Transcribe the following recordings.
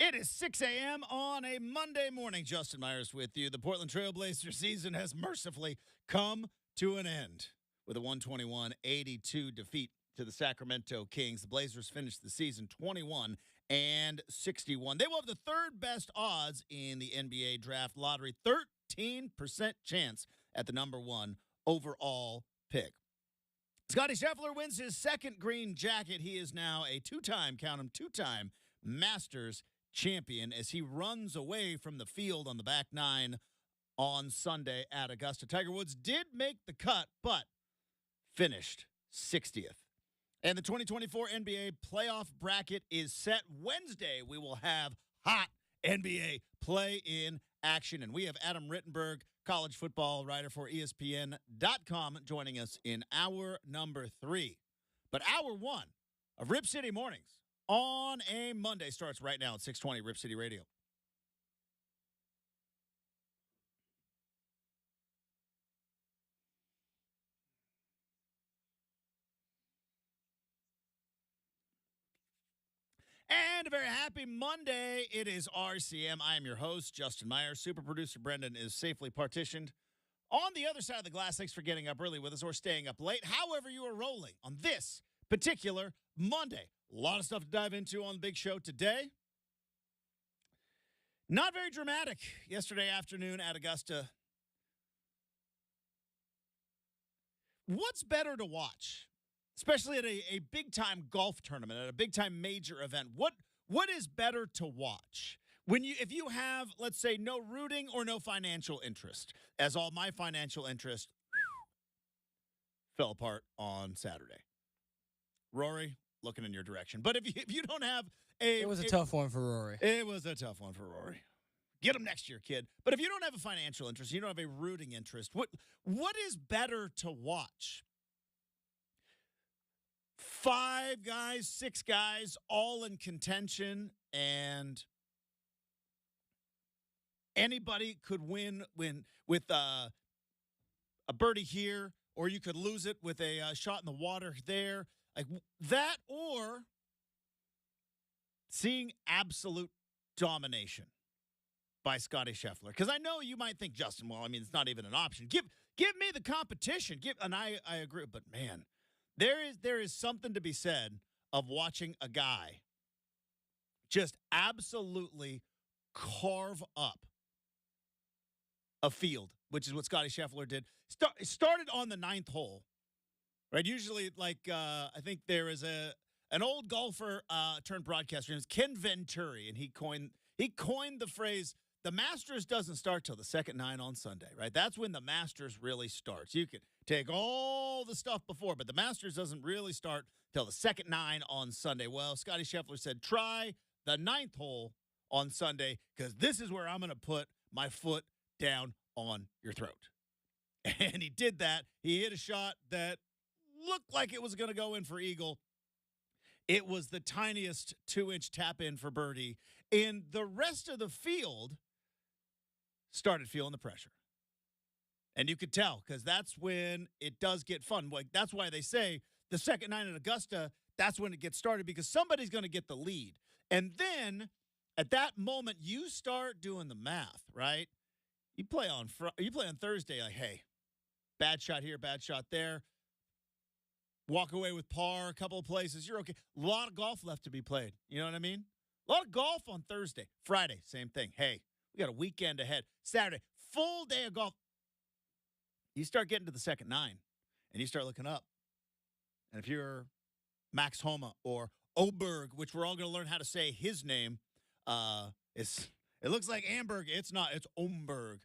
It is 6 a.m. on a Monday morning. Justin Myers with you. The Portland Trailblazers season has mercifully come to an end with a 121-82 defeat to the Sacramento Kings. The Blazers finished the season 21-61. They will have the third best odds in the NBA draft lottery, 13% chance at the number one overall pick. Scottie Scheffler wins his second green jacket. He is now a two-time Masters champion as he runs away from the field on the back nine on Sunday at Augusta. Tiger Woods did make the cut, but finished 60th. And the 2024 NBA playoff bracket is set. Wednesday, we will have hot NBA play-in action. And we have Adam Rittenberg, college football writer for ESPN.com, joining us in hour number 3. But hour 1 of Rip City Mornings on a Monday starts right now at 620 Rip City Radio. And a very happy Monday. It is RCM. I am your host, Justin Myers. Super producer Brenden is safely partitioned on the other side of the glass. Thanks for getting up early with us or staying up late. However you are rolling on this particular Monday. A lot of stuff to dive into on the big show today. Not very dramatic yesterday afternoon at Augusta. What's better to watch? Especially at a big-time golf tournament, at a big-time major event. What is better to watch? If you have, let's say, no rooting or no financial interest, as all my financial interest fell apart on Saturday. Rory, looking in your direction. But if you don't have It was a tough one for Rory. It was a tough one for Rory. Get him next year, kid. But if you don't have a financial interest, you don't have a rooting interest, what is better to watch? 5 guys, 6 guys, all in contention, and anybody could win with a birdie here, or you could lose it with a shot in the water there. Like that, or seeing absolute domination by Scottie Scheffler. Because I know you might think, Justin, well, I mean, it's not even an option. Give me the competition. And I agree, but man, there is something to be said of watching a guy just absolutely carve up a field, which is what Scottie Scheffler did. Started on the 9th hole, right? Usually, I think there is an old golfer turned broadcaster. His name is Ken Venturi, and he coined the phrase, the Masters doesn't start till the second 9 on Sunday, right? That's when the Masters really starts. You can take all the stuff before, but the Masters doesn't really start till the second 9 on Sunday. Well, Scottie Scheffler said, try the 9th hole on Sunday because this is where I'm going to put my foot down on your throat. And he did that. He hit a shot that looked like it was going to go in for eagle. It was the tiniest 2-inch tap in for birdie. And the rest of the field started feeling the pressure. And you could tell because that's when it does get fun. Like that's why they say the second 9 at Augusta, that's when it gets started because somebody's going to get the lead. And then at that moment, you start doing the math, right? You play on Thursday like, hey, bad shot here, bad shot there. Walk away with par, a couple of places, you're okay. A lot of golf left to be played. You know what I mean? A lot of golf on Thursday. Friday, same thing. Hey, we got a weekend ahead. Saturday, full day of golf. You start getting to the second 9, and you start looking up. And if you're Max Homa or Oberg, which we're all going to learn how to say his name, it looks like Amberg. It's not. It's Omberg.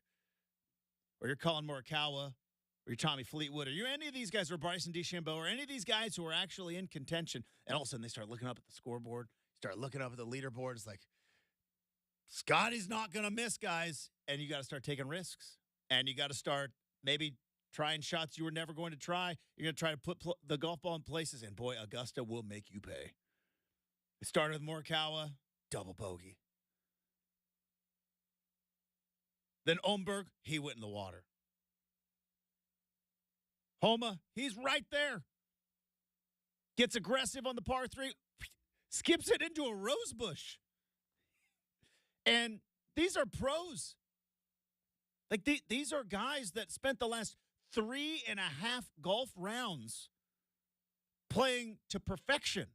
Or you're Colin Morikawa, or you're Tommy Fleetwood, or you any of these guys, or Bryson DeChambeau, or any of these guys who are actually in contention, and all of a sudden they start looking up at the scoreboard, start looking up at the leaderboard. It's like, Scotty's not going to miss, guys. And you got to start taking risks. And you got to start maybe trying shots you were never going to try. You're going to try to put the golf ball in places, and boy, Augusta will make you pay. It started with Morikawa, double bogey. Then Omberg, he went in the water. Homa, he's right there. Gets aggressive on the par 3, skips it into a rose bush. And these are pros. Like, these are guys that spent the last 3.5 golf rounds playing to perfection.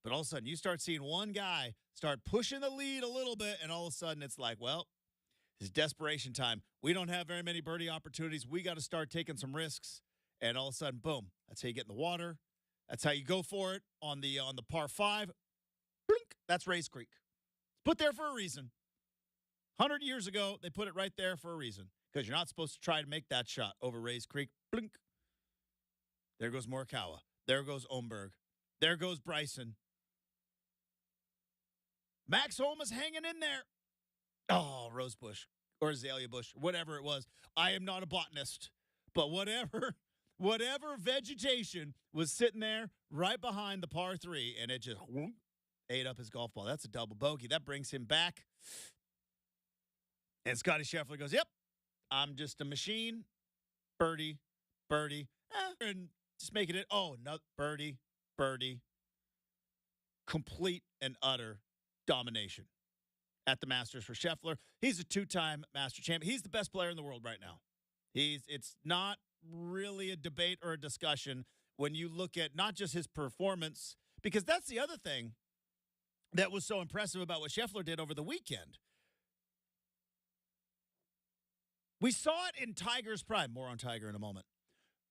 But all of a sudden, you start seeing one guy start pushing the lead a little bit, and all of a sudden it's like, well, it's desperation time. We don't have very many birdie opportunities. We got to start taking some risks. And all of a sudden, boom, that's how you get in the water. That's how you go for it on the par 5. Blink, that's Rays Creek. It's put there for a reason. 100 years ago, they put it right there for a reason, because you're not supposed to try to make that shot over Rays Creek. Blink. There goes Morikawa. There goes Omberg. There goes Bryson. Max Homa's hanging in there. Oh, Rosebush or Azalea Bush, whatever it was. I am not a botanist, but whatever vegetation was sitting there right behind the par 3, and it just ate up his golf ball. That's a double bogey. That brings him back. And Scottie Scheffler goes, yep, I'm just a machine. Birdie, and just making it, oh, no, birdie. Complete and utter domination at the Masters for Scheffler. He's a 2-time Master champion. He's the best player in the world right now. It's not really a debate or a discussion when you look at not just his performance, because that's the other thing that was so impressive about what Scheffler did over the weekend. We saw it in Tiger's prime. More on Tiger in a moment.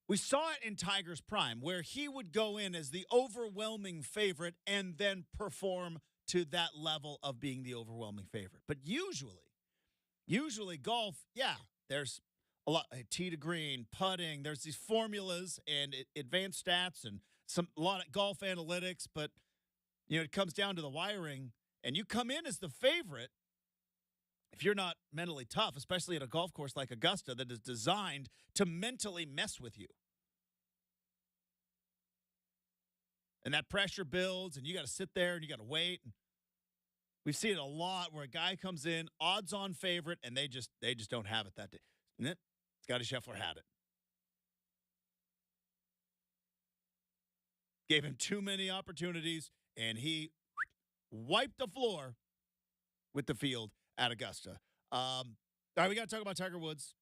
We saw it in Tiger's prime, where he would go in as the overwhelming favorite and then perform to that level of being the overwhelming favorite. But usually golf, yeah, there's a lot, tee to green, putting, there's these formulas and advanced stats and a lot of golf analytics, but it comes down to the wiring, and you come in as the favorite. If you're not mentally tough, especially at a golf course like Augusta that is designed to mentally mess with you. And that pressure builds, and you got to sit there and you got to wait. We've seen it a lot where a guy comes in, odds-on favorite, and they just don't have it that day. And Scottie Scheffler had it. Gave him too many opportunities, and he wiped the floor with the field at Augusta. All right, we got to talk about Tiger Woods.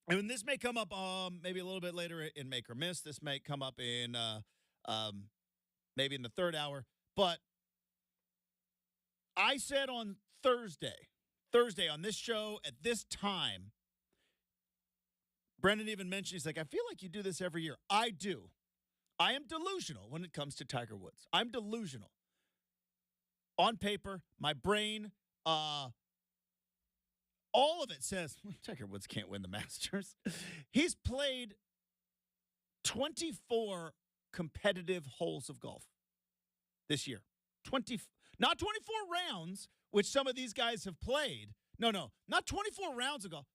And this may come up maybe a little bit later in Make or Miss. This may come up in maybe in the third hour. But I said on Thursday on this show at this time, Brenden even mentioned, he's like, I feel like you do this every year. I do. I am delusional when it comes to Tiger Woods. I'm delusional. On paper, my brain, all of it says Tiger Woods can't win the Masters. He's played 24 competitive holes of golf this year. Not 24 rounds, which some of these guys have played. No, not 24 rounds of golf.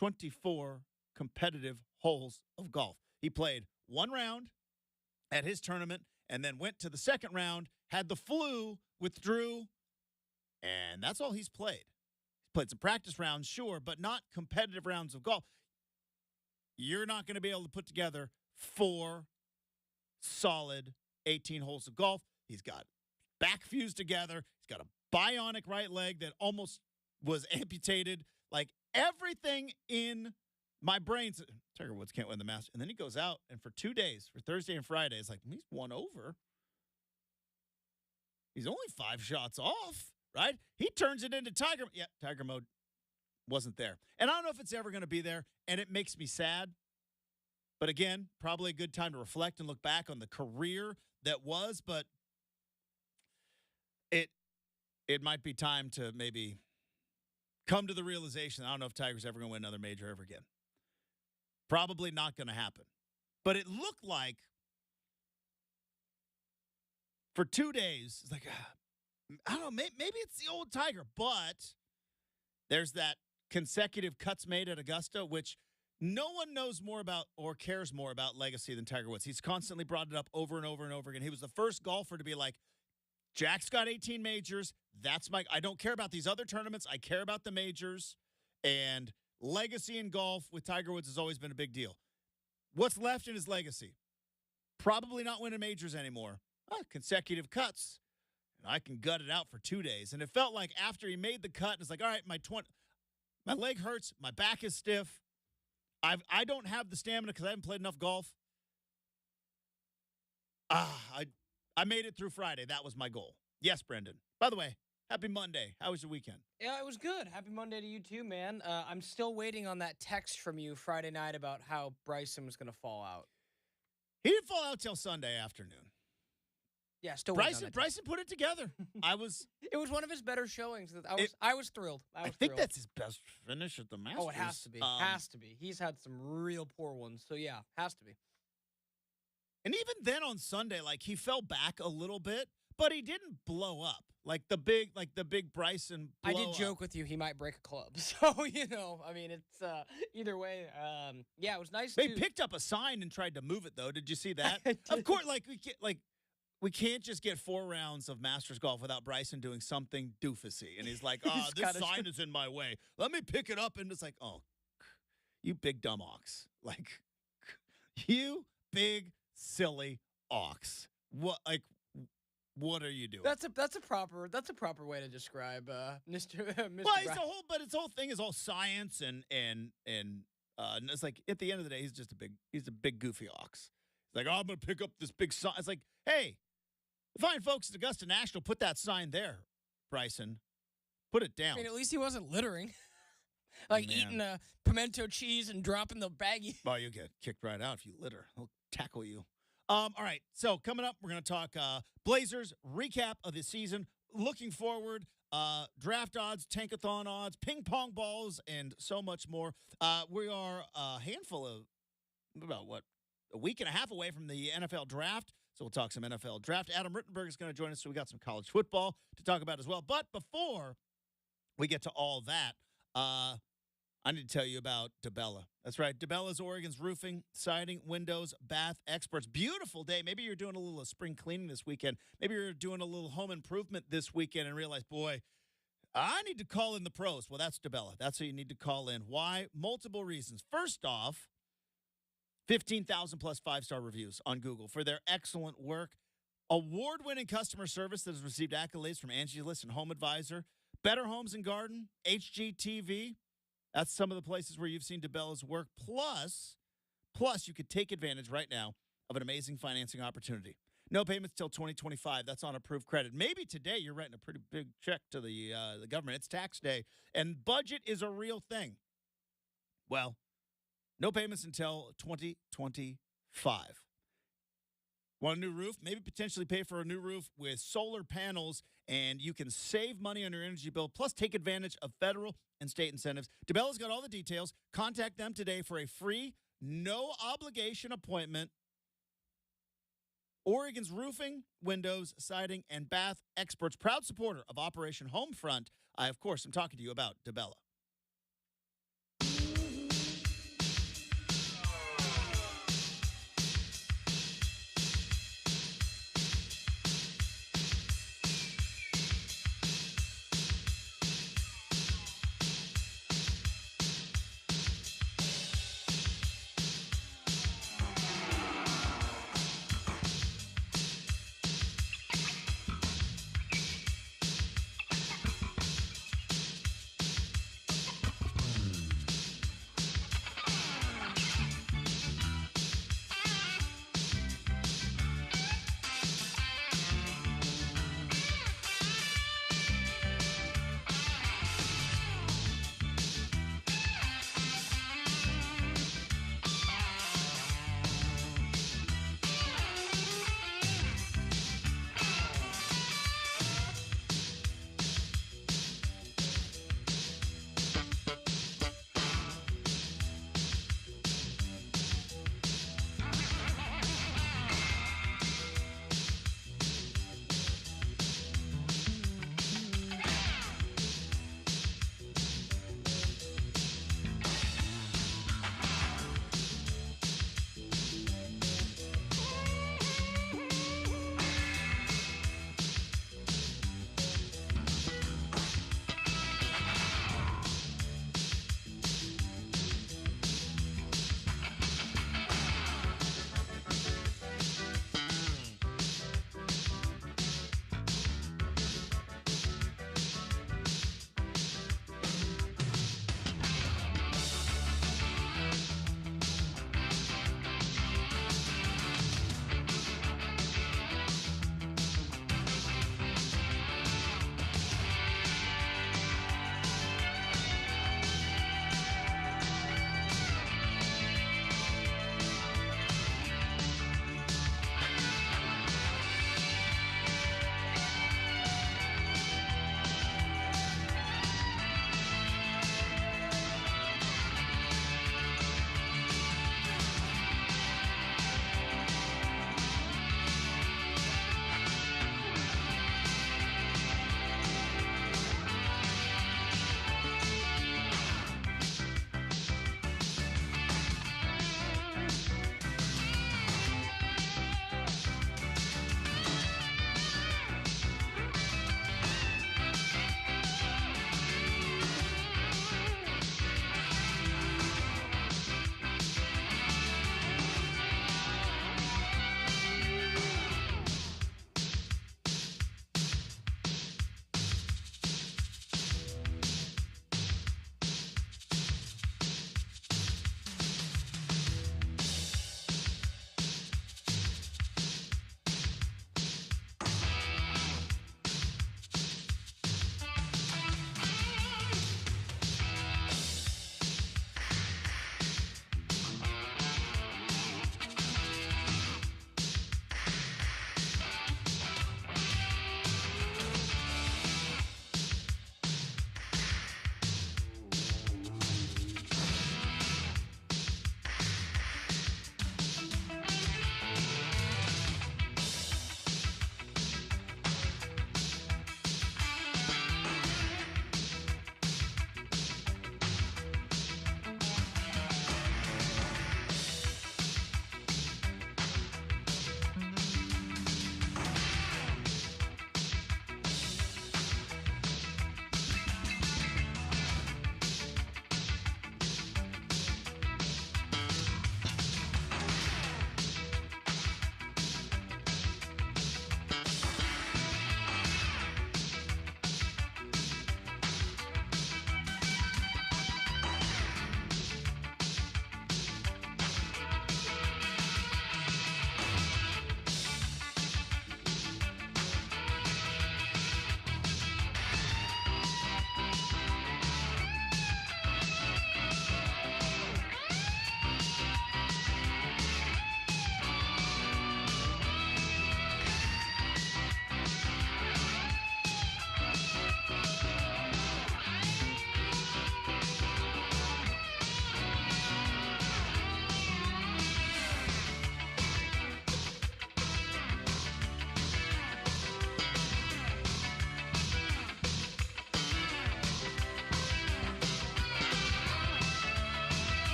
24 competitive holes of golf. He played one round at his tournament and then went to the second round, had the flu, withdrew, and that's all he's played. He's played some practice rounds, sure, but not competitive rounds of golf. You're not going to be able to put together 4 solid 18 holes of golf. He's got back fused together. He's got a bionic right leg that almost was amputated. Like, everything in my brain says, Tiger Woods can't win the Masters. And then he goes out, and for 2 days, for Thursday and Friday, it's like, he's won over. He's only 5 shots off, right? He turns it into Tiger. Yeah, Tiger mode wasn't there. And I don't know if it's ever going to be there, and it makes me sad. But again, probably a good time to reflect and look back on the career that was, but it might be time to maybe come to the realization, I don't know if Tiger's ever going to win another major ever again. Probably not going to happen. But it looked like for 2 days, it's like, I don't know, maybe it's the old Tiger, but there's that consecutive cuts made at Augusta, which no one knows more about or cares more about legacy than Tiger Woods. He's constantly brought it up over and over and over again. He was the first golfer to be like, Jack's got 18 majors. I don't care about these other tournaments. I care about the majors. And legacy in golf with Tiger Woods has always been a big deal. What's left in his legacy? Probably not winning majors anymore. Consecutive cuts. I can gut it out for 2 days. And it felt like after he made the cut, it's like, all right, my leg hurts, my back is stiff. I don't have the stamina because I haven't played enough golf. I made it through Friday. That was my goal. Yes, Brenden. By the way, happy Monday. How was your weekend? Yeah, it was good. Happy Monday to you too, man. I'm still waiting on that text from you Friday night about how Bryson was going to fall out. He didn't fall out till Sunday afternoon. Yeah, still waiting on that Bryson put it together. It was one of his better showings. I was thrilled. I think that's his best finish at the Masters. Oh, it has to be. Has to be. He's had some real poor ones. So, yeah, has to be. And even then on Sunday, like, he fell back a little bit, but he didn't blow up. Like the big Bryson blow I did joke with you he might break a club. So, I mean, it's either way. Yeah, it was nice. They picked up a sign and tried to move it, though. Did you see that? Of course, we can't just get 4 rounds of Masters golf without Bryson doing something doofusy. And he's like, this sign is in my way. Let me pick it up. And it's like, oh, you big dumb ox. Like, you big silly ox. What are you doing? That's a proper way to describe Mr. Well, his whole thing is all science and it's like at the end of the day he's a big goofy ox. It's like, I'm gonna pick up this big sign. It's like, hey, the fine folks at Augusta National, put that sign there, Bryson. Put it down. I mean, at least he wasn't littering. Eating a pimento cheese and dropping the baggie. Well, you get kicked right out if you litter. He'll tackle you. All right, so coming up, we're going to talk Blazers recap of the season, looking forward, draft odds, tankathon odds, ping pong balls, and so much more. We are a handful of, a week and a half away from the NFL draft, so we'll talk some NFL draft. Adam Rittenberg is going to join us, so we got some college football to talk about as well. But before we get to all that, I need to tell you about DeBella. That's right. DeBella's Oregon's roofing, siding, windows, bath experts. Beautiful day. Maybe you're doing a little spring cleaning this weekend. Maybe you're doing a little home improvement this weekend and realize, boy, I need to call in the pros. Well, that's DeBella. That's who you need to call in. Why? Multiple reasons. First off, 15,000 plus 5-star reviews on Google for their excellent work. Award-winning customer service that has received accolades from Angie List and Home Advisor. Better Homes and Garden, HGTV. That's some of the places where you've seen DeBella's work. Plus, you could take advantage right now of an amazing financing opportunity. No payments till 2025. That's on approved credit. Maybe today you're writing a pretty big check to the government. It's tax day, and budget is a real thing. Well, no payments until 2025. Want a new roof? Maybe potentially pay for a new roof with solar panels, and you can save money on your energy bill, plus take advantage of federal and state incentives. DeBella's got all the details. Contact them today for a free, no-obligation appointment. Oregon's roofing, windows, siding, and bath experts, proud supporter of Operation Homefront. I, of course, am talking to you about DeBella.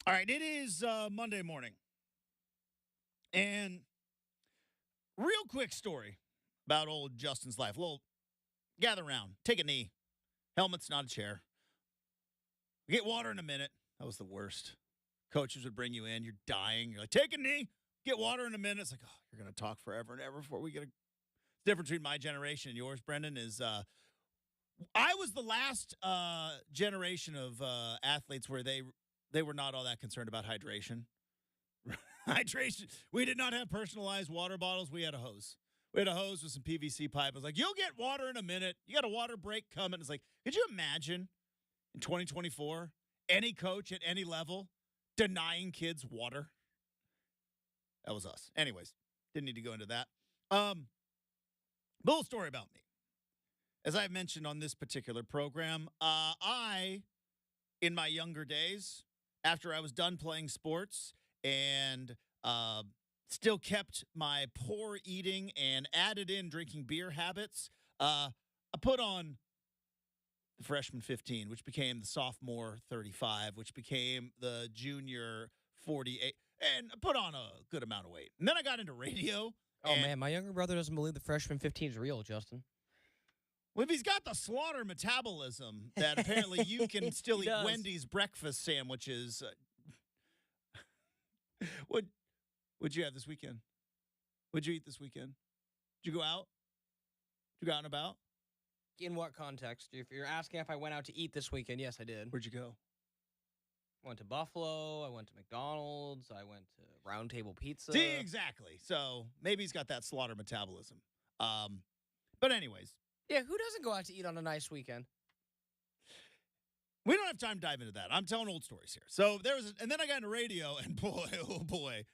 All right, it is Monday morning. And real quick story about old Justin's life. Little gather around, take a knee. Helmet's not a chair. Get water in a minute. That was the worst. Coaches would bring you in. You're dying. You're like, take a knee. Get water in a minute. It's like, oh, you're going to talk forever and ever before we get a... The difference between my generation and yours, Brenden, is I was the last generation of athletes where they were not all that concerned about hydration. Hydration. We did not have personalized water bottles. We had a hose. We had a hose with some PVC pipe. I was like, you'll get water in a minute. You got a water break coming. It's like, could you imagine in 2024, any coach at any level denying kids water? That was us. Anyways, didn't need to go into that. Little story about me. As I mentioned on this particular program, I, in my younger days, after I was done playing sports and still kept my poor eating and added in drinking beer habits, I put on the freshman 15, which became the sophomore 35, which became the junior 48, and I put on a good amount of weight. And then I got into radio. Oh, man, my younger brother doesn't believe the freshman 15 is real, Justin. Well, if he's got the slaughter metabolism that apparently you can still eat Wendy's breakfast sandwiches, what'd you have this weekend? What'd you eat this weekend? Did you go out? Did you go out and about? In what context? If you're asking if I went out to eat this weekend, yes, I did. Where'd you go? I went to Buffalo. I went to McDonald's. I went to Round Table Pizza. See, exactly. So maybe he's got that slaughter metabolism. But anyways. Yeah, who doesn't go out to eat on a nice weekend? We don't have time to dive into that. I'm telling old stories here. So and then I got into radio, and boy, oh boy.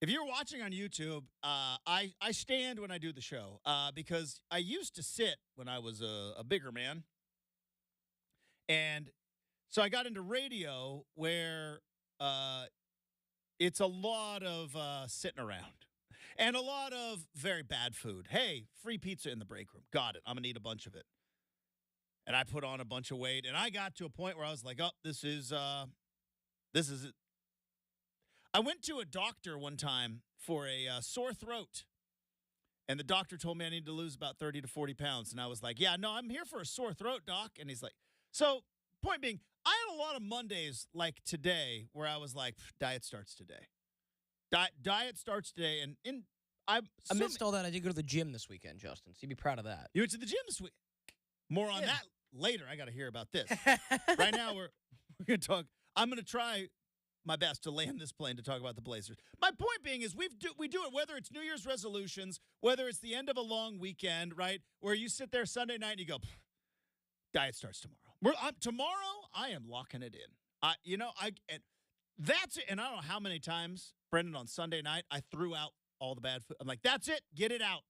If you're watching on YouTube, I stand when I do the show because I used to sit when I was a bigger man. And so I got into radio where it's a lot of sitting around and a lot of very bad food. Hey, free pizza in the break room. Got it. I'm going to eat a bunch of it. And I put on a bunch of weight, and I got to a point where I was like, oh, this is it. I went to a doctor one time for a sore throat, and the doctor told me I needed to lose about 30 to 40 pounds. And I was like, yeah, no, I'm here for a sore throat, doc. And he's like, so point being, I had a lot of Mondays like today where I was like, diet starts today. Diet starts today. And amidst all that, I did go to the gym this weekend, Justin. So you'd be proud of that. You went to the gym this week. More on that later. I got to hear about this. Right now, we're going to talk. I'm going to try my best to land this plane to talk about the Blazers. My point being is we do it whether it's New Year's resolutions, whether it's the end of a long weekend, right, where you sit there Sunday night and you go, diet starts tomorrow. Tomorrow, I am locking it in. That's it. And I don't know how many times, Brenden, on Sunday night, I threw out all the bad food. I'm like, that's it. Get it out.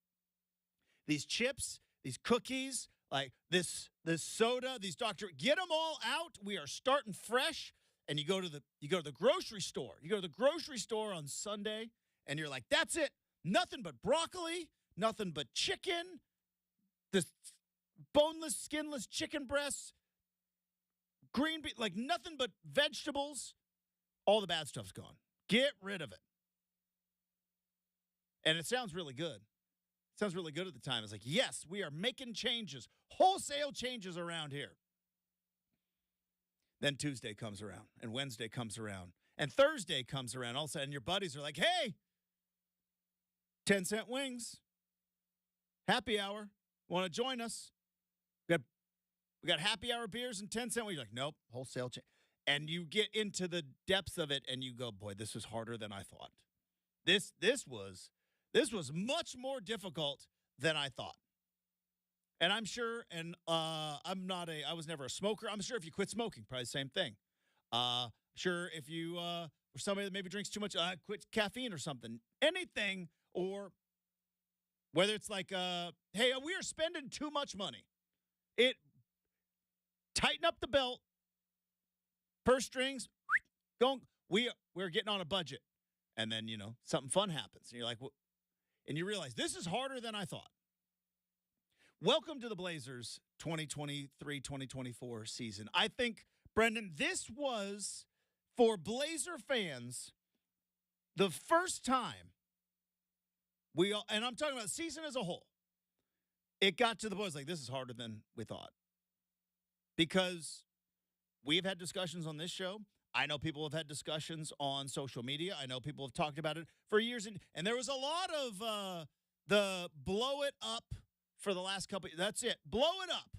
These chips, these cookies, like this soda, these get them all out. We are starting fresh. And you go to the grocery store. You go to the grocery store on Sunday, and you're like, that's it. Nothing but broccoli, nothing but chicken, the boneless, skinless chicken breasts, green bean, like nothing but vegetables. All the bad stuff's gone. Get rid of it. And it sounds really good. It sounds really good at the time. It's like, yes, we are making changes, wholesale changes around here. Then Tuesday comes around, and Wednesday comes around, and Thursday comes around. All of a sudden, your buddies are like, hey, 10-cent wings, happy hour. Want to join us? We got happy hour beers and 10-cent wings. You're like, nope, wholesale change. And you get into the depths of it, and you go, boy, this was harder than I thought. This was much more difficult than I thought. And I'm sure, and I was never a smoker. I'm sure if you quit smoking, probably the same thing. Sure if you were somebody that maybe drinks too much, quit caffeine or something. Anything, or whether it's like, hey, we are spending too much money. Tighten up the belt, purse strings, going. We're getting on a budget. And then, something fun happens. And you're like, and you realize this is harder than I thought. Welcome to the Blazers 2023-2024 season. I think Brenden, this was, for Blazer fans, the first time and I'm talking about the season as a whole, it got to the point, like, this is harder than we thought. Because we've had discussions on this show. I know people have had discussions on social media. I know people have talked about it for years. And there was a lot of the blow it up for the last couple. That's it. Blow it up.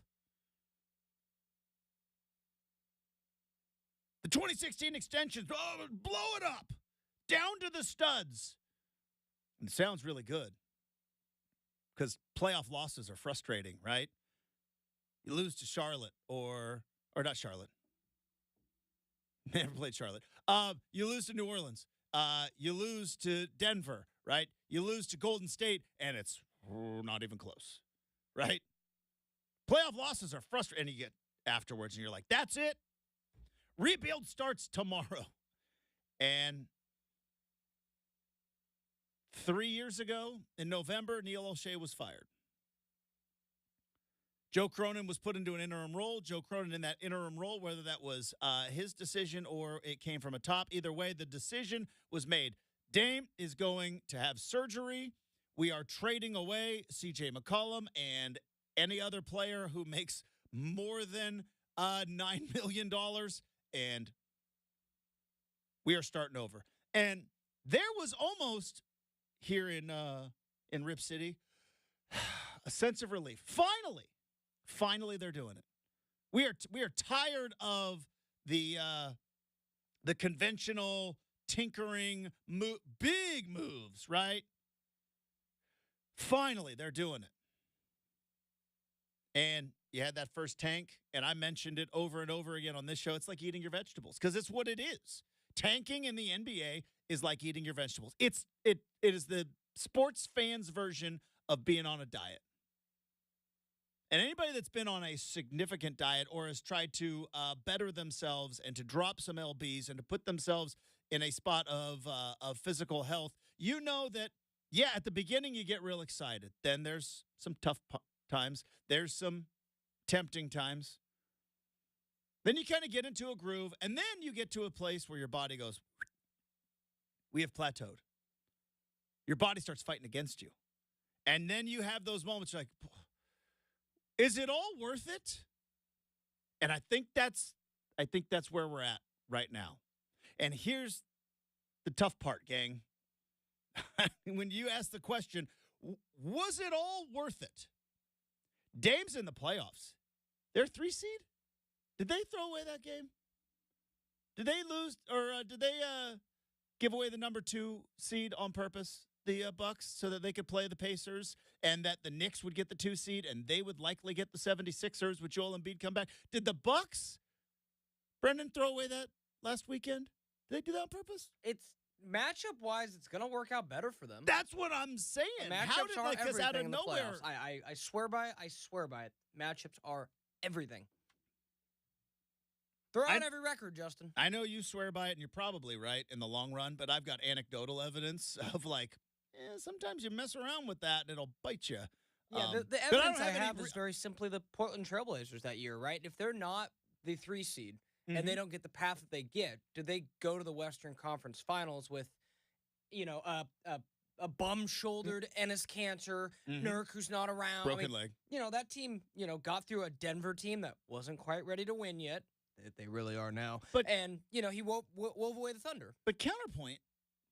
The 2016 extensions, blow it up. Down to the studs. And it sounds really good. Because playoff losses are frustrating, right? You lose to Charlotte or not Charlotte. Never played Charlotte. You lose to New Orleans. You lose to Denver, right? You lose to Golden State, and it's not even close, right? Playoff losses are frustrating. And you get afterwards, and you're like, that's it. Rebuild starts tomorrow. And 3 years ago, in November, Neil O'Shea was fired. Joe Cronin was put into an interim role. Joe Cronin in that interim role, whether that was his decision or it came from a top, either way, the decision was made. Dame is going to have surgery. We are trading away C.J. McCollum and any other player who makes more than $9 million, and we are starting over. And there was almost here in Rip City a sense of relief. Finally, they're doing it. We are tired of the conventional tinkering big moves, right? Finally, they're doing it. And you had that first tank, and I mentioned it over and over again on this show. It's like eating your vegetables because it's what it is. Tanking in the NBA is like eating your vegetables. It is the sports fans' version of being on a diet. And anybody that's been on a significant diet or has tried to better themselves and to drop some lbs and to put themselves in a spot of physical health, you know that, yeah, at the beginning you get real excited. Then there's some tough times. There's some tempting times. Then you kind of get into a groove, and then you get to a place where your body goes, we have plateaued. Your body starts fighting against you. And then you have those moments like, is it all worth it? And I think that's where we're at right now. And here's the tough part, gang. When you ask the question, was it all worth it? Dame's in the playoffs. They're 3 seed? Did they throw away that game? Did they lose or did they give away the number 2 seed on purpose? The Bucks, so that they could play the Pacers and that the Knicks would get the 2 seed and they would likely get the 76ers with Joel Embiid come back. Did the Bucks, Brenden, throw away that last weekend? Did they do that on purpose? It's matchup-wise, it's going to work out better for them. That's what I'm saying. How did are because out of nowhere? I swear by it. I swear by it. Matchups are everything. Throw out every record, Justin. I know you swear by it, and you're probably right in the long run, but I've got anecdotal evidence of sometimes you mess around with that and it'll bite you. Yeah, the evidence I have is very simply the Portland Trailblazers that year, right? If they're not the 3 seed and they don't get the path that they get, do they go to the Western Conference Finals with, a bum-shouldered Ennis Cantor, Nurk who's not around, broken leg? That team, got through a Denver team that wasn't quite ready to win yet. They really are now. And he wove away the Thunder. But counterpoint,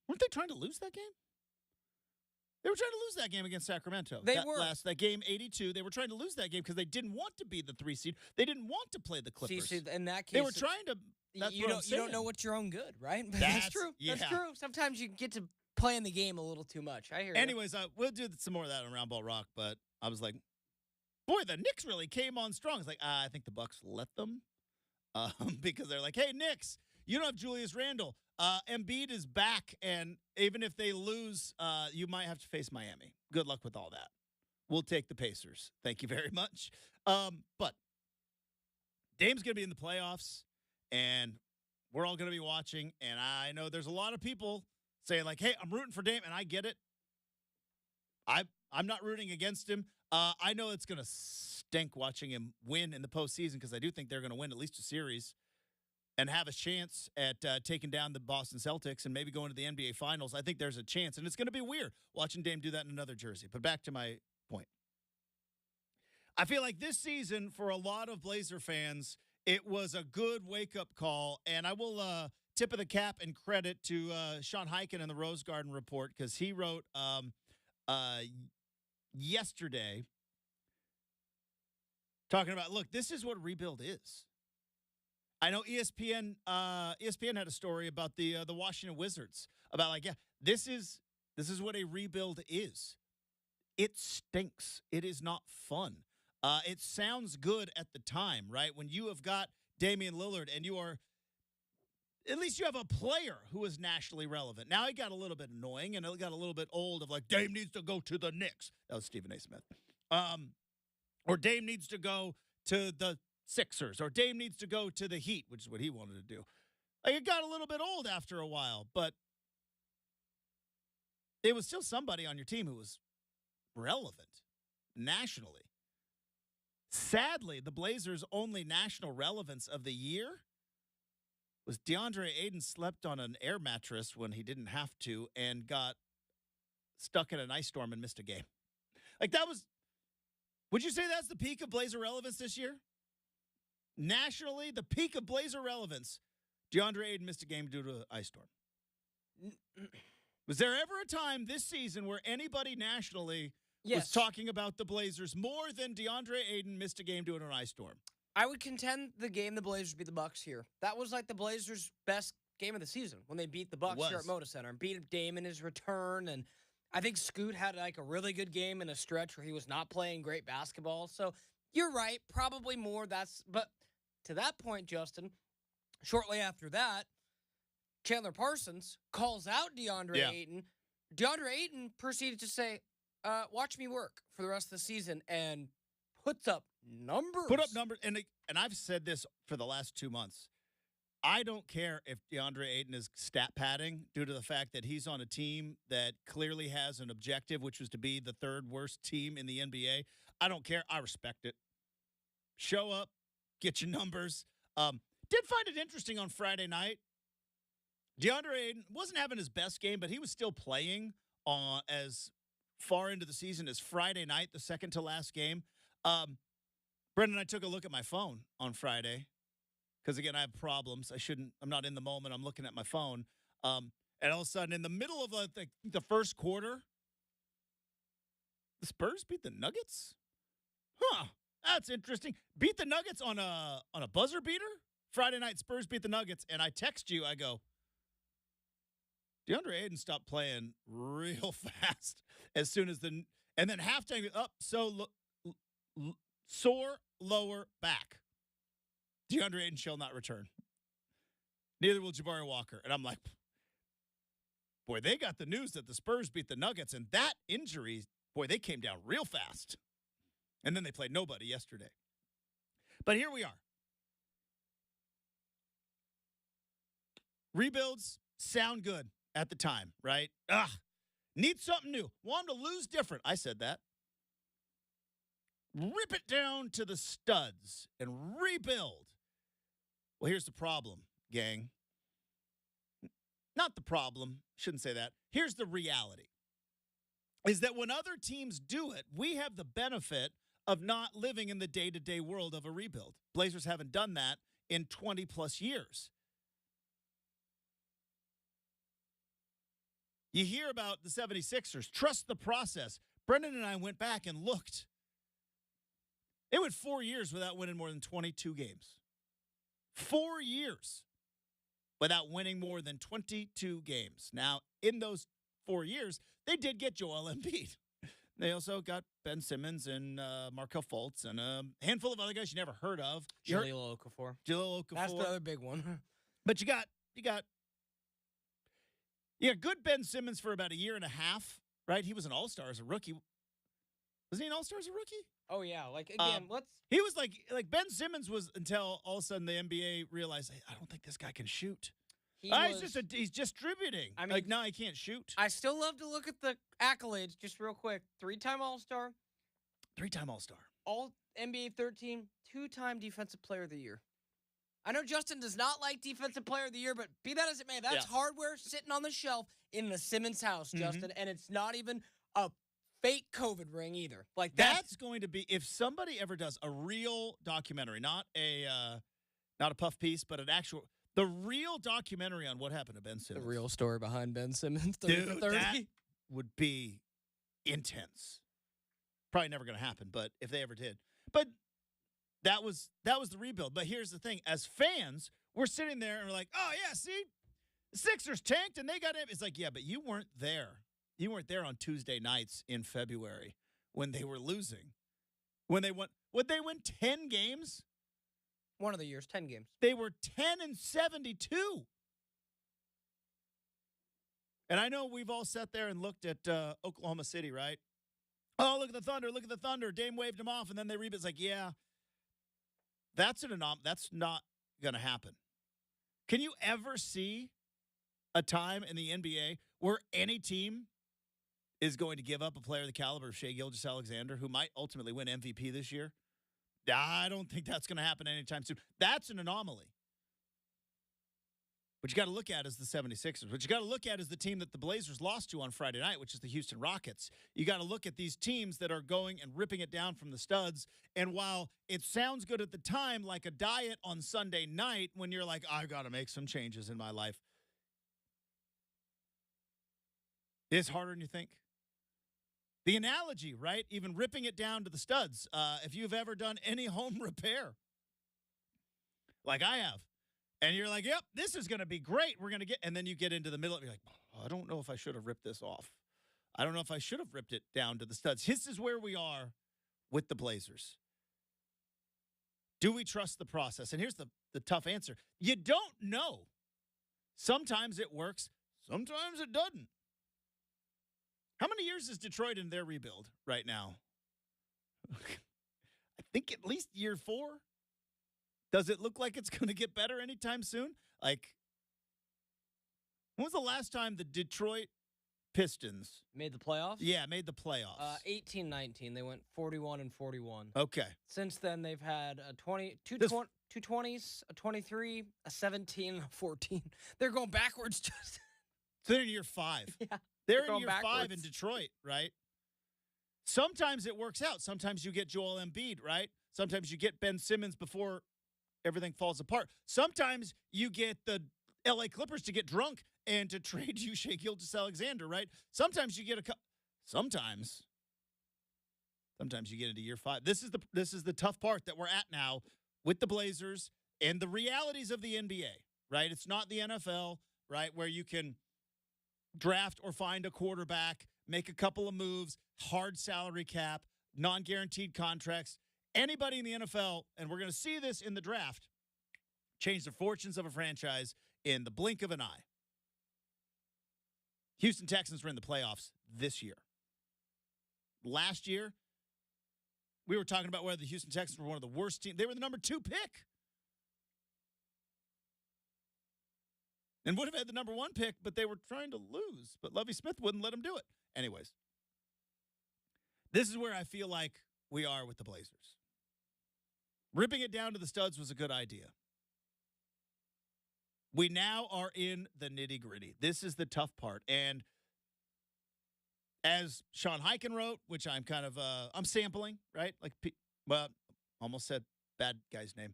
weren't they trying to lose that game? They were trying to lose that game against Sacramento. That game 82. They were trying to lose that game because they didn't want to be the 3 seed. They didn't want to play the Clippers. See, in that case, they were trying to. You don't know what's your own good, right? That's true. Yeah. That's true. Sometimes you get to play in the game a little too much. I hear you. Anyways, we'll do some more of that on Round Ball Rock. But I was like, boy, the Knicks really came on strong. It's like I think the Bucks let them because they're like, hey, Knicks, you don't have Julius Randle. Embiid is back, and even if they lose, you might have to face Miami. Good luck with all that. We'll take the Pacers. Thank you very much. But Dame's going to be in the playoffs, and we're all going to be watching, and I know there's a lot of people saying, like, hey, I'm rooting for Dame, and I get it. I'm not rooting against him. I know it's going to stink watching him win in the postseason because I do think they're going to win at least a series. and have a chance at taking down the Boston Celtics and maybe going to the NBA Finals, I think there's a chance. And it's going to be weird watching Dame do that in another jersey. But back to my point. I feel like this season, for a lot of Blazer fans, it was a good wake-up call. And I will tip of the cap and credit to Sean Hyken in the Rose Garden Report, because he wrote yesterday talking about, look, this is what rebuild is. I know ESPN had a story about the Washington Wizards about, like, yeah, this is what a rebuild is. It stinks. It is not fun. It sounds good at the time, right? When you have got Damian Lillard and you are, at least you have a player who is nationally relevant. Now it got a little bit annoying and it got a little bit old of, like, Dame needs to go to the Knicks. That was Stephen A. Smith. Or Dame needs to go to the Sixers, or Dame needs to go to the Heat, which is what he wanted to do. Like, it got a little bit old after a while, but it was still somebody on your team who was relevant nationally. Sadly, the Blazers' only national relevance of the year was DeAndre Ayton slept on an air mattress when he didn't have to and got stuck in an ice storm and missed a game. Like, that was, would you say that's the peak of Blazer relevance this year? Nationally, the peak of Blazer relevance, DeAndre Ayton missed a game due to an ice storm. Was there ever a time this season where anybody nationally was talking about the Blazers more than DeAndre Ayton missed a game due to an ice storm? I would contend the game the Blazers beat the Bucks here. That was like the Blazers' best game of the season when they beat the Bucks here at Moda Center and beat Dame in his return. And I think Scoot had like a really good game in a stretch where he was not playing great basketball. So you're right, probably more. But to that point, Justin, shortly after that, Chandler Parsons calls out DeAndre Ayton. DeAndre Ayton proceeded to say, watch me work for the rest of the season, and puts up numbers. And I've said this for the last 2 months. I don't care if DeAndre Ayton is stat padding due to the fact that he's on a team that clearly has an objective, which was to be the third worst team in the NBA. I don't care. I respect it. Show up, get your numbers. Did find it interesting on Friday night. DeAndre Ayton wasn't having his best game, but he was still playing as far into the season as Friday night, the second to last game. Brenden and I took a look at my phone on Friday because, again, I have problems. I'm not in the moment. I'm looking at my phone. And all of a sudden, in the middle of the first quarter, the Spurs beat the Nuggets? Huh. That's interesting. Beat the Nuggets on a buzzer beater? Friday night, Spurs beat the Nuggets. And I text you, I go, DeAndre Ayton stopped playing real fast as soon as and then halftime up, sore lower back. DeAndre Ayton shall not return. Neither will Jabari Walker. And I'm like, boy, they got the news that the Spurs beat the Nuggets, and that injury, boy, they came down real fast. And then they played nobody yesterday. But here we are. Rebuilds sound good at the time, right? Need something new. Want to lose different. I said that. Rip it down to the studs and rebuild. Well, here's the problem, gang. Not the problem. Shouldn't say that. Here's the reality. Is that when other teams do it, we have the benefit of not living in the day-to-day world of a rebuild. Blazers haven't done that in 20-plus years. You hear about the 76ers. Trust the process. Brenden and I went back and looked. It went 4 years without winning more than 22 games. 4 years without winning more than 22 games. Now, in those 4 years, they did get Joel Embiid. They also got Ben Simmons and Markelle Fultz and a handful of other guys you never heard of. Jahlil Okafor. That's the other big one. But you got good Ben Simmons for about a year and a half, right? He was an all-star as a rookie. Was he an all-star as a rookie? Oh, yeah. Like, again, He was like Ben Simmons was until all of a sudden the NBA realized, hey, I don't think this guy can shoot. He's distributing. I mean, like, no, he can't shoot. I still love to look at the accolades just real quick. 3-time All-Star. 3-time All-Star. All NBA 13, 2-time Defensive Player of the Year. I know Justin does not like Defensive Player of the Year, but be that as it may, that's hardware sitting on the shelf in the Simmons house, Justin, and it's not even a fake COVID ring either. Like that's going to be, if somebody ever does a real documentary, not a puff piece, but the real documentary on what happened to Ben Simmons. The real story behind Ben Simmons. 30 Dude, that would be intense. Probably never going to happen, but if they ever did. But that was the rebuild. But here's the thing. As fans, we're sitting there and we're like, oh, yeah, see? The Sixers tanked and they got it. It's like, yeah, but you weren't there. You weren't there on Tuesday nights in February when they were losing. When they won, would they win 10 games? One of the years, 10 games. They were 10-72. And I know we've all sat there and looked at Oklahoma City, right? Oh, look at the Thunder. Dame waved them off, and then they rebuild. It's like, yeah, that's not going to happen. Can you ever see a time in the NBA where any team is going to give up a player the caliber of Shai Gilgeous-Alexander, who might ultimately win MVP this year? I don't think that's going to happen anytime soon. That's an anomaly. What you got to look at is the 76ers. What you got to look at is the team that the Blazers lost to on Friday night, which is the Houston Rockets. You got to look at these teams that are going and ripping it down from the studs. And while it sounds good at the time, like a diet on Sunday night, when you're like, I got to make some changes in my life, it's harder than you think. The analogy, right? Even ripping it down to the studs. If you've ever done any home repair, like I have, and you're like, yep, this is going to be great. We're going to get, and then you get into the middle, and you're like, oh, I don't know if I should have ripped this off. I don't know if I should have ripped it down to the studs. This is where we are with the Blazers. Do we trust the process? And here's the tough answer. You don't know. Sometimes it works. Sometimes it doesn't. How many years is Detroit in their rebuild right now? I think at least year 4. Does it look like it's going to get better anytime soon? Like, when was the last time the Detroit Pistons made the playoffs? Yeah, made the playoffs. 18-19. They went 41-41. Okay. Since then, they've had a 2 20s, a 23, a 17, a 14. They're going backwards. Just so they're in year 5. Yeah. They're in year backwards. 5 in Detroit, right? Sometimes it works out. Sometimes you get Joel Embiid, right? Sometimes you get Ben Simmons before everything falls apart. Sometimes you get the LA Clippers to get drunk and to trade you Shai Gilgeous-Alexander, right? Sometimes you get sometimes you get into year 5. This is the tough part that we're at now with the Blazers and the realities of the NBA, right? It's not the NFL, right, where you can draft or find a quarterback, make a couple of moves, hard salary cap, non-guaranteed contracts. Anybody in the NFL, and we're going to see this in the draft, change the fortunes of a franchise in the blink of an eye. Houston Texans were in the playoffs this year. Last year, we were talking about whether the Houston Texans were one of the worst teams. They were the number 2 pick. And would have had the number 1 pick, but they were trying to lose. But Lovie Smith wouldn't let them do it. Anyways, this is where I feel like we are with the Blazers. Ripping it down to the studs was a good idea. We now are in the nitty-gritty. This is the tough part. And as Sean Highkin wrote, which I'm kind of, I'm sampling, right? Almost said bad guy's name.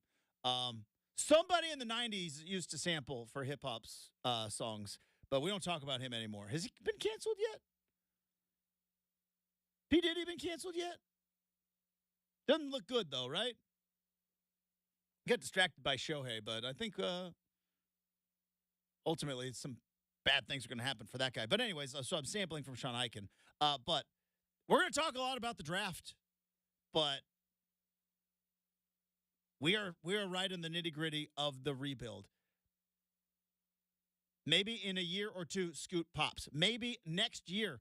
Somebody in the 90s used to sample for hip-hop's songs, but we don't talk about him anymore. Has he been canceled yet? P. Diddy been canceled yet? Doesn't look good, though, right? Got distracted by Shohei, but I think ultimately some bad things are going to happen for that guy. But anyways, so I'm sampling from Sean Highkin. But we're going to talk a lot about the draft, but we are right in the nitty-gritty of the rebuild. Maybe in a year or 2, Scoot pops. Maybe next year,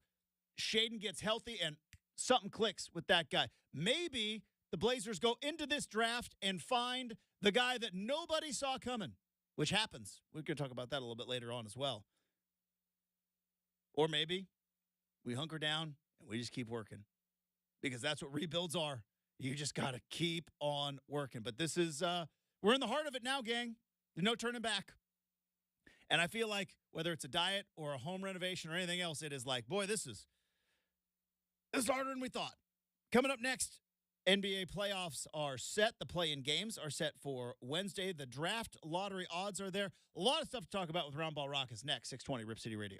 Shaedon gets healthy and something clicks with that guy. Maybe the Blazers go into this draft and find the guy that nobody saw coming, which happens. We're going to talk about that a little bit later on as well. Or maybe we hunker down and we just keep working, because that's what rebuilds are. You just got to keep on working. But this is We're in the heart of it now, gang. There's no turning back. And I feel like whether it's a diet or a home renovation or anything else, it is like, boy, this is harder than we thought. Coming up next, NBA playoffs are set. The play-in games are set for Wednesday. The draft lottery odds are there. A lot of stuff to talk about with Round Ball Rockets next. 620 Rip City Radio.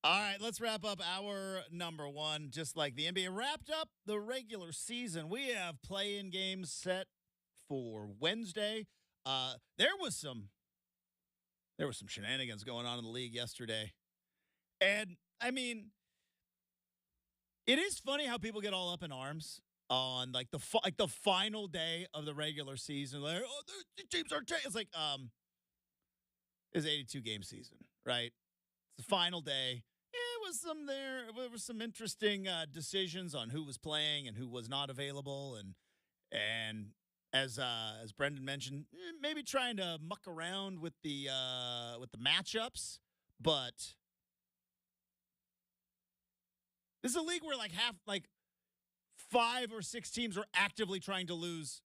All right, let's wrap up our number one. Just like the NBA wrapped up the regular season, we have play-in games set for Wednesday. There was some shenanigans going on in the league yesterday. And, I mean, it is funny how people get all up in arms on, like, the final day of the regular season. Like, oh, the teams are it's like, it's 82-game season, right? It's the final day. There was some interesting decisions on who was playing and who was not available, and as Brenden mentioned, maybe trying to muck around with the matchups, but this is a league where like 5 or 6 teams are actively trying to lose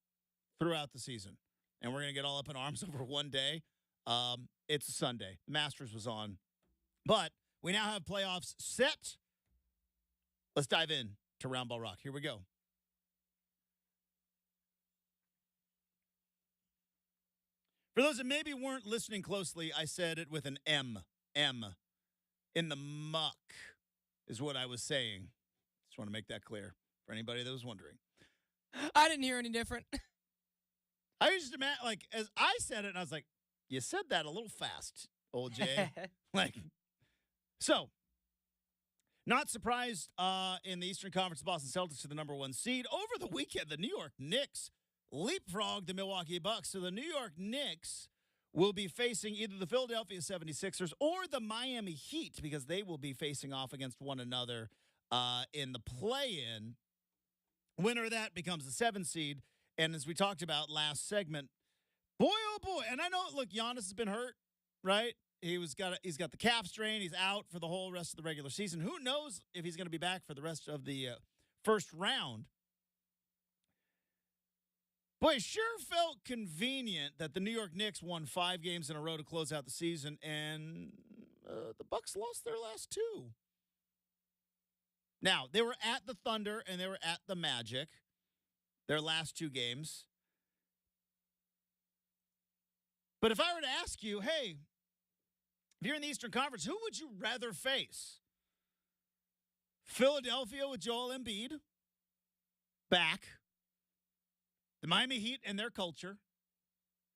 throughout the season, and we're gonna get all up in arms over one day. It's a Sunday. The Masters was on, but we now have playoffs set. Let's dive in to Round Ball Rock. Here we go. For those that maybe weren't listening closely, I said it with an M. M. In the muck is what I was saying. Just want to make that clear for anybody that was wondering. I didn't hear any different. I was just imagine, like, as I said it, and I was like, you said that a little fast, old Jay. So, not surprised in the Eastern Conference, the Boston Celtics are the number 1 seed. Over the weekend, the New York Knicks leapfrogged the Milwaukee Bucks. So the New York Knicks will be facing either the Philadelphia 76ers or the Miami Heat because they will be facing off against one another in the play-in. Winner of that becomes the 7 seed. And as we talked about last segment, boy, oh boy. And I know, look, Giannis has been hurt, right? He's got the calf strain. He's out for the whole rest of the regular season. Who knows if he's going to be back for the rest of the first round. Boy, it sure felt convenient that the New York Knicks won 5 games in a row to close out the season, and the Bucks lost their last 2. Now, they were at the Thunder and they were at the Magic, their last 2 games. But if I were to ask you, hey, if you're in the Eastern Conference, who would you rather face? Philadelphia with Joel Embiid back. The Miami Heat and their culture.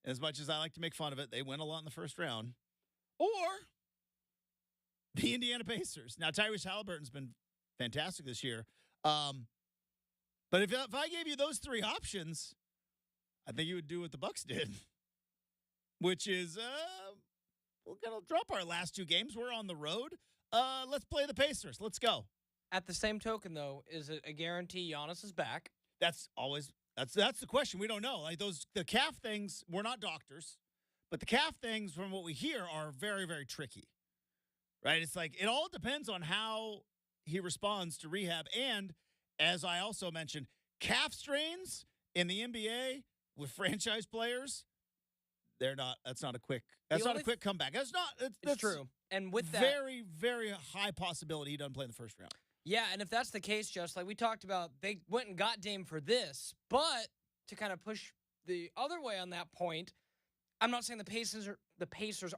As much as I like to make fun of it, they win a lot in the first round. Or the Indiana Pacers. Now, Tyrese Halliburton's been fantastic this year. But if I gave you those 3 options, I think you would do what the Bucks did, which is we're going to drop our last 2 games. We're on the road. Let's play the Pacers. Let's go. At the same token, though, is it a guarantee Giannis is back? That's the question. We don't know. Like the calf things, we're not doctors, but the calf things, from what we hear, are very, very tricky. Right? It's like it all depends on how he responds to rehab. And as I also mentioned, calf strains in the NBA with franchise players, that's not a quick comeback. That's true. And with that, very, very high possibility he doesn't play in the first round. Yeah, and if that's the case, just like we talked about, they went and got Dame for this, but to kind of push the other way on that point, I'm not saying the Pacers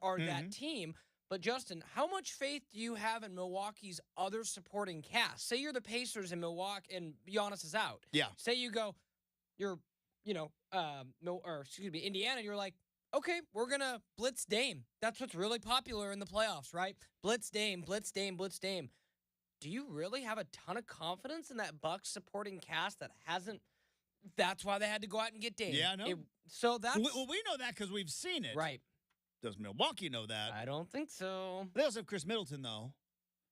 are that team, but Justin, how much faith do you have in Milwaukee's other supporting cast? Say you're the Pacers in Milwaukee and Giannis is out. Yeah. Say you're Indiana, and you're like, okay, we're going to blitz Dame. That's what's really popular in the playoffs, right? Blitz Dame, blitz Dame, blitz Dame. Do you really have a ton of confidence in that Bucks supporting cast that hasn't? That's why they had to go out and get Dame. Yeah, I know. We know that because we've seen it. Right. Does Milwaukee know that? I don't think so. They also have Chris Middleton, though.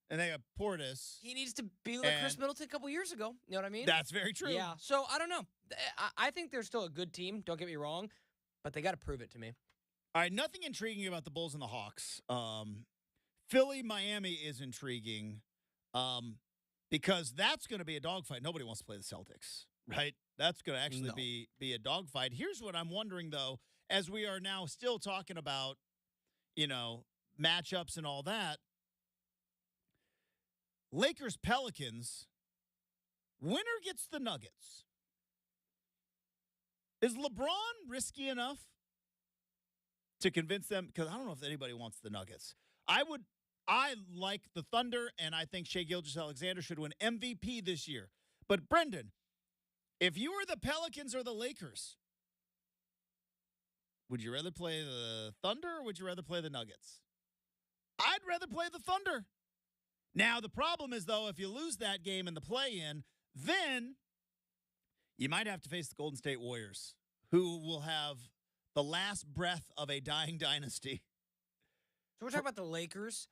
And they have Portis. He needs to be like Chris Middleton a couple years ago. You know what I mean? That's very true. Yeah. So, I don't know. I think they're still a good team. Don't get me wrong. But they got to prove it to me. All right. Nothing intriguing about the Bulls and the Hawks. Philly, Miami is intriguing because that's going to be a dogfight. Nobody wants to play the Celtics, right? That's going to actually be a dogfight. Here's what I'm wondering, though, as we are now still talking about, matchups and all that. Lakers, Pelicans, winner gets the Nuggets. Is LeBron risky enough to convince them? Because I don't know if anybody wants the Nuggets. I I like the Thunder, and I think Shai Gilgeous-Alexander should win MVP this year. But, Brenden, if you were the Pelicans or the Lakers, would you rather play the Thunder or would you rather play the Nuggets? I'd rather play the Thunder. Now, the problem is, though, if you lose that game in the play-in, then you might have to face the Golden State Warriors, who will have the last breath of a dying dynasty. So we're talking about the Lakers.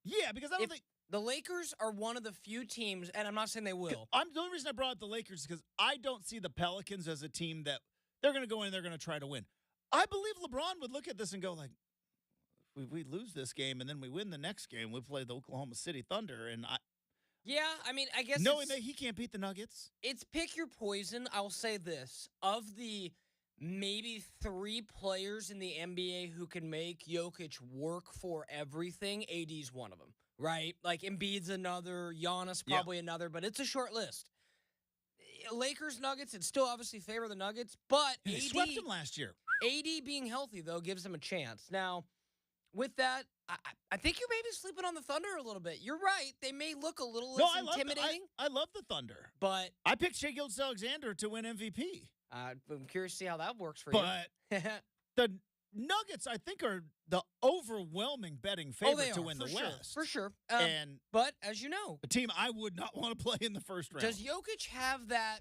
Yeah, because I don't think the Lakers are one of the few teams, and I'm not saying they will. The only reason I brought up the Lakers is because I don't see the Pelicans as a team that they're going to go in and they're going to try to win. I believe LeBron would look at this and go like, if we lose this game and then we win the next game, we play the Oklahoma City Thunder, and I guess knowing that he can't beat the Nuggets. It's pick your poison. I'll say this. Of the maybe 3 players in the NBA who can make Jokic work for everything, AD's one of them, right? Like Embiid's another, Giannis probably another, but it's a short list. Lakers, Nuggets, it's still obviously favor the Nuggets, but AD swept them last year. AD being healthy, though, gives them a chance. Now, with that, I think you may be sleeping on the Thunder a little bit. You're right. They may look a little less intimidating. I love the Thunder. But I picked Shai Gilgeous-Alexander to win MVP. I'm curious to see how that works for you. But the Nuggets, I think, are the overwhelming betting favorite to win the West. For sure. But as you know, a team I would not want to play in the first round. Does Jokic have that?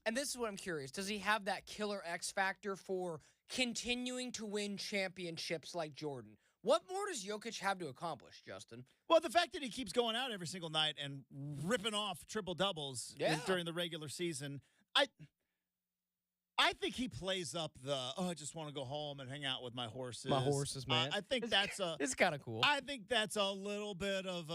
And this is what I'm curious. Does he have that killer X factor for continuing to win championships like Jordan? What more does Jokic have to accomplish, Justin? Well, the fact that he keeps going out every single night and ripping off triple doubles during the regular season, I think he plays up I just want to go home and hang out with my horses. My horses, man. I think it's kind of cool. I think that's a little bit of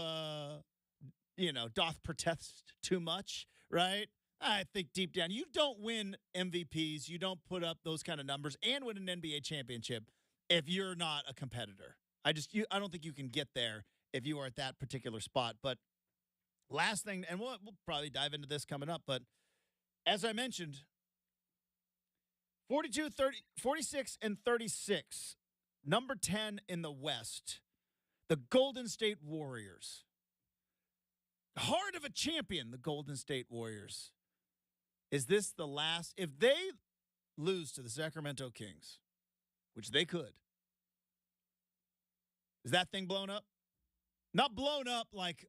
doth protest too much, right? I think deep down, you don't win MVPs, you don't put up those kind of numbers and win an NBA championship if you're not a competitor. I don't think you can get there if you are at that particular spot. But last thing, and we'll probably dive into this coming up, but as I mentioned, 46 and 36, number 10 in the West, the Golden State Warriors. Heart of a champion, the Golden State Warriors. Is this the last? If they lose to the Sacramento Kings, which they could, is that thing blown up? Not blown up like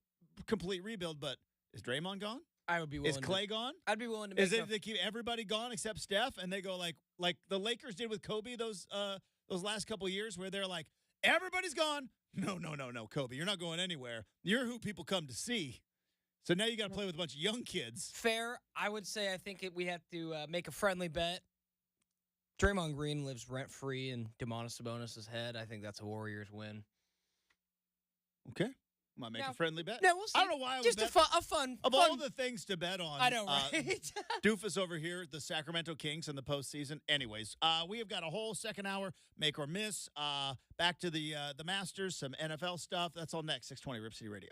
complete rebuild, but is Draymond gone? I would be willing. Is Clay gone? I'd be willing to make they keep everybody gone except Steph, and they go like the Lakers did with Kobe those last couple of years where they're like, everybody's gone. No, Kobe, you're not going anywhere. You're who people come to see. So now you got to play with a bunch of young kids. Fair. I would say I think we have to make a friendly bet. Draymond Green lives rent-free in Domantas Sabonis' head. I think that's a Warriors win. Okay. Might make a friendly bet. No, we'll see. I don't know why I would just bet. a fun. Of all the things to bet on. I know, right? Doofus over here, the Sacramento Kings in the postseason. Anyways, we have got a whole second hour, make or miss. Back to the Masters, some NFL stuff. That's all next, 620 Rip City Radio.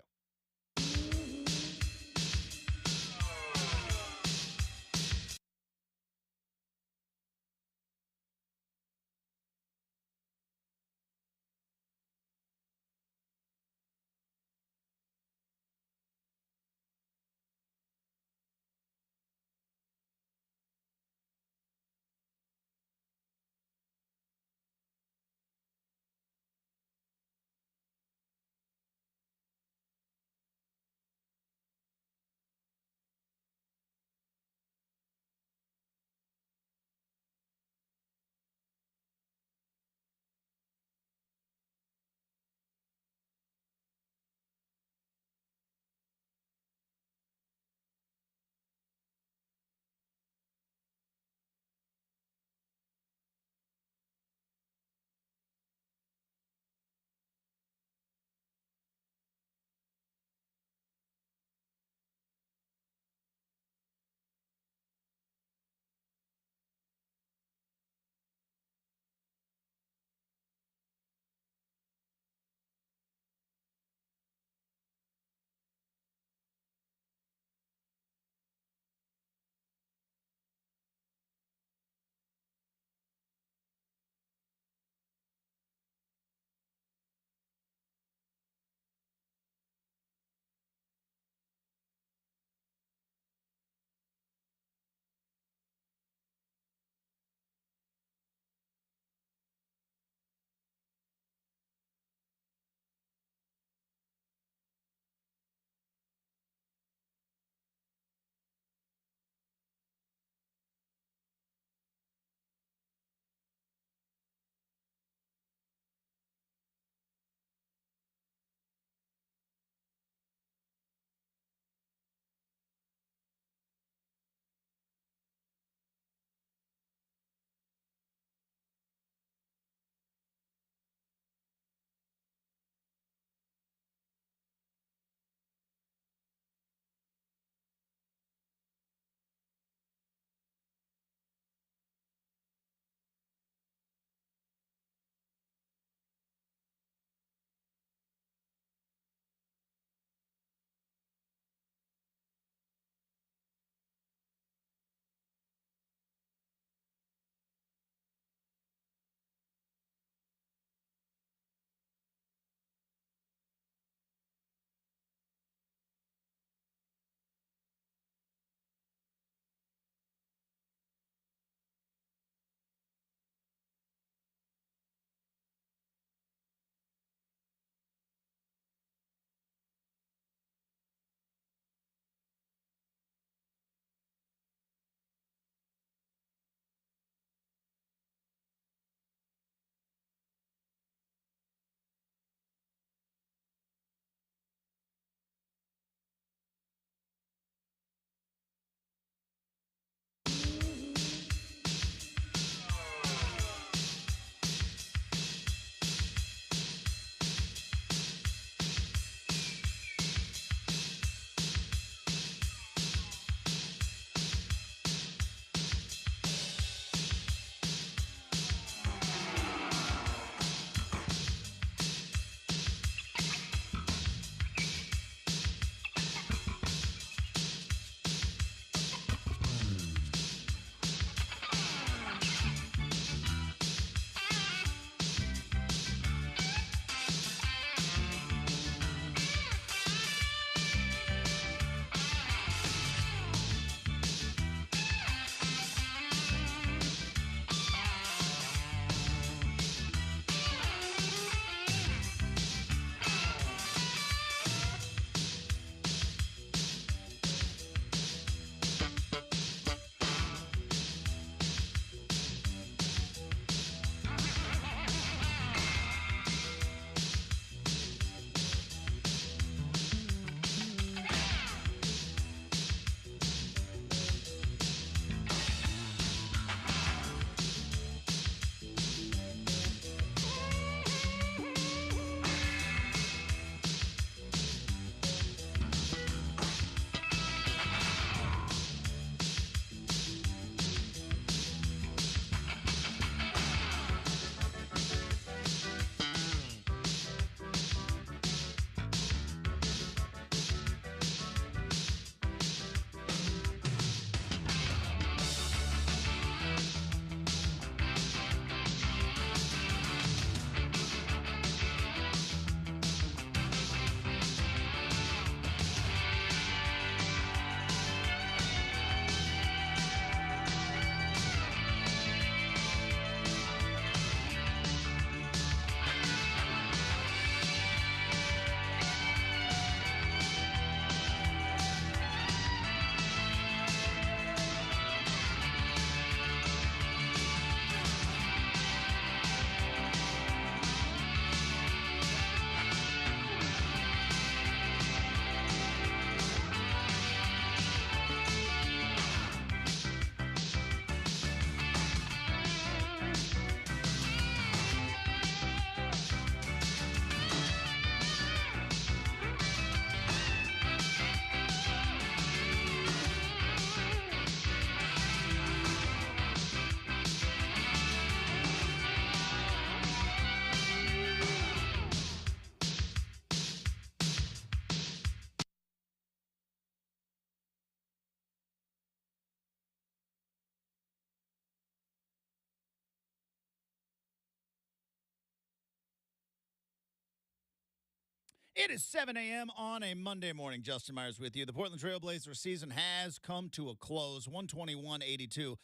It is 7 a.m. on a Monday morning. Justin Myers with you. The Portland Trail Blazers season has come to a close. 121-82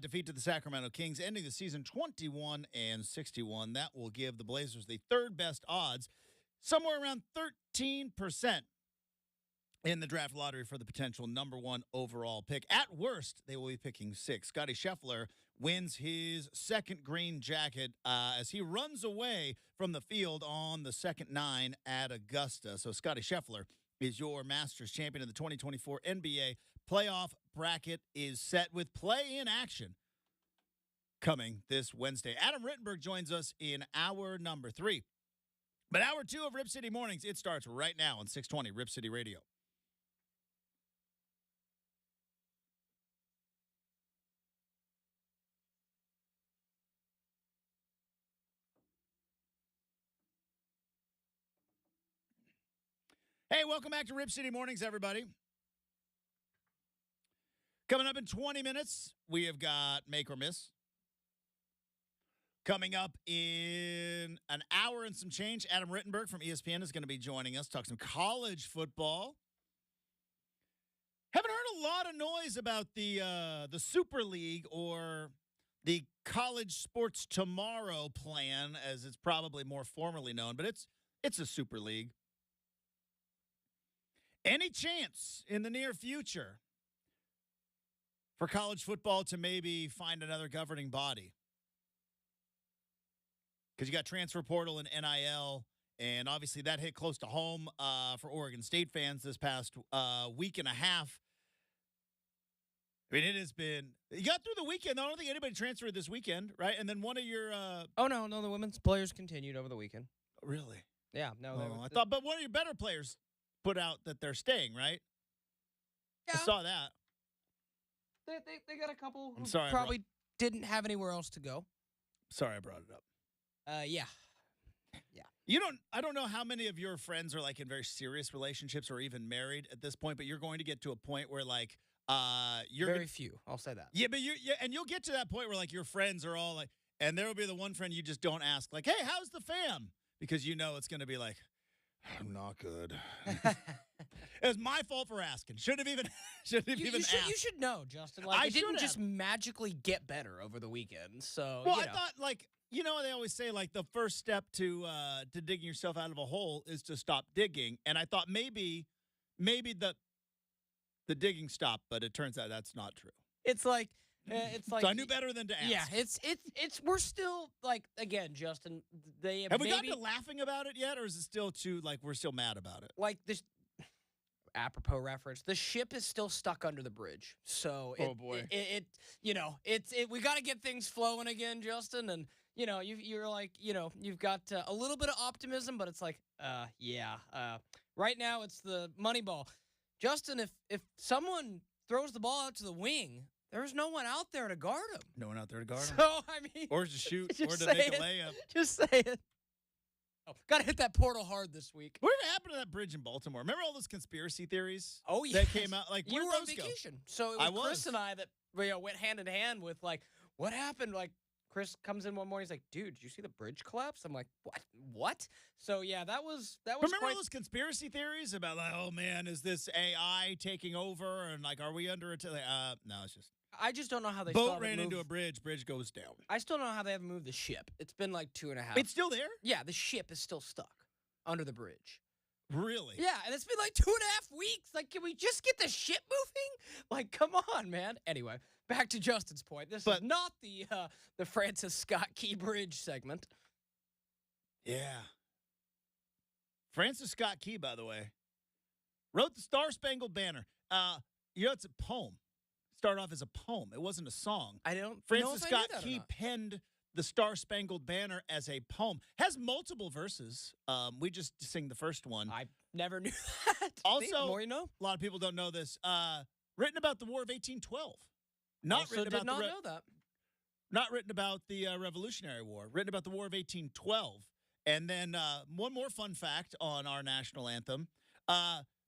defeat to the Sacramento Kings, ending the season 21-61. That will give the Blazers the third best odds, somewhere around 13% in the draft lottery for the potential number one overall pick. At worst, they will be picking 6. Scottie Scheffler wins his second green jacket as he runs away from the field on the second 9 at Augusta. So Scottie Scheffler is your Masters champion of the 2024 NBA playoff bracket is set with play-in action coming this Wednesday. Adam Rittenberg joins us in hour number 3. But hour 2 of Rip City Mornings, it starts right now on 620 Rip City Radio. Hey, welcome back to Rip City Mornings, everybody. Coming up in 20 minutes, we have got Make or Miss. Coming up in an hour and some change, Adam Rittenberg from ESPN is going to be joining us, talk some college football. Haven't heard a lot of noise about the Super League or the College Sports Tomorrow plan, as it's probably more formally known, but it's a Super League. Any chance in the near future for college football to maybe find another governing body? Because you got transfer portal and NIL, and obviously that hit close to home for Oregon State fans this past week and a half. I mean, it has been – you got through the weekend. I don't think anybody transferred this weekend, right? And then one of your Oh, no, the women's players continued over the weekend. Really? Yeah. No, I thought – but one of your better players – put out that they're staying, right? Yeah. I saw that. They got a couple who sorry, probably didn't have anywhere else to go. Sorry I brought it up. Yeah. I don't know how many of your friends are like in very serious relationships or even married at this point, but you're going to get to a point where like you're very few. I'll say that. Yeah, but you'll get to that point where like your friends are all like, and there will be the one friend you just don't ask, like, hey, how's the fam? Because you know it's going to be like, I'm not good. It was my fault for asking. Shouldn't have even asked. You should know, Justin. Like, it didn't just magically get better over the weekend. So, well, I thought, like, you know, they always say, like, the first step to digging yourself out of a hole is to stop digging. And I thought maybe the digging stopped, but it turns out that's not true. It's like so I knew better than to ask. Yeah, it's we're still like, again, Justin. Have we gotten to laughing about it yet, or is it still too like we're still mad about it? Like this apropos reference, the ship is still stuck under the bridge. So we got to get things flowing again, Justin. And you're like, you've got a little bit of optimism, but it's like, right now it's the money ball, Justin. If someone throws the ball out to the wing, there's no one out there to guard him. No one out there to guard him. So, I mean, or to shoot, or to make a layup. Just say it. Oh, got to hit that portal hard this week. What happened to that bridge in Baltimore? Remember all those conspiracy theories? Oh, yeah. That came out? Like, you where were did on those vacation. go? So it was Chris and I that went hand in hand with, like, what happened? Like, Chris comes in one morning, he's like, dude, did you see the bridge collapse? I'm like, what? So, yeah, that was Remember all those conspiracy theories about, like, oh, man, is this AI taking over? And, like, are we under it? No, it's just. I just don't know how they boat ran into a bridge goes down. I still don't know how they haven't moved the ship. It's been like 2.5. It's still there? Yeah, the ship is still stuck under the bridge. Really? Yeah, and it's been like 2.5 weeks. Like, can we just get the ship moving? Like, come on, man. Anyway, back to Justin's point. This is not the Francis Scott Key Bridge segment. Yeah. Francis Scott Key, by the way, wrote the Star-Spangled Banner. It's a poem. Started off as a poem. It wasn't a song. I don't Francis Scott Key penned the Star-Spangled Banner as a poem. Has multiple verses. We just sing the first one. I never knew that. Also, the more you know. A lot of people don't know this. Written about the War of 1812. Not written about the Revolutionary War. Written about the War of 1812. And then one more fun fact on our national anthem.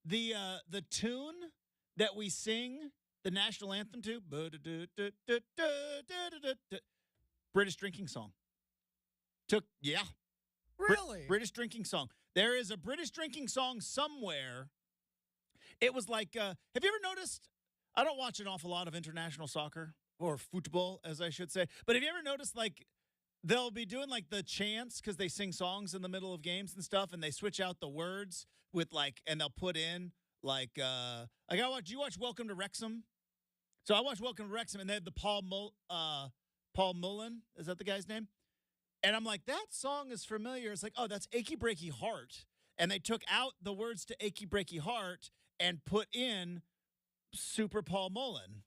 The tune that we sing the national anthem to, British drinking song. Really? British drinking song. There is a British drinking song somewhere. It was like, have you ever noticed? I don't watch an awful lot of international soccer or football, as I should say. But have you ever noticed, like, they'll be doing like the chants because they sing songs in the middle of games and stuff, and they switch out the words with like, and they'll put in like you watch Welcome to Wrexham? So I watched Welcome to Wrexham, and they had the Paul Mullen. Is that the guy's name? And I'm like, that song is familiar. It's like, oh, that's Achy Breaky Heart. And they took out the words to Achy Breaky Heart and put in Super Paul Mullen.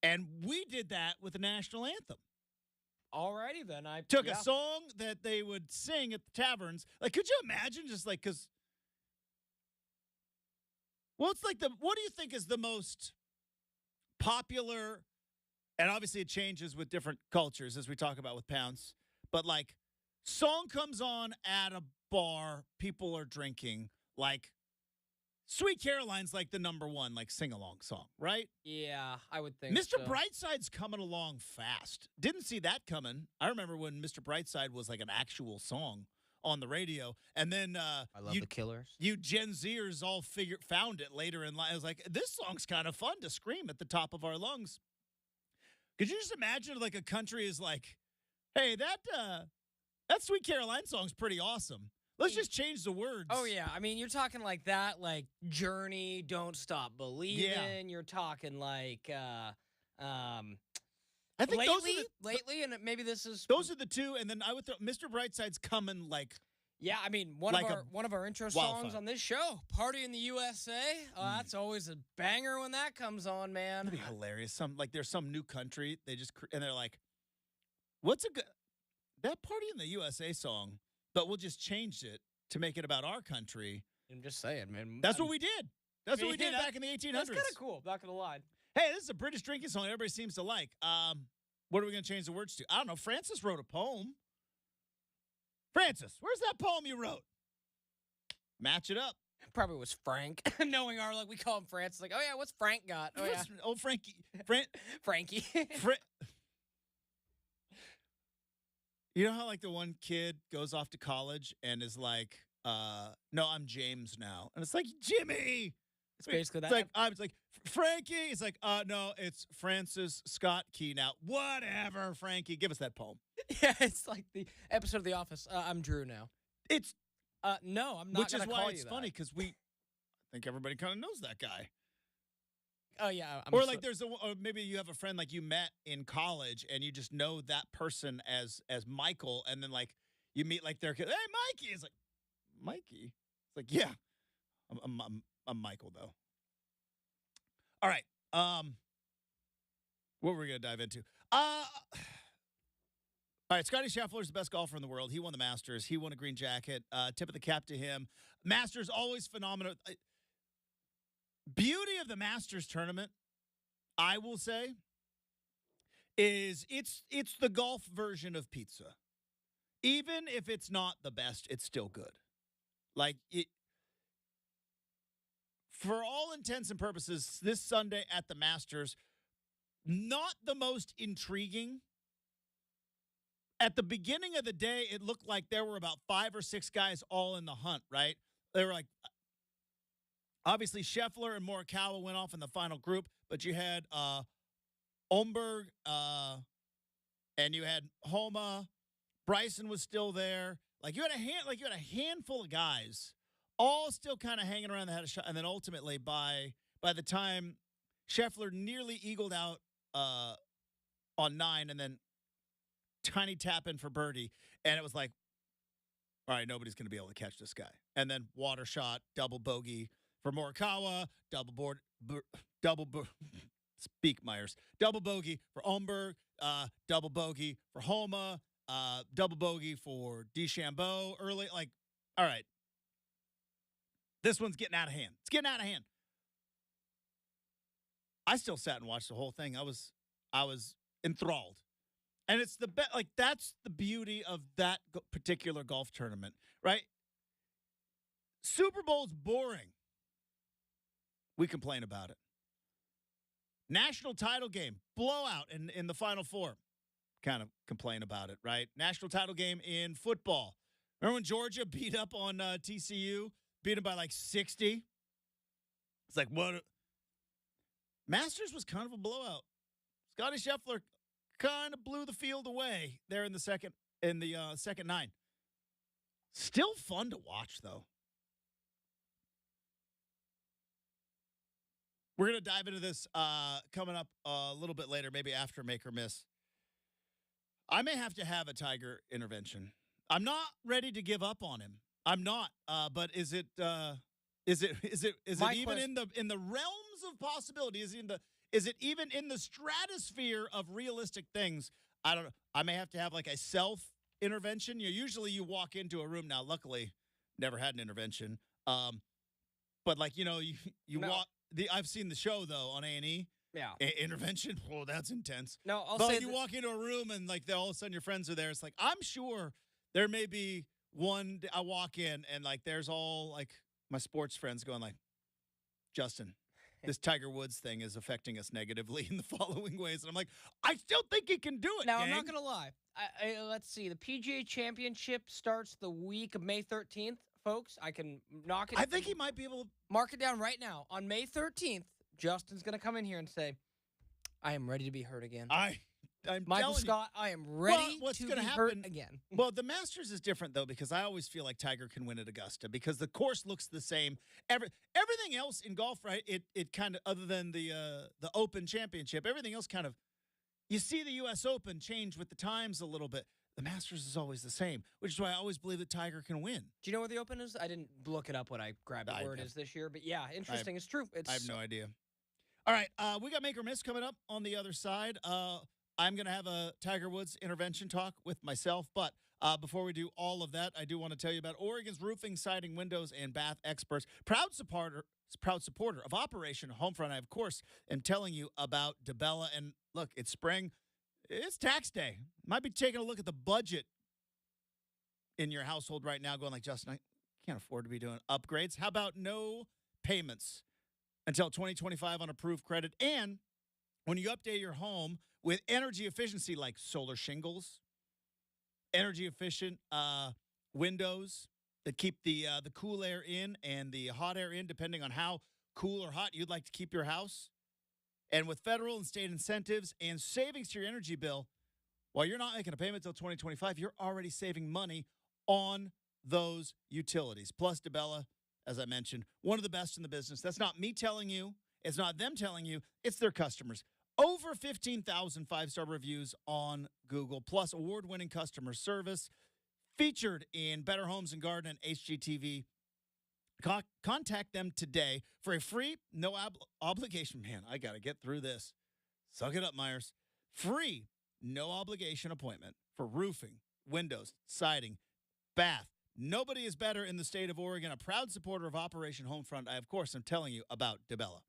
And we did that with the national anthem. Alrighty then. I took a song that they would sing at the taverns. Like, could you imagine just like, because, well, it's like what do you think is the most popular, and obviously it changes with different cultures as we talk about with Pounce, but like song comes on at a bar, people are drinking, like Sweet Caroline's like the number one, like sing-along song, right? Yeah, I would think Mr. so. Brightside's coming along fast. Didn't see that coming. I remember when Mr. Brightside was like an actual song on the radio. And then I love the Killers. You Gen Zers all found it later in life. I was like, this song's kind of fun to scream at the top of our lungs. Could you just imagine like a country is like, hey, that Sweet Caroline song's pretty awesome. Let's just change the words. Oh, yeah. I mean, you're talking like that, like Journey, Don't Stop Believing. Yeah. You're talking like, I think lately, and maybe this is. Those are the two, and then I would throw Mr. Brightside's coming like. Yeah, I mean, one of our intro songs on this show, Party in the USA. Oh, that's always a banger when that comes on, man. That'd be hilarious. There's some new country, and they're like, what's that Party in the USA song? But we'll just change it to make it about our country. I'm just saying, man. That's what we did. That's what we did back in the 1800s. That's kind of cool, not going to lie. Hey, this is a British drinking song everybody seems to like. What are we going to change the words to? I don't know. Francis wrote a poem. Francis, where's that poem you wrote? Match it up. Probably was Frank. Knowing our luck, we call him Francis. Like, oh, yeah, what's Frank got? Oh, yeah. Old Frankie. Frankie. You know how, like, the one kid goes off to college and is like, no, I'm James now. And it's like, Jimmy. It's basically that. It's like, Frankie. It's like, no, it's Francis Scott Key now. Whatever, Frankie. Give us that poem. Yeah, it's like the episode of The Office. I'm Drew now. It's. No, I'm not. Which is why it's funny, because I think everybody kind of knows that guy. Oh, yeah. Or maybe you have a friend like you met in college and you just know that person as Michael, and then like you meet like their kid. Hey, Mikey. It's like, Mikey. It's like, yeah, I'm Michael though. All right. What were we gonna dive into? All right, Scottie Scheffler is the best golfer in the world. He won the Masters. He won a green jacket. Tip of the cap to him. Masters always phenomenal. Beauty of the Masters tournament, I will say, is it's the golf version of pizza. Even if it's not the best, it's still good. Like it, for all intents and purposes, this Sunday at the Masters, not the most intriguing. At the beginning of the day, it looked like there were about 5 or 6 guys all in the hunt, right? They were like, obviously, Scheffler and Morikawa went off in the final group, but you had Omberg and you had Homa. Bryson was still there. Like you had a handful of guys, all still kind of hanging around that had a shot. And then ultimately, by the time Scheffler nearly eagled out on 9, and then tiny tap in for birdie, and it was like, all right, nobody's going to be able to catch this guy. And then water shot, double bogey for Morikawa, double bogey for Omberg, double bogey for Homa, double bogey for DeChambeau early. Like, all right, this one's getting out of hand. It's getting out of hand. I still sat and watched the whole thing. I was enthralled. And it's that's the beauty of that particular golf tournament, right? Super Bowl's boring. We complain about it. National title game, blowout in the Final Four. Kind of complain about it, right? National title game in football, Remember when Georgia beat up on TCU? Beat them by like 60? It's like, what? Masters was kind of a blowout. Scottie Scheffler kind of blew the field away there in the second nine. Still fun to watch, though. We're going to dive into this coming up a little bit later, maybe after Make or Miss. I may have to have a Tiger intervention. I'm not ready to give up on him. I'm not. But is it even in the realms of possibility? Is it even in the stratosphere of realistic things? I don't know. I may have to have like a self intervention. Usually you walk into a room now. Luckily, never had an intervention. But like you walk. I've seen the show though on A&E. Yeah. Intervention. Oh, that's intense. No, I'll but say like, you walk into a room and like all of a sudden your friends are there. It's like I'm sure there may be one. I walk in and like there's all like my sports friends going like, Justin, this Tiger Woods thing is affecting us negatively in the following ways. And I'm like, I still think he can do it. Now, gang. I'm not going to lie. Let's see. The PGA Championship starts the week of May 13th, folks. I can knock it. I think he might be able to mark it down right now. On May 13th, Justin's going to come in here and say, I am ready to be hurt again. I'm Michael Scott, I am ready to be hurt again. Well, the Masters is different, though, because I always feel like Tiger can win at Augusta because the course looks the same. Everything else in golf, right, it kind of, other than the Open Championship, everything else kind of, you see the U.S. Open change with the times a little bit. The Masters is always the same, which is why I always believe that Tiger can win. Do you know where the Open is? I didn't look it up when I grabbed it where it is this year, but yeah, interesting. It's true. I have no idea. All right, we got Make or Miss coming up on the other side. I'm going to have a Tiger Woods intervention talk with myself, but before we do all of that, I do want to tell you about Oregon's roofing, siding, windows, and bath experts. Proud supporter of Operation Homefront. I, of course, am telling you about DeBella. And look, it's spring. It's tax day. Might be taking a look at the budget in your household right now going like, Justin, I can't afford to be doing upgrades. How about no payments until 2025 on approved credit? And when you update your home with energy efficiency like solar shingles, energy efficient windows that keep the cool air in and the hot air in, depending on how cool or hot you'd like to keep your house. And with federal and state incentives and savings to your energy bill, while you're not making a payment until 2025, you're already saving money on those utilities. Plus, DeBella, as I mentioned, one of the best in the business. That's not me telling you. It's not them telling you. It's their customers. Over 15,000 five-star reviews on Google, plus award-winning customer service, featured in Better Homes and Garden and HGTV. Contact them today for a free, no obligation. Man, I got to get through this. Suck it up, Myers. Free, no obligation appointment for roofing, windows, siding, bath. Nobody is better in the state of Oregon. A proud supporter of Operation Homefront. I, of course, am telling you about DeBella.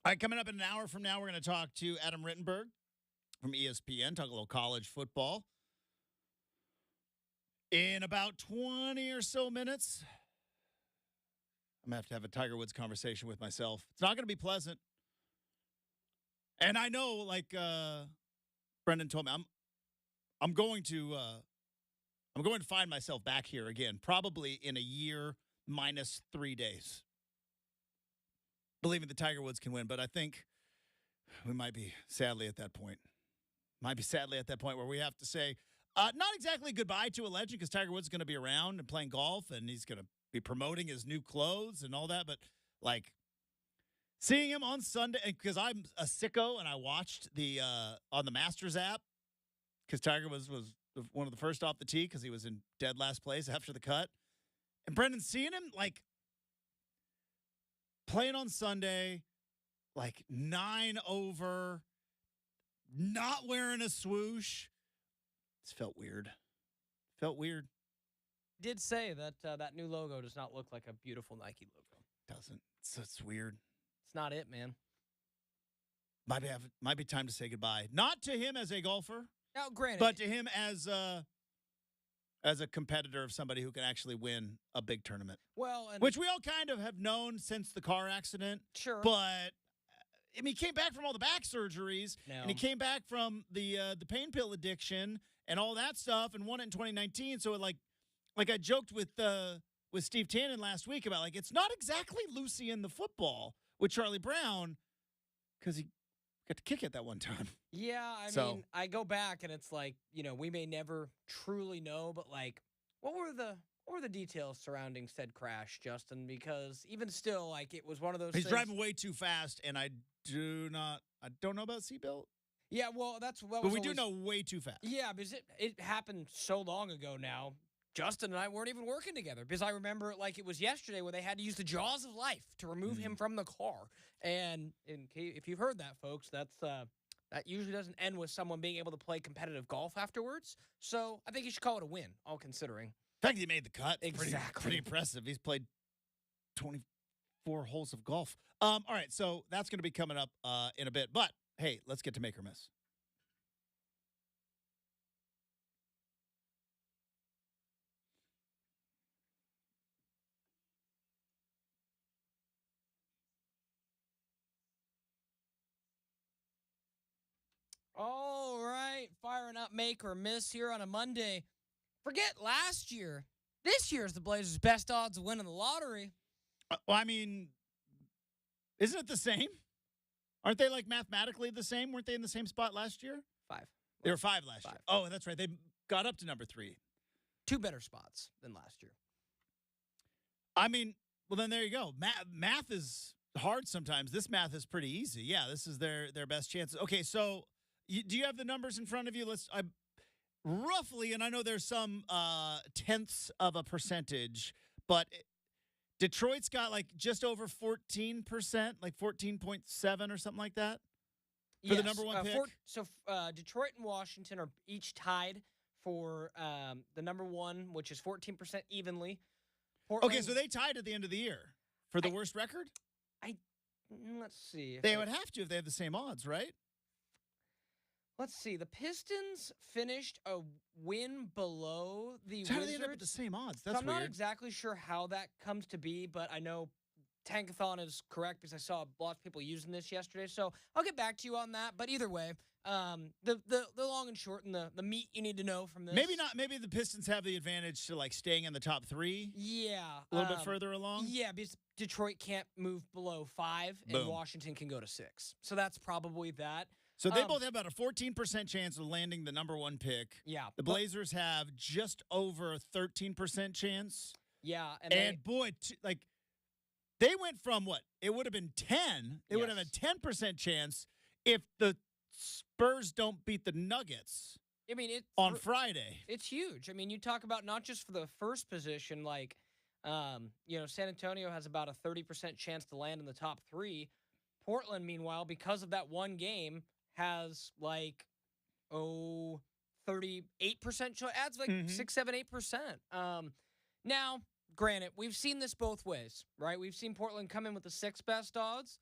All right, coming up in an hour from now, we're going to talk to Adam Rittenberg from ESPN, talk a little college football. In about 20 or so minutes, I'm going to have a Tiger Woods conversation with myself. It's not going to be pleasant. And I know, like Brenden told me, I'm going to find myself back here again, probably in a year minus 3 days, believing that Tiger Woods can win. But I think we might be sadly at that point. Where we have to say not exactly goodbye to a legend, because Tiger Woods is going to be around and playing golf, and he's going to be promoting his new clothes and all that. But like seeing him on Sunday, because I'm a sicko and I watched the on the Masters app, because Tiger was one of the first off the tee because he was in dead last place after the cut. And Brenden, seeing him like playing on Sunday, like 9 over, not wearing a swoosh, it felt weird. Did say that that new logo does not look like a beautiful Nike logo. Doesn't. It's weird. It's not it, man. Might be time to say goodbye. Not to him as a golfer. Now, granted, but to him as a competitor of somebody who can actually win a big tournament. Well, which we all kind of have known since the car accident. Sure. But I mean, he came back from all the back surgeries, and he came back from the pain pill addiction and all that stuff, and won it in 2019. So like I joked with Steve Tannen last week about, like, it's not exactly Lucy in the football with Charlie Brown, because he got to kick it that one time. Yeah, I mean, I go back and it's like, we may never truly know, but like, what were the details surrounding said crash, Justin? Because even still, like, it was one of those He's things. driving way too fast, and I don't know about seatbelt. Yeah, well, but we do know way too fast. Yeah, because it happened so long ago now. Justin and I weren't even working together, because I remember it like it was yesterday where they had to use the jaws of life to remove him from the car. And if you've heard that, folks, that usually doesn't end with someone being able to play competitive golf afterwards. So I think you should call it a win, all considering. The fact that he made the cut, exactly, pretty impressive. He's played 24 holes of golf. All right, so that's going to be coming up in a bit. But hey, let's get to Make or Miss. All right, firing up Make or Miss here on a Monday. Forget last year. This year's the Blazers' best odds of winning the lottery. Well, I mean, isn't it the same? Aren't they like mathematically the same? Weren't they in the same spot last year? 5. They were 5 last year. Oh, that's right. They got up to number 3. 2 better spots than last year. I mean, well, then there you go. Math is hard sometimes. This math is pretty easy. Yeah, this is their best chances. Okay, so do you have the numbers in front of you? Roughly, and I know there's some tenths of a percentage, but Detroit's got like just over 14%, like 14.7 or something like that for the number one pick. Detroit and Washington are each tied for the number one, which is 14% evenly. Portland, okay, so they tied at the end of the year for the worst record? Let's see. They would have to if they have the same odds, right? Let's see. The Pistons finished a win below the Wizards. How do they end up with the same odds? That's I'm weird. Not exactly sure how that comes to be, but I know Tankathon is correct because I saw a lot of people using this yesterday. So I'll get back to you on that. But either way, the long and short and the meat you need to know from this. Maybe not. Maybe the Pistons have the advantage to like staying in the top 3. Yeah, a little bit further along. Yeah, because Detroit can't move below 5, and Washington can go to 6. So that's probably that. So they both have about a 14% chance of landing the number 1 pick. Yeah. The Blazers have just over a 13% chance. Yeah. And boy, they went from what? It would have been 10. It would have a 10% chance if the Spurs don't beat the Nuggets. I mean, on Friday. It's huge. I mean, you talk about not just for the first position, like, San Antonio has about a 30% chance to land in the top 3. Portland, meanwhile, because of that one game, has like 38%, adds like 6, 7, 8%. Now, granted, we've seen this both ways, right? We've seen Portland come in with the 6th best odds.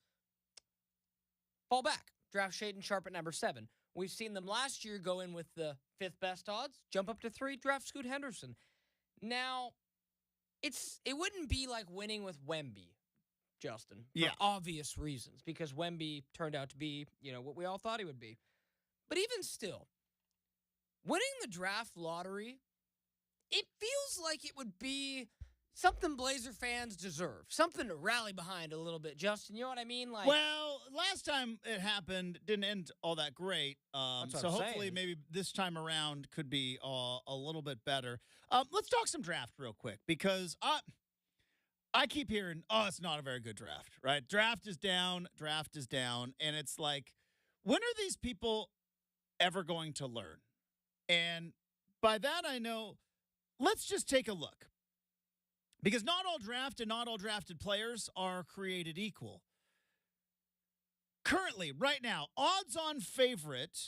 fall back. Draft Shaden Sharp at number 7. We've seen them last year go in with the 5th best odds, jump up to 3, draft Scoot Henderson. Now, it wouldn't be like winning with Wemby, Justin, for obvious reasons, because Wemby turned out to be, what we all thought he would be. But even still, winning the draft lottery, it feels like it would be something Blazer fans deserve, something to rally behind a little bit, Justin. You know what I mean? Well, last time it happened, didn't end all that great. So hopefully maybe this time around could be a little bit better. Let's talk some draft real quick, because I keep hearing, it's not a very good draft, right? Draft is down. And it's like, when are these people ever going to learn? And by that, I know, let's just take a look. Because not all draft and not all drafted players are created equal. Currently, right now, odds-on favorite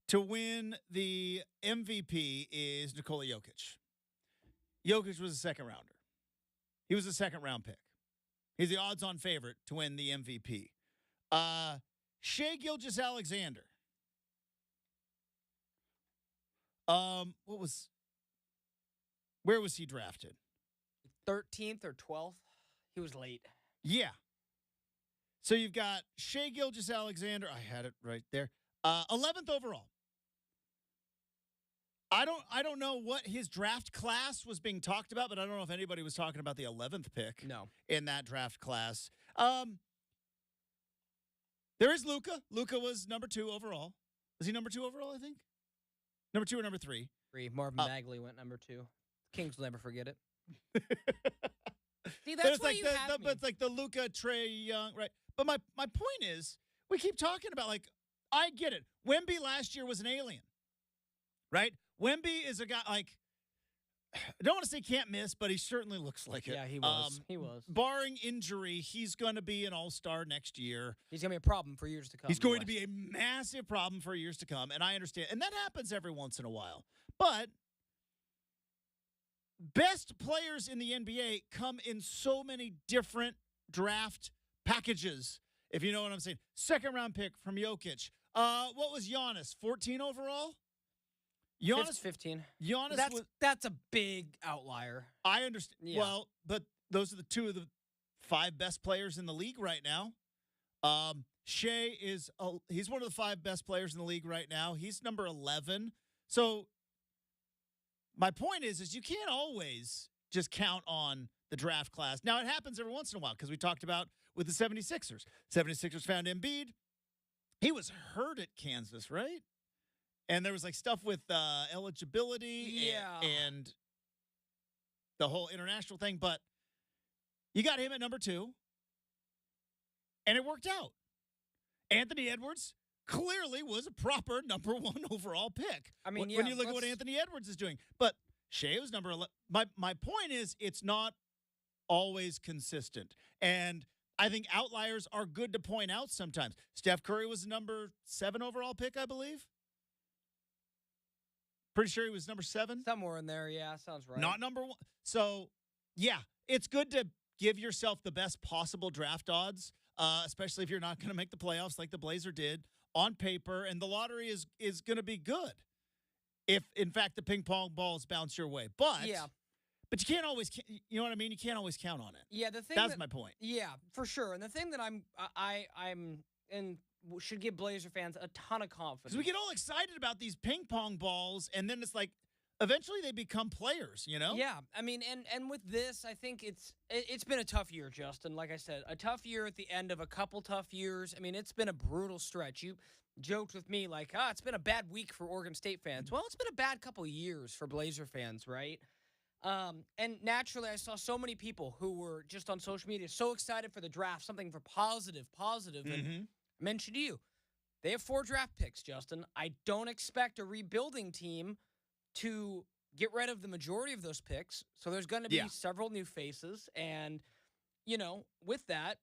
to win the MVP is Nikola Jokic. Jokic was a second-rounder. He was a second-round pick. He's the odds-on favorite to win the MVP. Shai Gilgeous-Alexander. Where was he drafted? 13th or 12th. He was late. Yeah. So you've got Shai Gilgeous-Alexander. I had it right there. 11th overall. I don't know what his draft class was being talked about, but I don't know if anybody was talking about the 11th pick in that draft class. There is Luka. Luka was number 2 overall. Was he number 2 overall, I think? Number 2 or number 3? 3. Marvin Bagley went number 2. Kings will never forget it. See, that's why you have me. But it's like the Luka, Trae Young, right? But my point is, we keep talking about, I get it. Wemby last year was an alien, right? Wemby is a guy, I don't want to say can't miss, but he certainly looks like it. Yeah, he was. He was. Barring injury, he's going to be an all-star next year. He's going to be a problem for years to come. He's going to be a massive problem for years to come, and I understand. And that happens every once in a while. But best players in the NBA come in so many different draft packages, if you know what I'm saying. Second-round pick from Jokic. What was Giannis, 14 overall? Giannis 15. That's a big outlier. I understand. Yeah. Well, but those are the 2 of the 5 best players in the league right now. Shai he's one of the 5 best players in the league right now. He's number 11. So my point is you can't always just count on the draft class. Now, it happens every once in a while, because we talked about with the 76ers. 76ers found Embiid. He was hurt at Kansas, right? And there was stuff with eligibility and the whole international thing. But you got him at number 2. And it worked out. Anthony Edwards clearly was a proper number 1 overall pick. I mean, when you look at what Anthony Edwards is doing. But Shai was number 11. My point is, it's not always consistent. And I think outliers are good to point out sometimes. Steph Curry was the number 7 overall pick, I believe. Pretty sure he was number 7. Somewhere in there, yeah, sounds right. Not number 1. So, yeah, it's good to give yourself the best possible draft odds, especially if you're not going to make the playoffs like the Blazer did on paper, and the lottery is going to be good if, in fact, the ping pong balls bounce your way. But you can't always, you know what I mean? You can't always count on it. Yeah, that's my point. Yeah, for sure. And the thing that I'm should give Blazer fans a ton of confidence. Because we get all excited about these ping pong balls, and then it's like, eventually they become players, you know? Yeah, I mean, and with this, I think it's been a tough year, Justin. Like I said, a tough year at the end of a couple tough years. I mean, it's been a brutal stretch. You joked with me it's been a bad week for Oregon State fans. Well, it's been a bad couple of years for Blazer fans, right? And naturally, I saw so many people who were just on social media so excited for the draft, something for positive. And I mentioned to you, they have 4 draft picks, Justin. I don't expect a rebuilding team to get rid of the majority of those picks. So there's going to be several new faces. And, with that,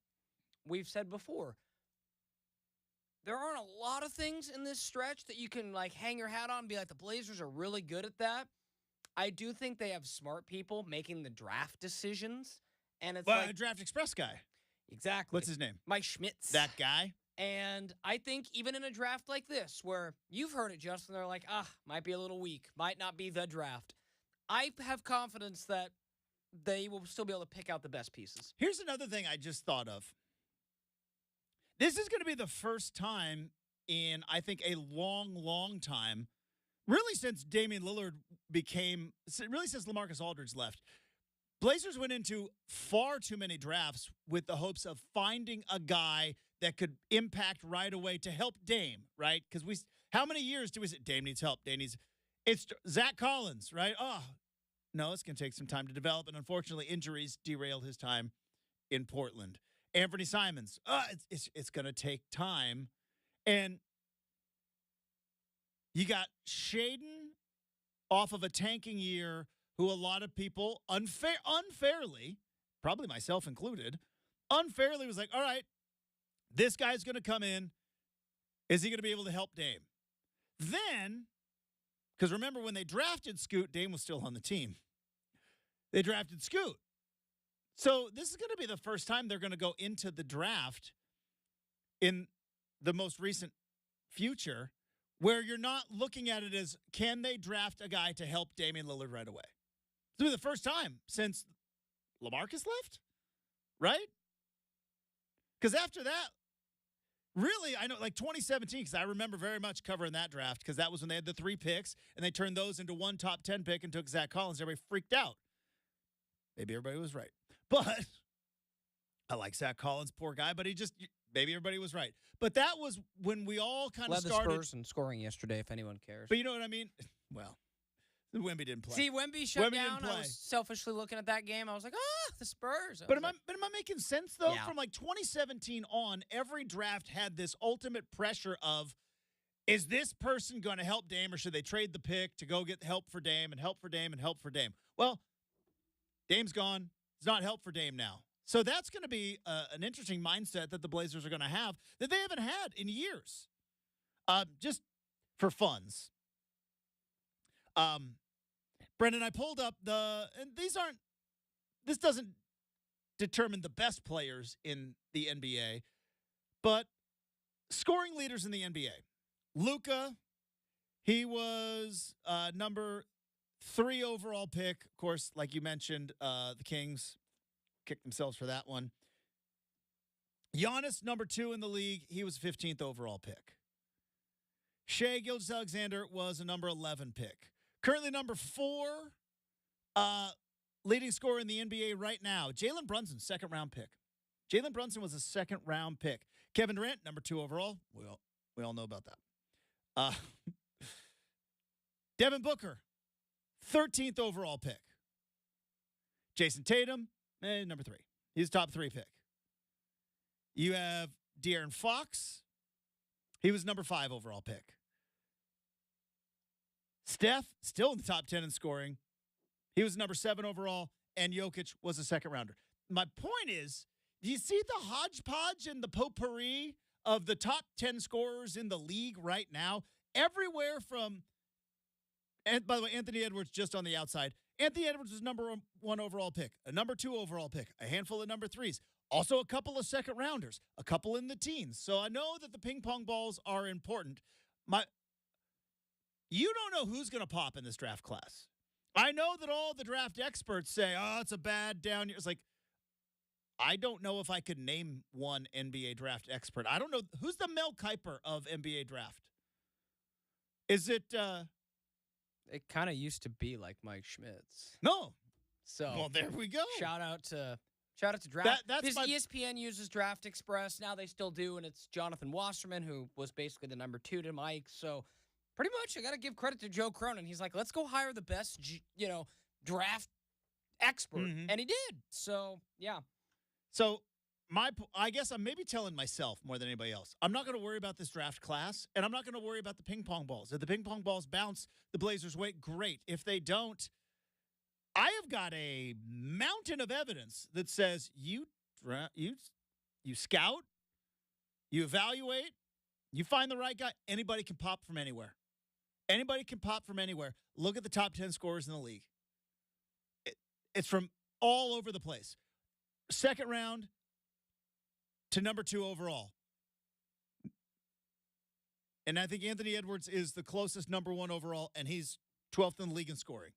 we've said before, there aren't a lot of things in this stretch that you can, hang your hat on and be like, the Blazers are really good at that. I do think they have smart people making the draft decisions. And it's a Draft Express guy. Exactly. What's his name? Mike Schmitz. That guy? And I think even in a draft like this, where you've heard it, Justin, they're like, might be a little weak, might not be the draft. I have confidence that they will still be able to pick out the best pieces. Here's another thing I just thought of. This is going to be the first time in, I think, a long, long time, really since Damian Lillard since LaMarcus Aldridge left. Blazers went into far too many drafts with the hopes of finding a guy that could impact right away to help Dame, right? Because how many years do we say Dame needs help? It's Zach Collins, right? Oh, no, it's going to take some time to develop, and unfortunately, injuries derailed his time in Portland. Anthony Simons, it's going to take time, and you got Shaden off of a tanking year, who a lot of people unfairly, probably myself included, unfairly was like, all right, this guy's going to come in. Is he going to be able to help Dame? Then, because remember when they drafted Scoot, Dame was still on the team. They drafted Scoot. So this is going to be the first time they're going to go into the draft in the most recent future where you're not looking at it as, can they draft a guy to help Damian Lillard right away? It's been the first time since LaMarcus left, right? Because after that, really, I know, like 2017, because I remember very much covering that draft, because that was when they had the 3 picks, and they turned those into one top 10 pick and took Zach Collins. Everybody freaked out. Maybe everybody was right. But I like Zach Collins, poor guy, but maybe everybody was right. But that was when we all kind of started. Led the Spurs in scoring yesterday, if anyone cares. But you know what I mean? Well, Wemby didn't play. See, Wemby shut down. I was selfishly looking at that game. I was like, the Spurs. But am I making sense, though? Yeah. From like 2017 on, every draft had this ultimate pressure of, is this person going to help Dame, or should they trade the pick to go get help for Dame and help for Dame and help for Dame? Well, Dame's gone. It's not help for Dame now. So that's going to be an interesting mindset that the Blazers are going to have that they haven't had in years. Just for funds. Brenden, I pulled up and this doesn't determine the best players in the NBA, but scoring leaders in the NBA. Luka, he was number 3 overall pick. Of course, like you mentioned, the Kings kicked themselves for that one. Giannis, number 2 in the league. He was 15th overall pick. Shai Gilgeous-Alexander was a number 11 pick. Currently number 4 leading scorer in the NBA right now. Jalen Brunson, 2nd round pick. Jalen Brunson was a 2nd round pick. Kevin Durant, number 2 overall. We all know about that. Devin Booker, 13th overall pick. Jason Tatum, number 3. He's top 3 pick. You have De'Aaron Fox. He was number 5 overall pick. Steph, still in the top 10 in scoring. He was number 7 overall, and Jokic was a 2nd rounder. My point is, do you see the hodgepodge and the potpourri of the top 10 scorers in the league right now? Everywhere from, and by the way, Anthony Edwards just on the outside. Anthony Edwards was number 1 overall pick, a number 2 overall pick, a handful of number 3s, also a couple of 2nd rounders, a couple in the teens. So I know that the ping pong balls are important. You don't know who's going to pop in this draft class. I know that all the draft experts say, it's a bad down year. It's like, I don't know if I could name one NBA draft expert. I don't know. Who's the Mel Kiper of NBA draft? Is it? It kind of used to be like Mike Schmitz. No. So, well, there we go. Shout out to Draft. That's because ESPN uses Draft Express. Now they still do, and it's Jonathan Wasserman, who was basically the number 2 to Mike. So pretty much, I got to give credit to Joe Cronin. He's like, let's go hire the best, draft expert, and he did. So yeah. So I guess I'm maybe telling myself more than anybody else, I'm not going to worry about this draft class, and I'm not going to worry about the ping pong balls. If the ping pong balls bounce the Blazers' way, great. If they don't, I have got a mountain of evidence that says you scout, you evaluate, you find the right guy. Anybody can pop from anywhere. Anybody can pop from anywhere. Look at the top 10 scorers in the league. It's from all over the place. 2nd round to number 2 overall. And I think Anthony Edwards is the closest number 1 overall, and he's 12th in the league in scoring.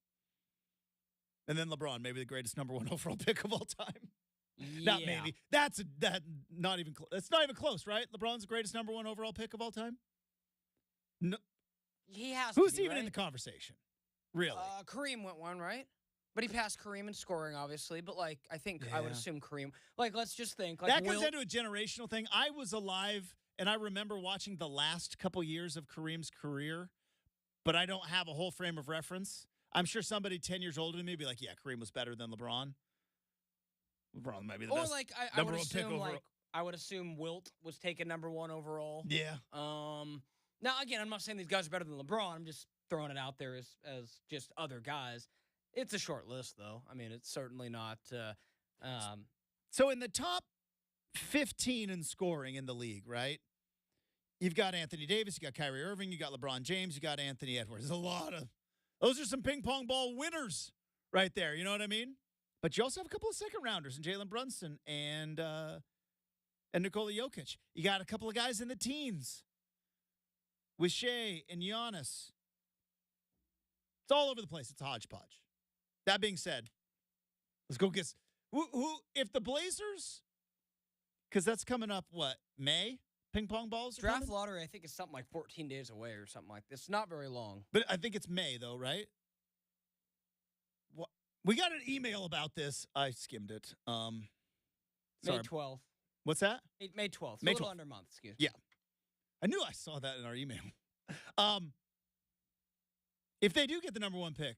And then LeBron, maybe the greatest number 1 overall pick of all time. Yeah. Not maybe. That's not even close. It's not even close, right? LeBron's the greatest number 1 overall pick of all time? No. He has Who's to be, even right? in the conversation? Really? Kareem went one, right? But he passed Kareem in scoring, obviously. But, like, I think I would assume Kareem. Like, let's just think. Like, that comes into a generational thing. I was alive, and I remember watching the last couple years of Kareem's career, but I don't have a whole frame of reference. I'm sure somebody 10 years older than me would be like, yeah, Kareem was better than LeBron. LeBron might be the best. Or, like, I number would 1 pick assume, overall. like, I would assume Wilt was taken number 1 overall. Yeah. Now, again, I'm not saying these guys are better than LeBron. I'm just throwing it out there as just other guys. It's a short list, though. I mean, it's certainly not. So in the top 15 in scoring in the league, right? You've got Anthony Davis, you got Kyrie Irving, you got LeBron James, you got Anthony Edwards. Those are some ping pong ball winners right there. You know what I mean? But you also have a couple of second rounders, and Jalen Brunson and Nikola Jokic. You got a couple of guys in the teens with Shea and Giannis. It's all over the place. It's a hodgepodge. That being said, let's go get who if the Blazers, because that's coming up, what, May? Ping pong balls? Draft lottery, I think, is something like 14 days away or something like this. It's not very long. But I think it's May, though, right? What? We got an email about this. I skimmed it. May 12th. What's that? May 12th. May a little 12th. under a month, excuse me. Yeah. I knew I saw that in our email. If they do get the number 1 pick,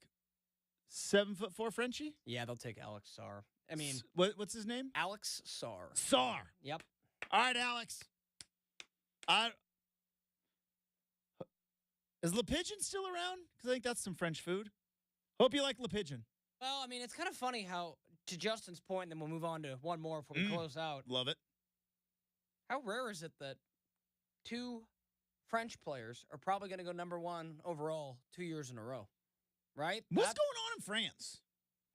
7'4" Frenchie? Yeah, they'll take Alex Sarr. I mean, what's his name? Alex Sarr. Sarr. Yep. All right, Alex. Is Le Pigeon still around? Because I think that's some French food. Hope you like Le Pigeon. Well, I mean, it's kind of funny how, to Justin's point, then we'll move on to one more before we close out. Love it. How rare is it that 2 French players are probably going to go number 1 overall 2 years in a row? Right? What's going on in France?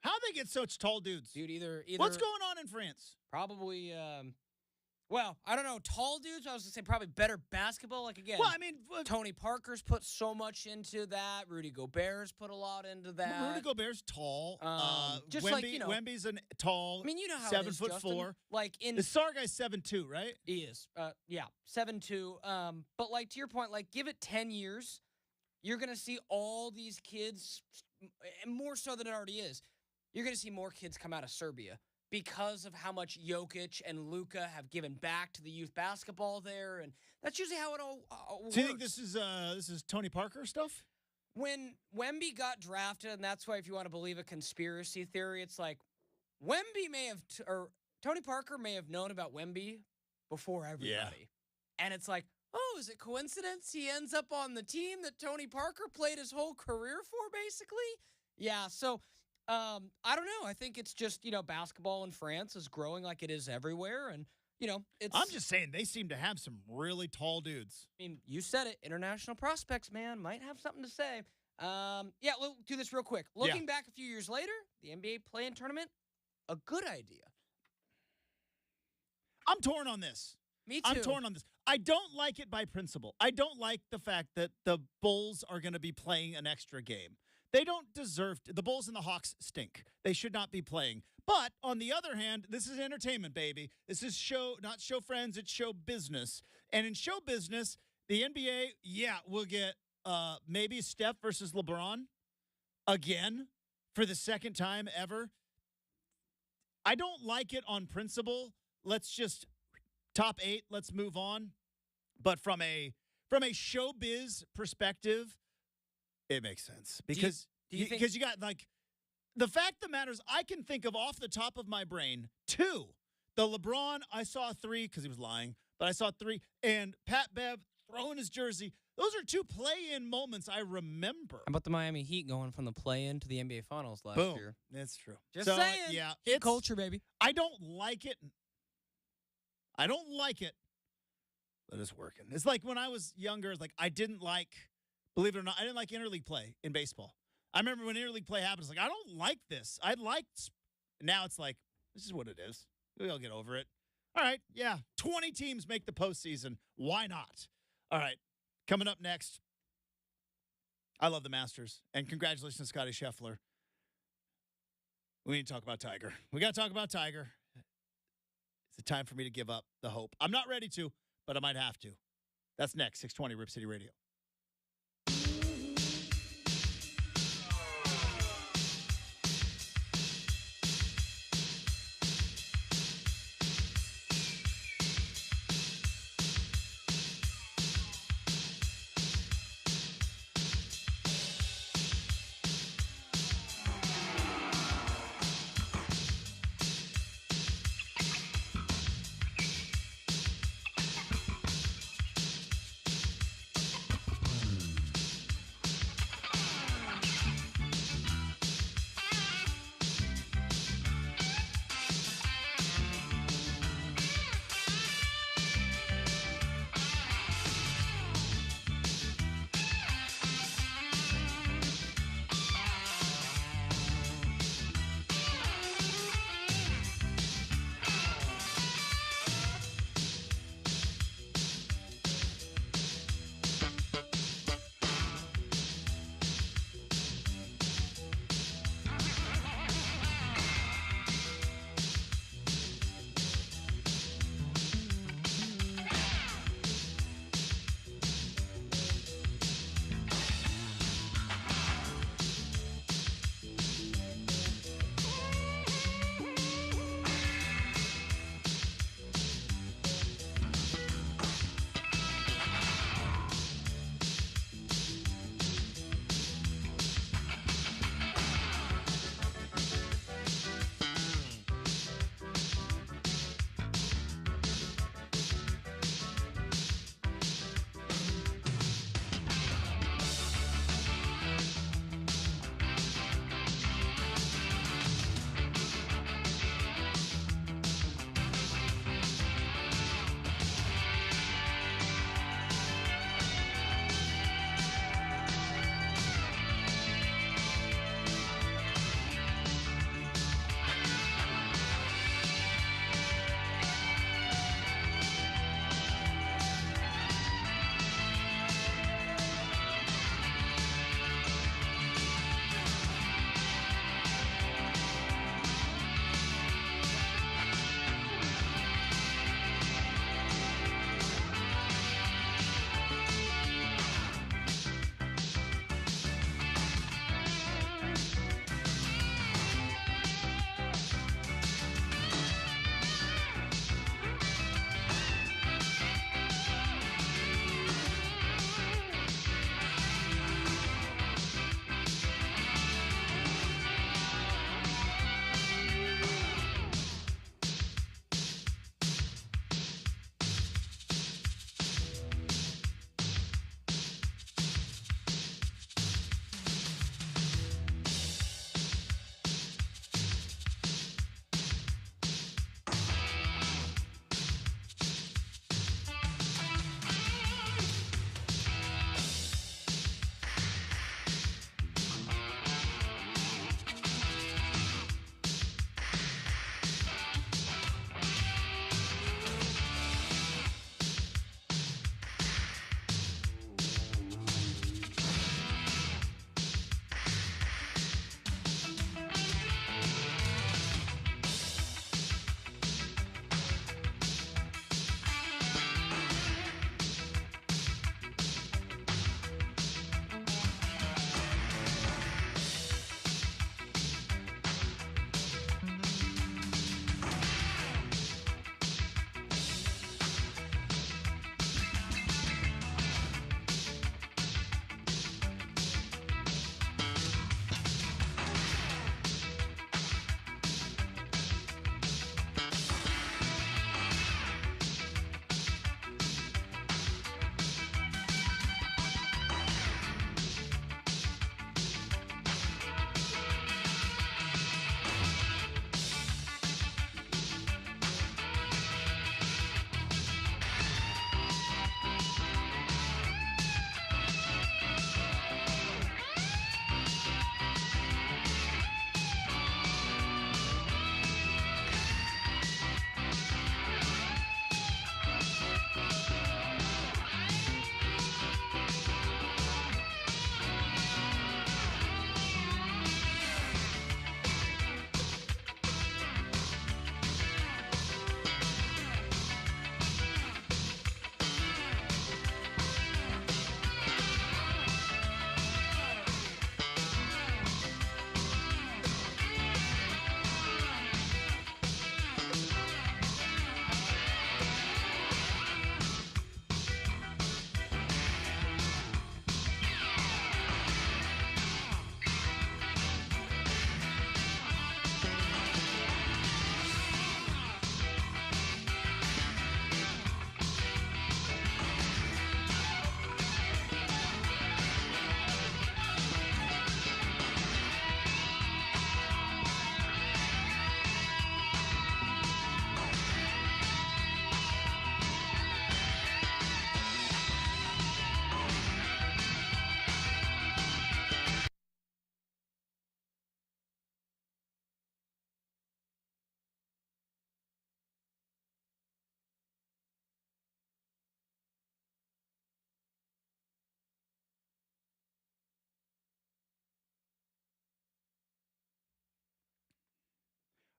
How they get such tall dudes? Dude, either What's going on in France? Probably, well, I don't know. Tall dudes, I was going to say probably better basketball. Like, again, Well, I mean, Tony Parker's put so much into that. Rudy Gobert's put a lot into that. Rudy Gobert's tall. Just Wemby, like, you know. Wemby's tall. I mean, you know how 7'4". Justin. Like in The Sarr guy's 7'2", right? He is. Yeah, 7'2". But like to your point, like give it 10 years, you're gonna see all these kids, and more so than it already is. You're gonna see more kids come out of Serbia because of how much Jokic and Luka have given back to the youth basketball there, and that's usually how it all works. Do you think this is Tony Parker stuff? When Wemby got drafted, and that's why if you want to believe a conspiracy theory, it's like Wemby may have, or Tony Parker may have known about Wemby before everybody. Yeah. And it's like, oh, is it coincidence he ends up on the team that Tony Parker played his whole career for, basically? Yeah, so I don't know. I think it's just, basketball in France is growing like it is everywhere, and, it's... I'm just saying, they seem to have some really tall dudes. I mean, you said it. International prospects, man, might have something to say. Yeah, we'll do this real quick. Looking back a few years later, the NBA play-in tournament, a good idea. I'm torn on this. Me too. I'm torn on this. I don't like it by principle. I don't like the fact that the Bulls are going to be playing an extra game. They don't deserve to. The Bulls and the Hawks stink. They should not be playing. But on the other hand, this is entertainment, baby. This is not show friends, it's show business. And in show business, the NBA, we'll get maybe Steph versus LeBron again for the second time ever. I don't like it on principle. Let's just top 8. Let's move on. But from a showbiz perspective, it makes sense because you got like the fact that matters. I can think of off the top of my brain 2. The LeBron, I saw 3 because he was lying, but I saw 3, and Pat Bev throwing his jersey. Those are 2 play-in moments I remember. How about the Miami Heat going from the play-in to the NBA Finals last year? That's true. Just saying. Yeah, it's culture, baby. I don't like it. But it's working. It's like when I was younger, it's like I didn't like, believe it or not, I didn't like interleague play in baseball. I remember when interleague play happened, it's like, I don't like this. Now it's like, this is what it is. We'll get over it. All right, 20 teams make the postseason. Why not? All right, Coming up next, I love the Masters. And congratulations to Scottie Scheffler. We need to talk about Tiger. We got to talk about Tiger. It's the time for me to give up the hope. I'm not ready to, but I might have to. That's next, 620 Rip City Radio.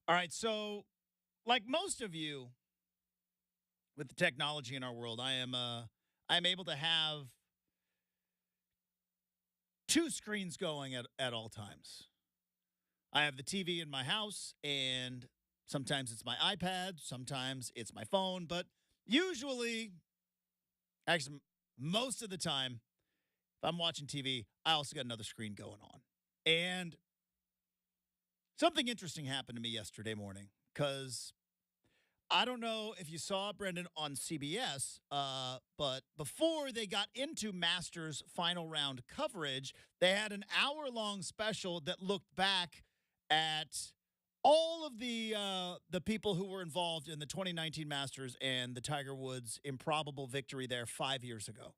All right, so like most of you with the technology in our world, I'm able to have two screens going at all times. I have the TV in my house, and sometimes it's my iPad, sometimes it's my phone, but usually, actually, most of the time, if I'm watching TV, I also got another screen going on. And something interesting happened to me yesterday morning because I don't know if you saw Brenden on CBS, but before they got into Masters final round coverage, they had an hour-long special that looked back at all of the people who were involved in the 2019 Masters and the Tiger Woods improbable victory there 5 years ago.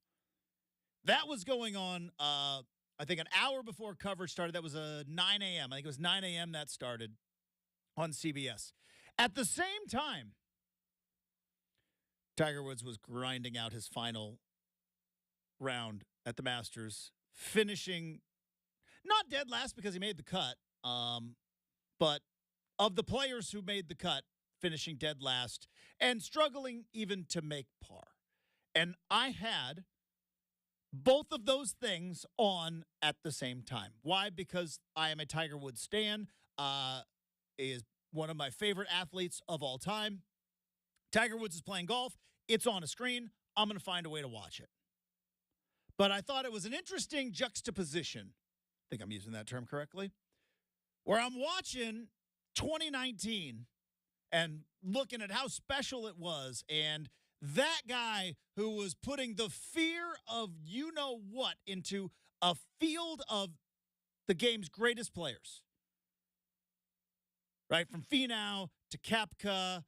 That was going on, I think, an hour before coverage started. That was 9 a.m. I think it was 9 a.m. that started on CBS. At the same time, Tiger Woods was grinding out his final round at the Masters, finishing not dead last because he made the cut, but of the players who made the cut, finishing dead last and struggling even to make par. And I had both of those things on at the same time. Why? Because I am a Tiger Woods stan. Is one of my favorite athletes of all time. Tiger Woods is playing golf. It's on a screen. I'm going to find a way to watch it. But I thought it was an interesting juxtaposition. I think I'm using that term correctly. Where I'm watching 2019 and looking at how special it was, and that guy who was putting the fear of you-know-what into a field of the game's greatest players. Right? From Finau to Koepka,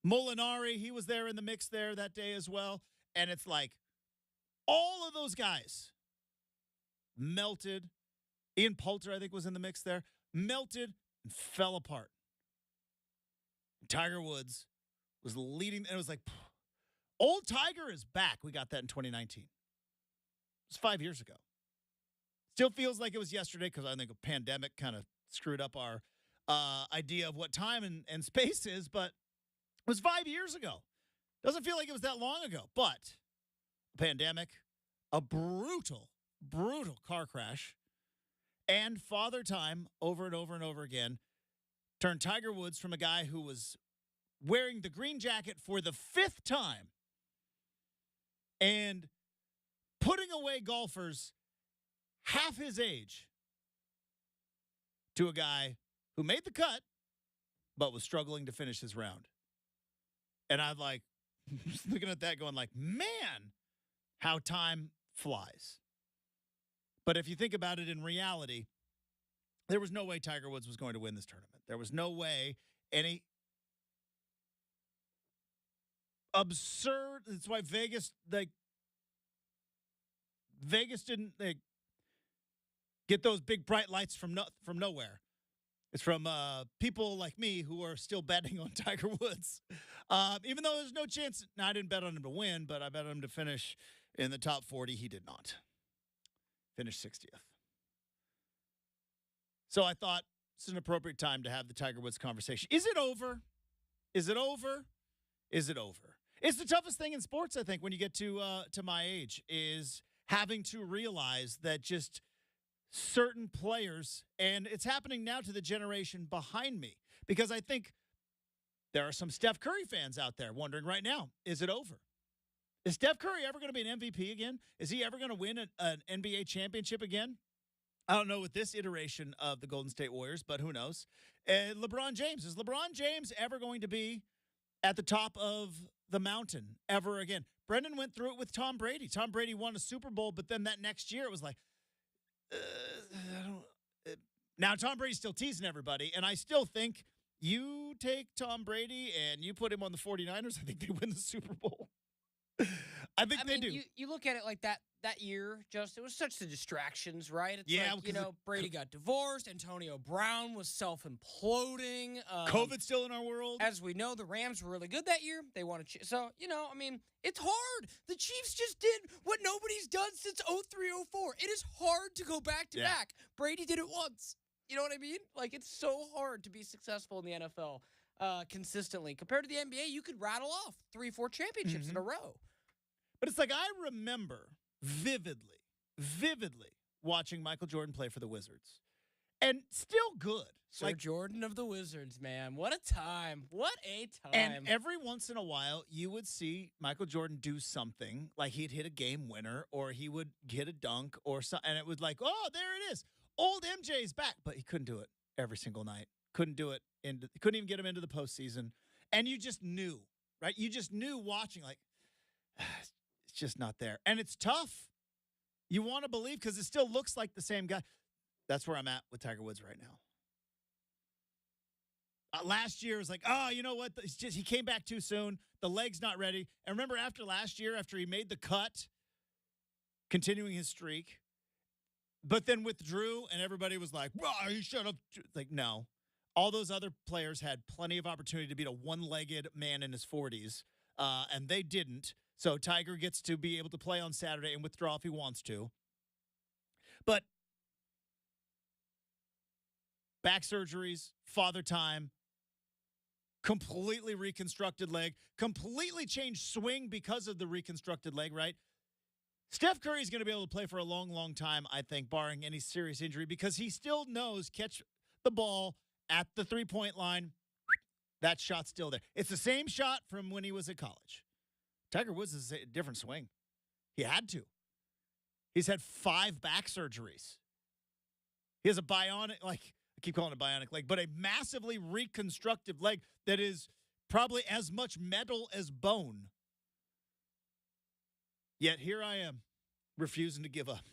Molinari, he was there in the mix there that day as well. And it's like all of those guys melted. Ian Poulter, I think, was in the mix there. Melted and fell apart. Tiger Woods was leading, and it was like, old Tiger is back. We got that in 2019. It was 5 years ago. Still feels like it was yesterday because I think a pandemic kind of screwed up our idea of what time and space is, but it was 5 years ago. Doesn't feel like it was that long ago, but a pandemic, a brutal, brutal car crash, and Father Time over and over and over again turned Tiger Woods from a guy who was wearing the green jacket for the fifth time and putting away golfers half his age to a guy who made the cut but was struggling to finish his round. And I'm like, looking at that going like, man, how time flies. But if you think about it in reality, there was no way Tiger Woods was going to win this tournament. There was no way any absurd. That's why Vegas didn't get those big bright lights from nowhere. It's from people like me who are still betting on Tiger Woods. Even though there's no chance. Now, I didn't bet on him to win, but I bet on him to finish in the top 40. He did not. Finished 60th. So I thought it's an appropriate time to have the Tiger Woods conversation. Is it over? Is it over? Is it over? It's the toughest thing in sports, I think, when you get to my age, is having to realize that just certain players, and it's happening now to the generation behind me, because I think there are some Steph Curry fans out there wondering right now, is it over? Is Steph Curry ever going to be an MVP again? Is he ever going to win an NBA championship again? I don't know with this iteration of the Golden State Warriors, but who knows? LeBron James. Is LeBron James ever going to be at the top of the mountain ever again? Brenden went through it with Tom Brady. Tom Brady won a Super Bowl, but then that next year it was like, now Tom Brady's still teasing everybody, and I still think you take Tom Brady and you put him on the 49ers, I think they win the Super Bowl. I think they do. You look at it like that year, just it was such the distractions, right? It's Brady got divorced. Antonio Brown was self-imploding. COVID's still in our world. As we know, the Rams were really good that year. They won so, it's hard. The Chiefs just did what nobody's done since 03-04. It is hard to go back-to-back. Brady did it once. You know what I mean? Like, it's so hard to be successful in the NFL consistently. Compared to the NBA, you could rattle off 3-4 championships in a row. But it's like I remember vividly watching Michael Jordan play for the Wizards. And still good. Sir Jordan of the Wizards, man. What a time. What a time. And every once in a while, you would see Michael Jordan do something, like he'd hit a game winner or he would hit a dunk or something. And it was like, oh, there it is. Old MJ's back. But he couldn't do it every single night. Couldn't do it. Couldn't even get him into the postseason. And you just knew, right? You just knew watching, like, it's just not there. And it's tough. You want to believe because it still looks like the same guy. That's where I'm at with Tiger Woods right now. Last year was like, oh, you know what? It's just he came back too soon. The leg's not ready. And remember after last year, after he made the cut, continuing his streak, but then withdrew and everybody was like, oh, he should have. Like, no. All those other players had plenty of opportunity to beat a one-legged man in his 40s, and they didn't. So Tiger gets to be able to play on Saturday and withdraw if he wants to. But back surgeries, father time, completely reconstructed leg, completely changed swing because of the reconstructed leg, right? Steph Curry's going to be able to play for a long, long time, I think, barring any serious injury, because he still knows catch the ball at the three-point line. That shot's still there. It's the same shot from when he was at college. Tiger Woods is a different swing. He had to. He's had 5 back surgeries. He has a bionic, I keep calling it bionic leg, but a massively reconstructive leg that is probably as much metal as bone. Yet here I am, refusing to give up.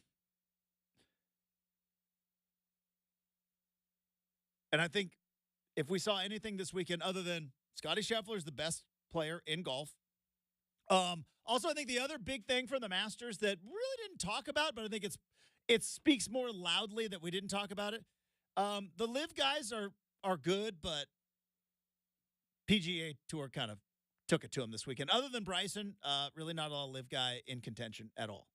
And I think if we saw anything this weekend other than Scottie Scheffler is the best player in golf. Also, I think the other big thing from the Masters that really didn't talk about, but I think it speaks more loudly that we didn't talk about it. The LIV guys are good, but PGA Tour kind of took it to him this weekend. Other than Bryson, really not a lot of LIV guy in contention at all.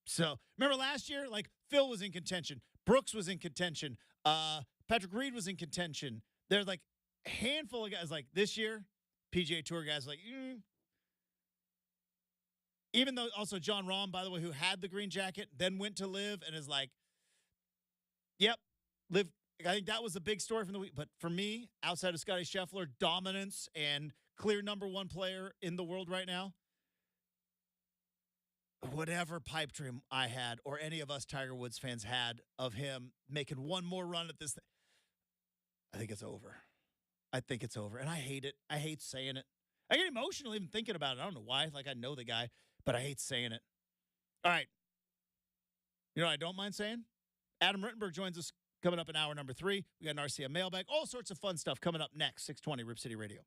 So remember last year, like Phil was in contention, Brooks was in contention, Patrick Reed was in contention. There's like a handful of guys. Like this year, PGA Tour guys like. Even though also John Rahm, by the way, who had the green jacket, then went to LIV and is like, yep, LIV. I think that was a big story from the week. But for me, outside of Scottie Scheffler, dominance and clear number 1 player in the world right now, whatever pipe dream I had or any of us Tiger Woods fans had of him making one more run at this thing, I think it's over. I think it's over. And I hate it. I hate saying it. I get emotional even thinking about it. I don't know why. Like, I know the guy. But I hate saying it. All right. You know what I don't mind saying? Adam Rittenberg joins us coming up in hour number 3. We got an RCM mailbag. All sorts of fun stuff coming up next. 620 Rip City Radio.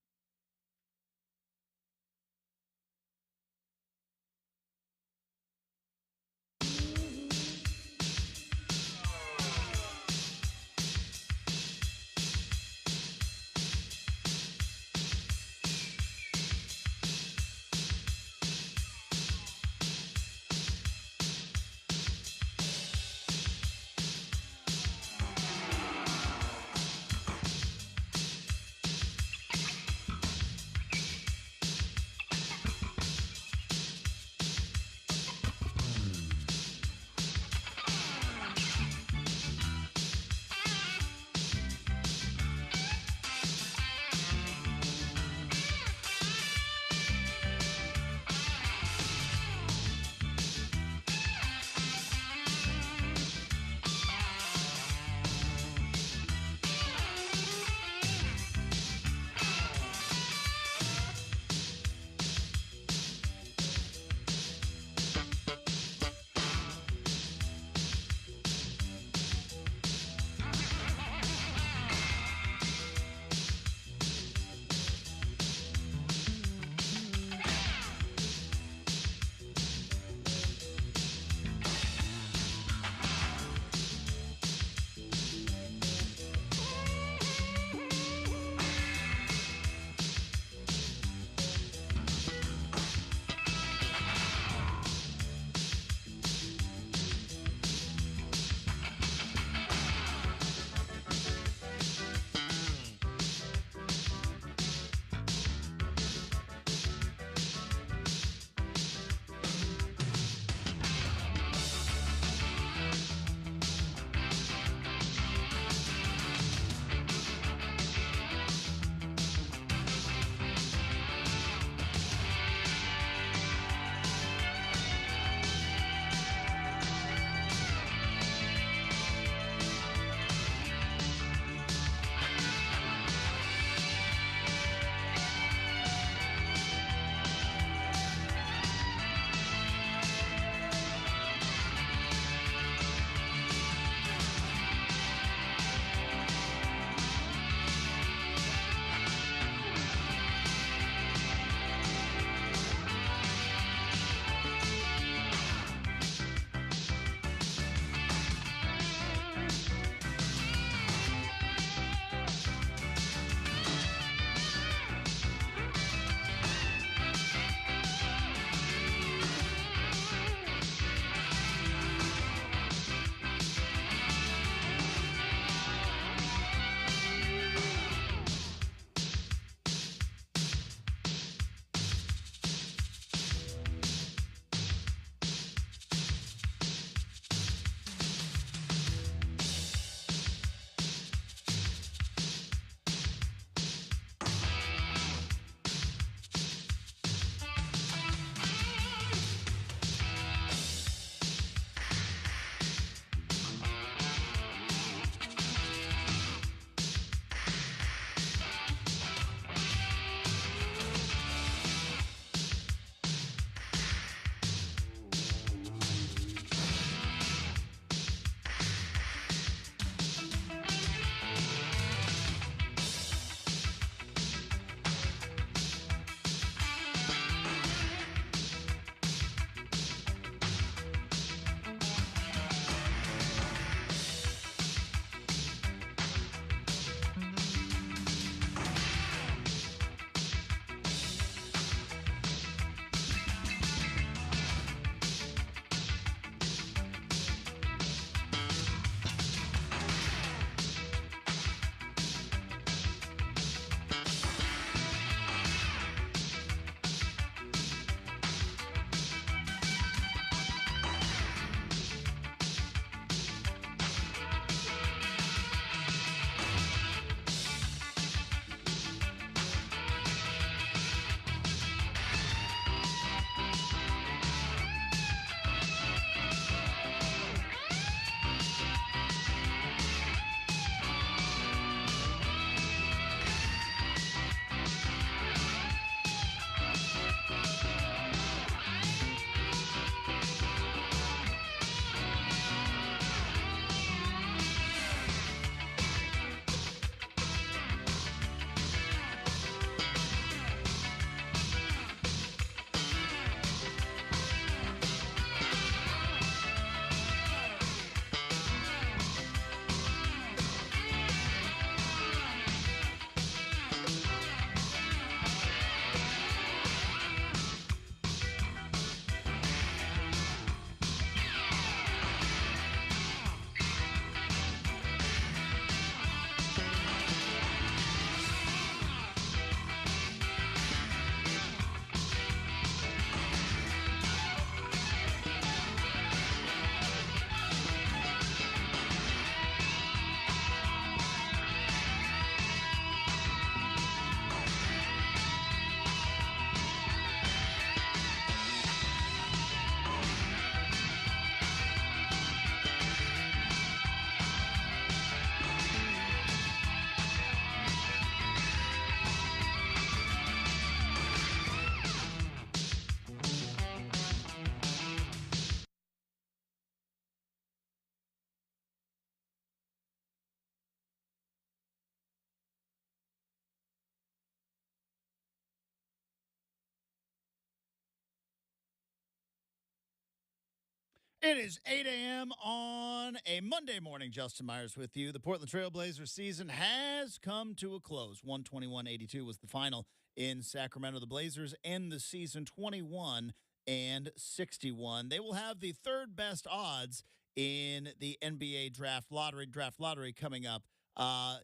It is 8 a.m. on a Monday morning. Justin Myers with you. The Portland Trail Blazers season has come to a close. 121-82 was the final in Sacramento. The Blazers end the season 21-61. They will have the third best odds in the NBA draft lottery coming up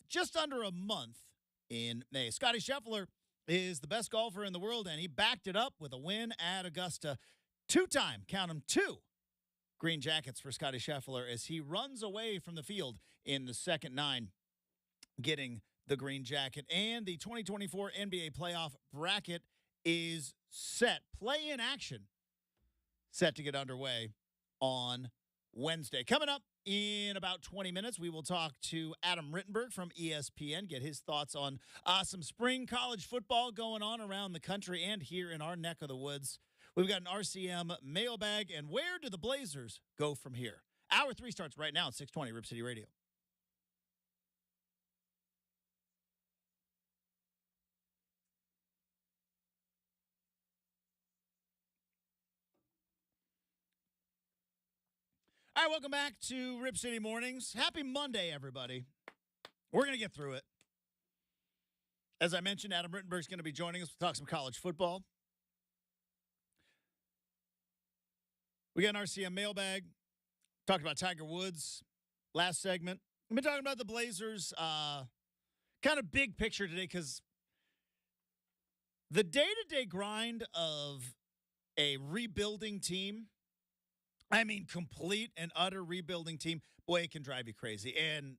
just under a month in May. Scottie Scheffler is the best golfer in the world, and he backed it up with a win at Augusta. Two-time, count them, two green jackets for Scottie Scheffler as he runs away from the field in the second nine, getting the green jacket. And the 2024 NBA playoff bracket is set. Play-in action set to get underway on Wednesday. Coming up in about 20 minutes, we will talk to Adam Rittenberg from ESPN, get his thoughts on some spring college football going on around the country and here in our neck of the woods. We've got an RCM mailbag, and where do the Blazers go from here? Hour 3 starts right now at 620 Rip City Radio. All right, welcome back to Rip City Mornings. Happy Monday, everybody. We're going to get through it. As I mentioned, Adam Rittenberg is going to be joining us to talk some college football. We got an RCM mailbag. Talked about Tiger Woods last segment. We've been talking about the Blazers kind of big picture today because the day-to-day grind of a rebuilding team, I mean complete and utter rebuilding team, boy, it can drive you crazy. And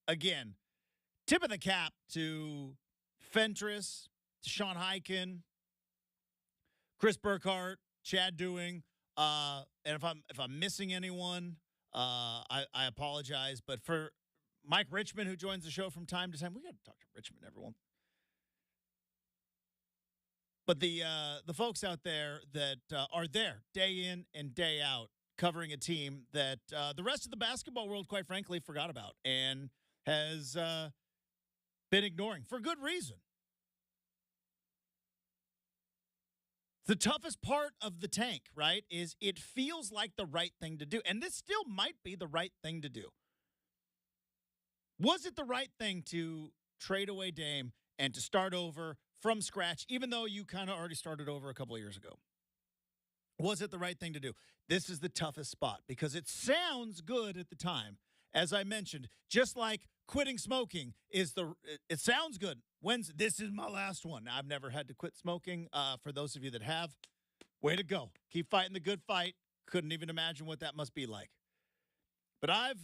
again, tip of the cap to Fentress, to Sean Highkin, Chris Burkhart, Chad Doing. And if I'm missing anyone, I apologize. But for Mike Richmond, who joins the show from time to time, we got to talk to Richmond, everyone. But the folks out there that are there day in and day out covering a team that the rest of the basketball world, quite frankly, forgot about and has been ignoring for good reason. The toughest part of the tank, right, is it feels like the right thing to do. And this still might be the right thing to do. Was it the right thing to trade away Dame and to start over from scratch, even though you kind of already started over a couple of years ago? Was it the right thing to do? This is the toughest spot because it sounds good at the time. As I mentioned, just like quitting smoking it sounds good. This is my last one. I've never had to quit smoking. For those of you that have, way to go. Keep fighting the good fight. Couldn't even imagine what that must be like. But I've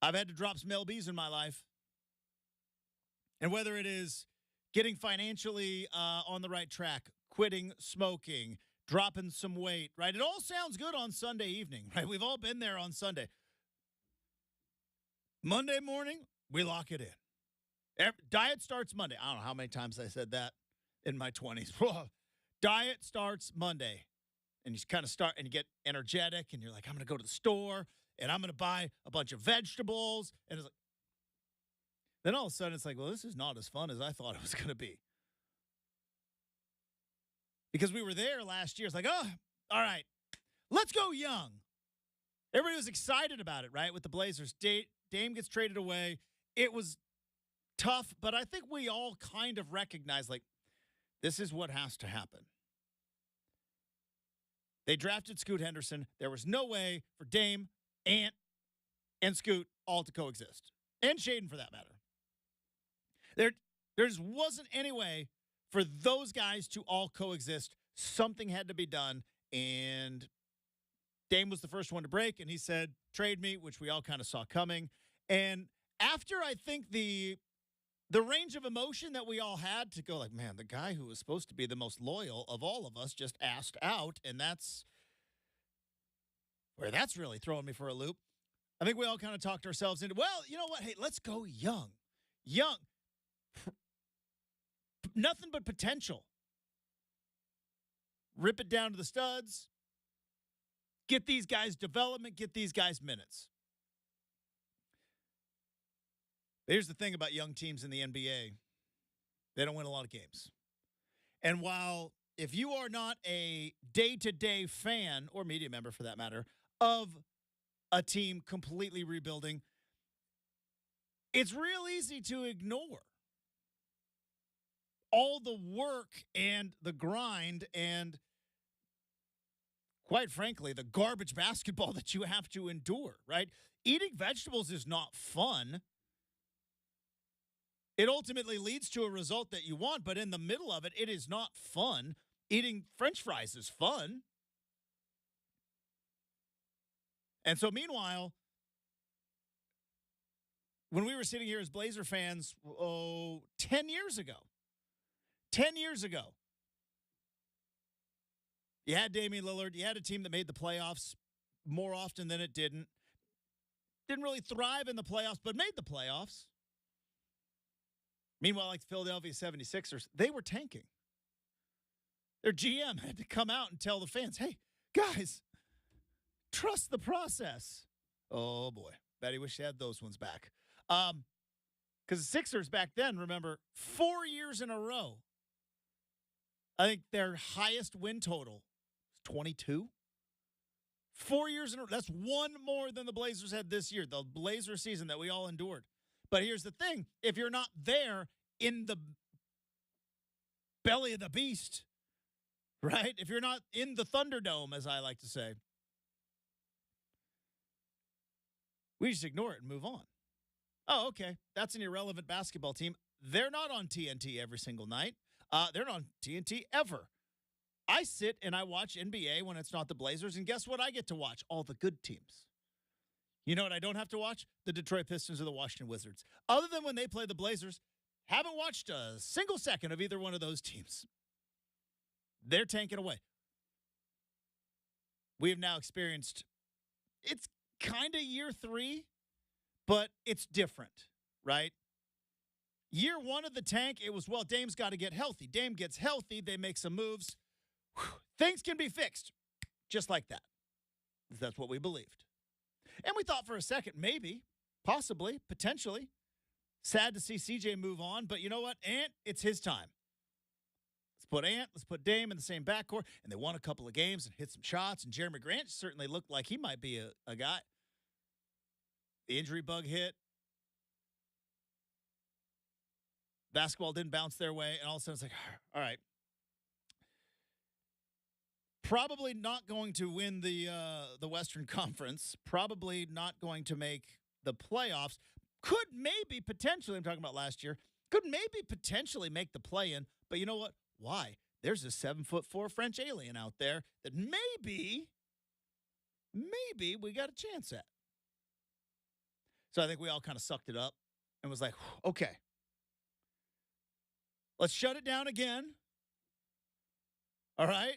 had to drop some LBs in my life. And whether it is getting financially on the right track, quitting smoking, dropping some weight, right? It all sounds good on Sunday evening, right? We've all been there on Sunday. Monday morning, we lock it in. Diet starts Monday. I don't know how many times I said that in my 20s. Diet starts Monday. And you kind of start and you get energetic and you're like, I'm going to go to the store and I'm going to buy a bunch of vegetables. And it's like, then all of a sudden it's like, well, this is not as fun as I thought it was going to be. Because we were there last year. It's like, oh, all right, let's go young. Everybody was excited about it, right? With the Blazers. Dame gets traded away. It was tough, but I think we all kind of recognize, like, this is what has to happen. They drafted Scoot Henderson. There was no way for Dame, Ant, and Scoot all to coexist. And Shaden, for that matter. There just wasn't any way for those guys to all coexist. Something had to be done, and Dame was the first one to break, and he said, trade me, which we all kind of saw coming. And after, I think, the range of emotion that we all had to go like, man, the guy who was supposed to be the most loyal of all of us just asked out, and that's really throwing me for a loop. I think we all kind of talked ourselves into, well, you know what? Hey, let's go young. Young. Nothing but potential. Rip it down to the studs. Get these guys development. Get these guys minutes. Here's the thing about young teams in the NBA. They don't win a lot of games. And while if you are not a day-to-day fan, or media member for that matter, of a team completely rebuilding, it's real easy to ignore all the work and the grind and, quite frankly, the garbage basketball that you have to endure, right? Eating vegetables is not fun. It ultimately leads to a result that you want, but in the middle of it, it is not fun. Eating French fries is fun. And so, meanwhile, when we were sitting here as Blazer fans, 10 years ago, you had Damian Lillard. You had a team that made the playoffs more often than it didn't. Didn't really thrive in the playoffs, but made the playoffs. Meanwhile, like the Philadelphia 76ers, they were tanking. Their GM had to come out and tell the fans, hey, guys, trust the process. Oh, boy. Bet he wish he had those ones back. Because the Sixers back then, remember, 4 years in a row, I think their highest win total was 22. 4 years in a row. That's one more than the Blazers had this year, the Blazer season that we all endured. But here's the thing. If you're not there in the belly of the beast, right? If you're not in the Thunderdome, as I like to say, we just ignore it and move on. Oh, okay. That's an irrelevant basketball team. They're not on TNT every single night. They're not on TNT ever. I sit and I watch NBA when it's not the Blazers, and guess what I get to watch? All the good teams. You know what I don't have to watch? The Detroit Pistons or the Washington Wizards. Other than when they play the Blazers, haven't watched a single second of either one of those teams. They're tanking away. We have now experienced, it's kind of year 3, but it's different, right? Year 1 of the tank, it was, well, Dame's got to get healthy. Dame gets healthy, they make some moves. Whew, things can be fixed just like that. That's what we believed. And we thought for a second, maybe, possibly, potentially. Sad to see CJ move on, but you know what? Ant, it's his time. Let's put Ant, let's put Dame in the same backcourt. And they won a couple of games and hit some shots. And Jeremy Grant certainly looked like he might be a guy. The injury bug hit. Basketball didn't bounce their way. And all of a sudden it's like, all right. Probably not going to win the Western Conference. Probably not going to make the playoffs. Could maybe potentially, I'm talking about last year, could maybe potentially make the play-in. But you know what? Why? There's a 7'4" French alien out there that maybe we got a chance at. So I think we all kind of sucked it up and was like, okay, let's shut it down again. All right.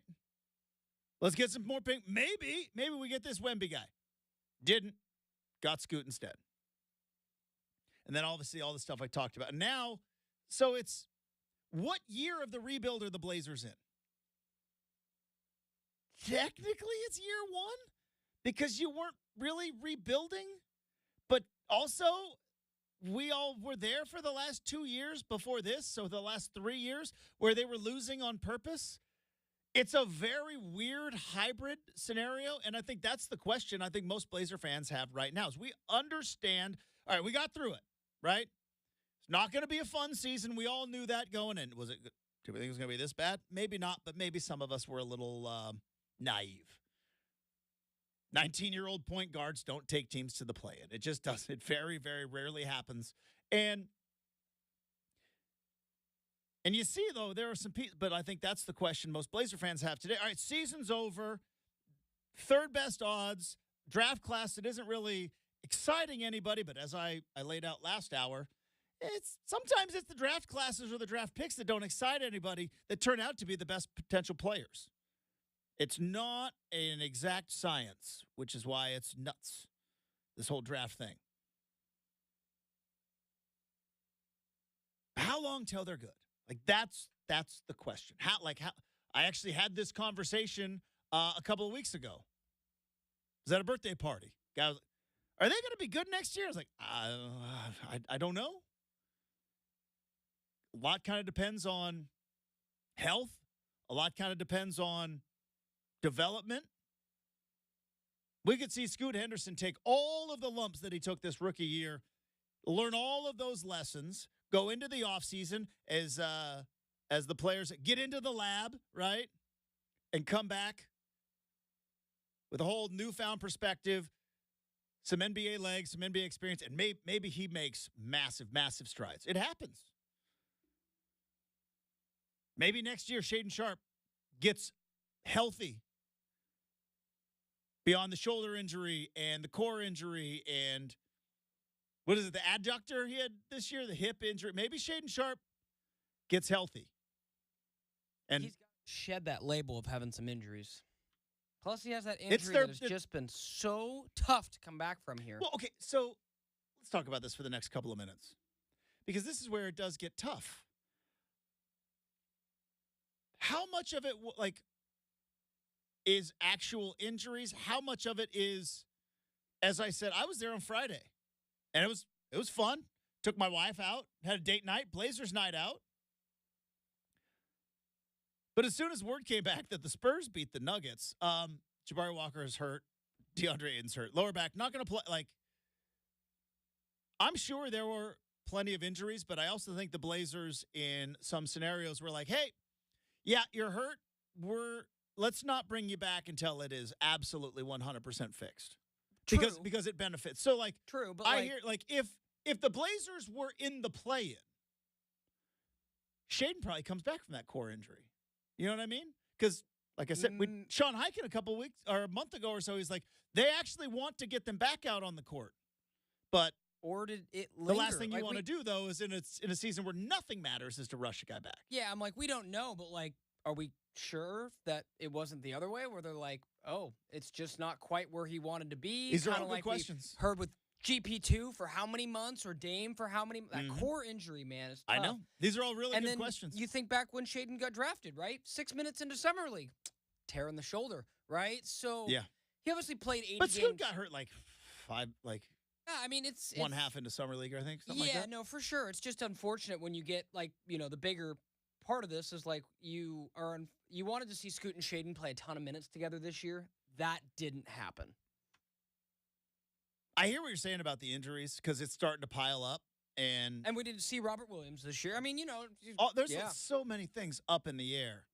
Let's get some more pink. Maybe we get this Wemby guy. Didn't. Got Scoot instead. And then obviously all the stuff I talked about. Now, so it's, what year of the rebuild are the Blazers in? Technically, it's year 1 because you weren't really rebuilding. But also, we all were there for the last 2 years before this. So the last 3 years where they were losing on purpose. It's a very weird hybrid scenario, and I think that's the question I think most Blazer fans have right now is we understand, all right, we got through it, right? It's not going to be a fun season. We all knew that going in. Was it? Do we think it was going to be this bad? Maybe not, but maybe some of us were a little naive. 19-year-old point guards don't take teams to the play-in. It just doesn't. It very, very rarely happens. And you see, though, there are some people, but I think that's the question most Blazer fans have today. All right, season's over, third best odds, draft class that isn't really exciting anybody, but as I laid out last hour, sometimes it's the draft classes or the draft picks that don't excite anybody that turn out to be the best potential players. It's not an exact science, which is why it's nuts, this whole draft thing. How long till they're good? Like that's the question. How I actually had this conversation a couple of weeks ago. Was at a birthday party. Guy was like, are they going to be good next year? I was like, I don't know. A lot kind of depends on health. A lot kind of depends on development. We could see Scoot Henderson take all of the lumps that he took this rookie year, learn all of those lessons, go into the offseason as the players get into the lab, right, and come back with a whole newfound perspective, some NBA legs, some NBA experience, and maybe he makes massive, massive strides. It happens. Maybe next year Shaedon Sharpe gets healthy beyond the shoulder injury and the core injury and what is it, the adductor he had this year, the hip injury. Maybe Shaedon Sharpe gets healthy. And he's got to shed that label of having some injuries. Plus, he has that injury that has just been so tough to come back from here. Well, okay, so let's talk about this for the next couple of minutes because this is where it does get tough. How much of it, is actual injuries? How much of it is, as I said, I was there on Friday, and it was fun. Took my wife out, had a date night, Blazers night out. But as soon as word came back that the Spurs beat the Nuggets, Jabari Walker is hurt, DeAndre Ayton's hurt, lower back, not going to play. I'm sure there were plenty of injuries, but I also think the Blazers in some scenarios were like, hey, yeah, you're hurt. Let's not bring you back until it is absolutely 100% fixed. True. Because it benefits. So true, but I hear if the Blazers were in the play-in, Shaedon probably comes back from that core injury. You know what I mean? Because like I said, Sean Highkin a couple weeks or a month ago or so, he's like, they actually want to get them back out on the court. But or did it linger? The last thing you want to do, though, is in a season where nothing matters is to rush a guy back. Yeah, I'm like, we don't know, but are we sure that it wasn't the other way where they're like, oh, it's just not quite where he wanted to be? These are all good questions. Heard with GP2 for how many months or Dame for how many? That core injury, man, is tough. I know. These are all really good questions. You think back when Shaedon got drafted, right? 6 minutes into Summer League, tearing the shoulder, right? So yeah. He obviously played 80 but games. But Scoot got hurt yeah, I mean, it's one half into Summer League, I think. Something like that. No, for sure. It's just unfortunate when you get the bigger part of this is you wanted to see Scoot and Shaedon play a ton of minutes together this year. That didn't happen. I hear what you're saying about the injuries because it's starting to pile up, and we didn't see Robert Williams this year. I mean, there's so many things up in the air.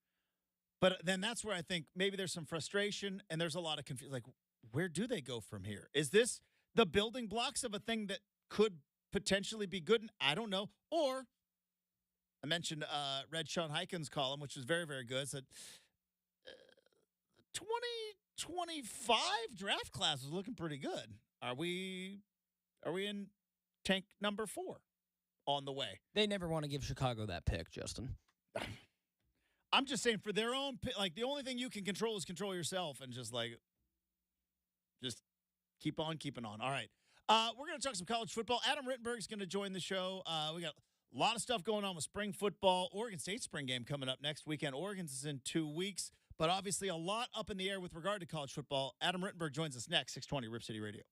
But then that's where I think maybe there's some frustration and there's a lot of confusion. Like, where do they go from here? Is this the building blocks of a thing that could potentially be good? I don't know. Or I mentioned read Sean Highkin's column, which was very, very good. It said 2025 draft class is looking pretty good. Are we in tank number 4 on the way? They never want to give Chicago that pick, Justin. I'm just saying for their own, the only thing you can control is control yourself and just keep on keeping on. All right. We're going to talk some college football. Adam Rittenberg is going to join the show. We got a lot of stuff going on with spring football. Oregon State spring game coming up next weekend. Oregon's is in 2 weeks, but obviously a lot up in the air with regard to college football. Adam Rittenberg joins us next, 620 Rip City Radio.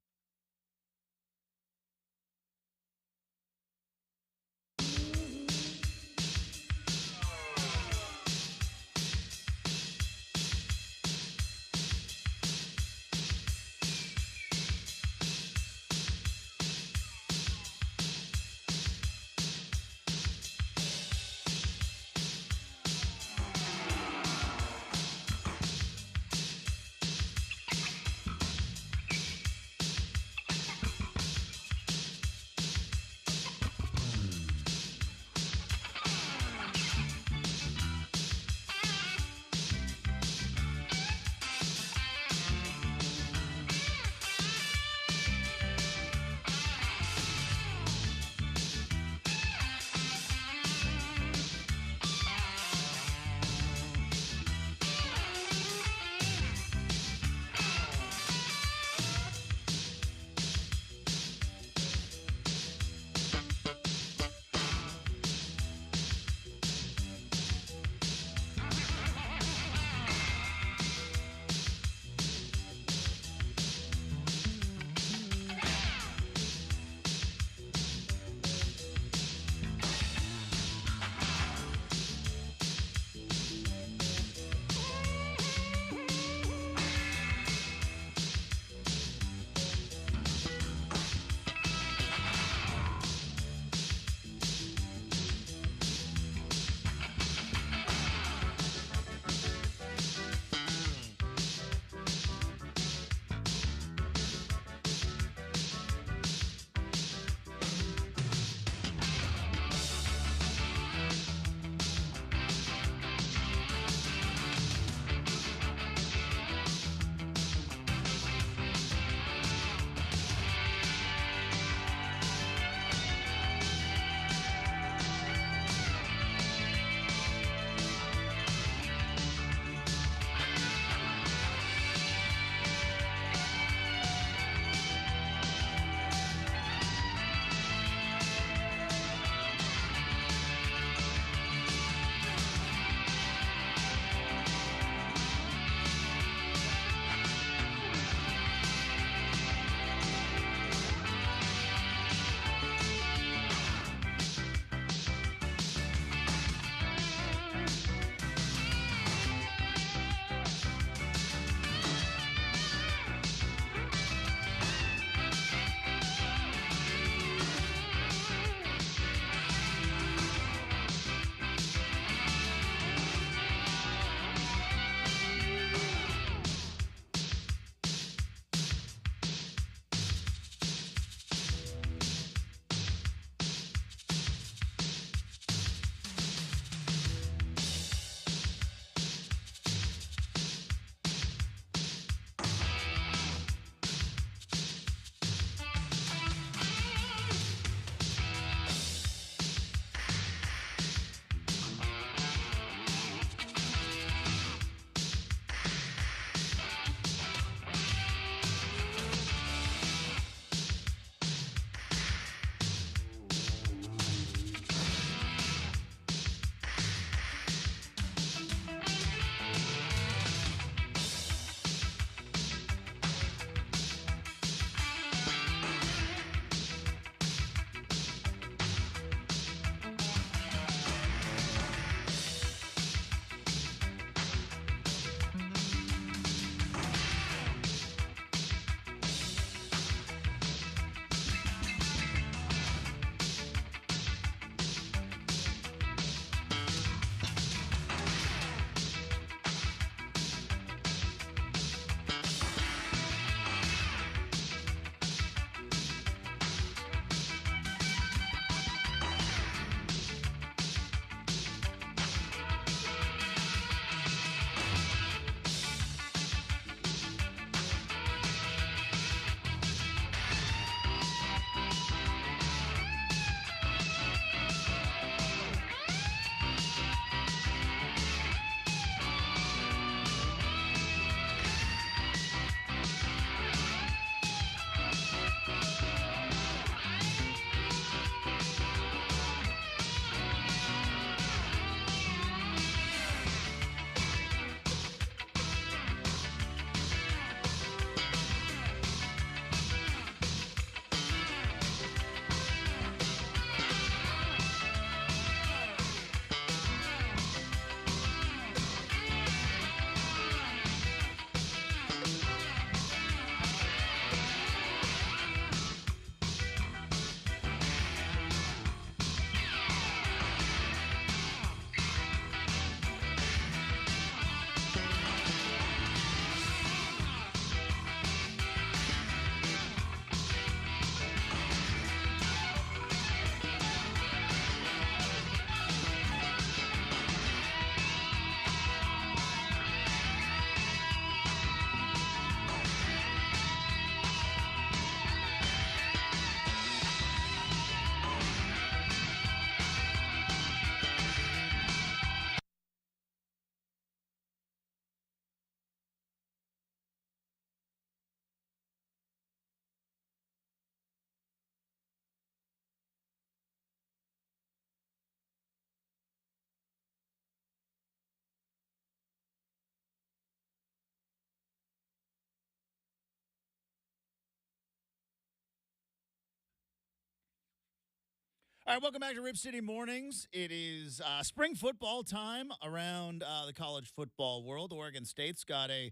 All right, welcome back to Rip City Mornings. It is spring football time around the college football world. Oregon State's got a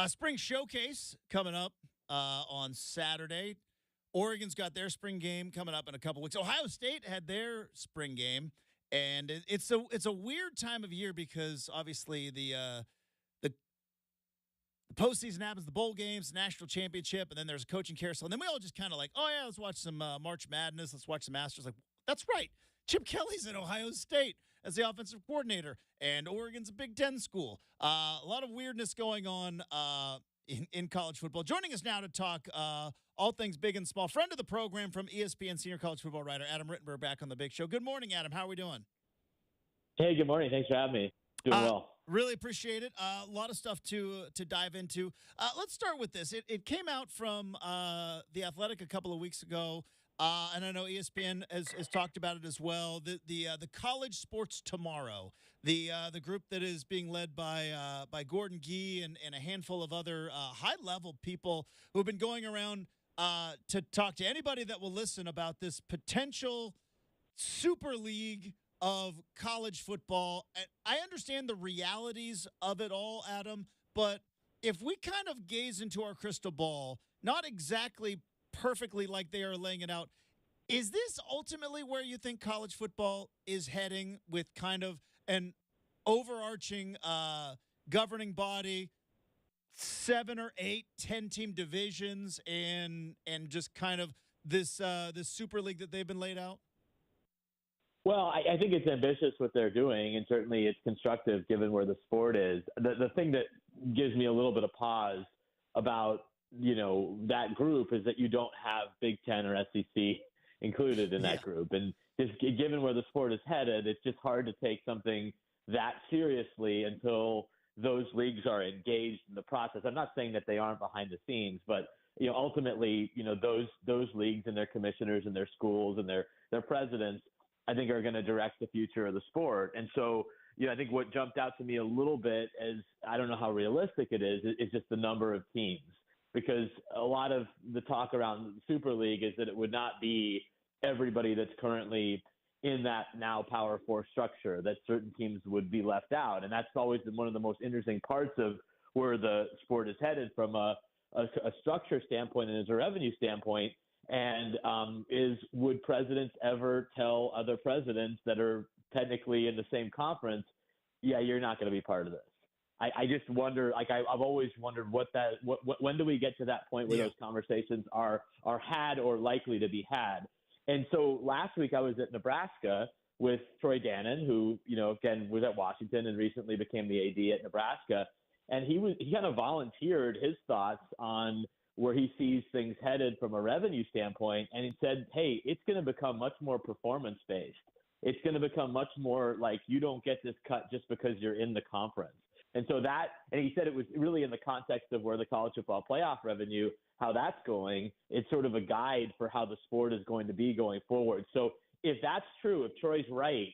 spring showcase coming up on Saturday. Oregon's got their spring game coming up in a couple weeks. Ohio State had their spring game, and it's a weird time of year because obviously the postseason happens, the bowl games, the national championship, and then there's a coaching carousel. And then we all just kind of like, oh, yeah, let's watch some March Madness. Let's watch some Masters. Like, that's right. Chip Kelly's at Ohio State as the offensive coordinator, and Oregon's a Big Ten school. A lot of weirdness going on in college football. Joining us now to talk all things big and small, friend of the program from ESPN senior college football writer Adam Rittenberg back on the Big Show. Good morning, Adam. How are we doing? Hey, good morning. Thanks for having me. Doing well. Really appreciate it. A lot of stuff to dive into. Let's start with this. It came out from The Athletic a couple of weeks ago, and I know ESPN has talked about it as well. The College Sports Tomorrow, the group that is being led by Gordon Gee and a handful of other high-level people who have been going around to talk to anybody that will listen about this potential super league of college football. I understand the realities of it all, Adam, but if we kind of gaze into our crystal ball, not exactly perfectly like they are laying it out, is this ultimately where you think college football is heading, with kind of an overarching governing body, 7 or 8, 10-team divisions, and just kind of this super league that they've been laid out? Well, I think it's ambitious what they're doing, and certainly it's constructive given where the sport is. The thing that gives me a little bit of pause about, that group is that you don't have Big Ten or SEC included in that group. And just given where the sport is headed, it's just hard to take something that seriously until those leagues are engaged in the process. I'm not saying that they aren't behind the scenes, but ultimately, those leagues and their commissioners and their schools and their presidents, I think, are going to direct the future of the sport. And so, I think what jumped out to me a little bit is, I don't know how realistic it is just the number of teams, because a lot of the talk around the Super League is that it would not be everybody that's currently in that now Power 4 structure, that certain teams would be left out. And that's always been one of the most interesting parts of where the sport is headed from a structure standpoint and as a revenue standpoint. And would presidents ever tell other presidents that are technically in the same conference, yeah, you're not going to be part of this? I just wonder, I've always wondered when do we get to that point where those conversations are had or likely to be had? And so last week I was at Nebraska with Troy Dannon, who, again, was at Washington and recently became the AD at Nebraska. And he kind of volunteered his thoughts on where he sees things headed from a revenue standpoint. And he said, hey, it's going to become much more performance-based. It's going to become much more like you don't get this cut just because you're in the conference. And so and he said it was really in the context of where the college football playoff revenue, how that's going, it's sort of a guide for how the sport is going to be going forward. So if that's true, if Troy's right,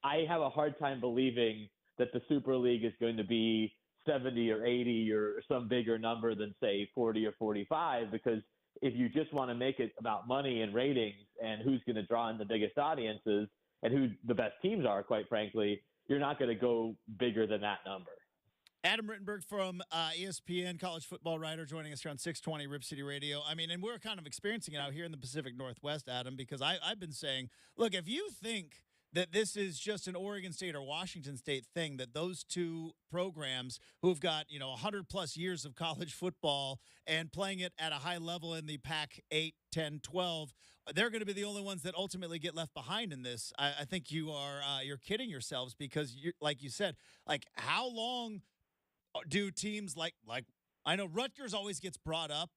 I have a hard time believing that the Super League is going to be 70 or 80 or some bigger number than, say, 40 or 45, because if you just want to make it about money and ratings and who's going to draw in the biggest audiences and who the best teams are, quite frankly, you're not going to go bigger than that number. Adam Rittenberg from ESPN, college football writer, joining us here on 620 Rip City Radio. I mean, and we're kind of experiencing it out here in the Pacific Northwest, Adam, because I've been saying, look, if you think that this is just an Oregon State or Washington State thing, that those two programs who've got, 100 plus years of college football and playing it at a high level in the Pac 8, 10, 12, they're going to be the only ones that ultimately get left behind in this. I think you're kidding yourselves, because like you said, like, how long do teams like I know Rutgers always gets brought up,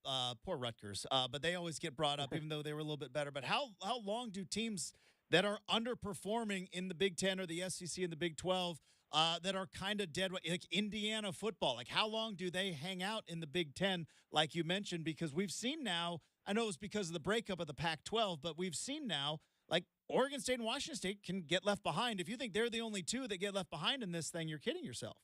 poor Rutgers, but they always get brought up even though they were a little bit better. But how long do teams that are underperforming in the Big Ten or the SEC and the Big 12 that are kind of dead, like Indiana football, like how long do they hang out in the Big Ten, like you mentioned? Because we've seen now, I know it was because of the breakup of the Pac-12, but we've seen now, like, Oregon State and Washington State can get left behind. If you think they're the only two that get left behind in this thing, you're kidding yourself.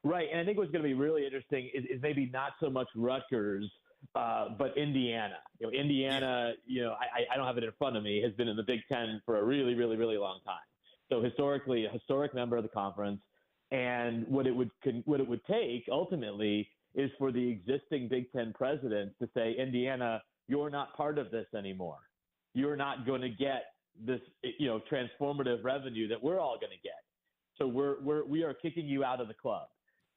Right, and I think what's going to be really interesting is maybe not so much Rutgers but Indiana. Indiana, I don't have it in front of me, has been in the Big Ten for a really, really, really long time. So historically, a historic member of the conference. And what it would take ultimately is for the existing Big Ten presidents to say, Indiana, you're not part of this anymore. You're not going to get this, transformative revenue that we're all going to get. So we are kicking you out of the club.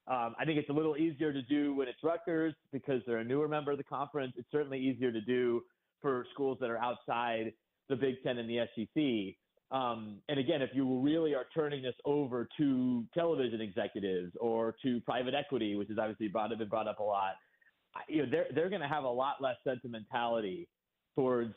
I think it's a little easier to do when it's Rutgers because they're a newer member of the conference. It's certainly easier to do for schools that are outside the Big Ten and the SEC. And again, if you really are turning this over to television executives or to private equity, which is obviously been brought up a lot, they're going to have a lot less sentimentality towards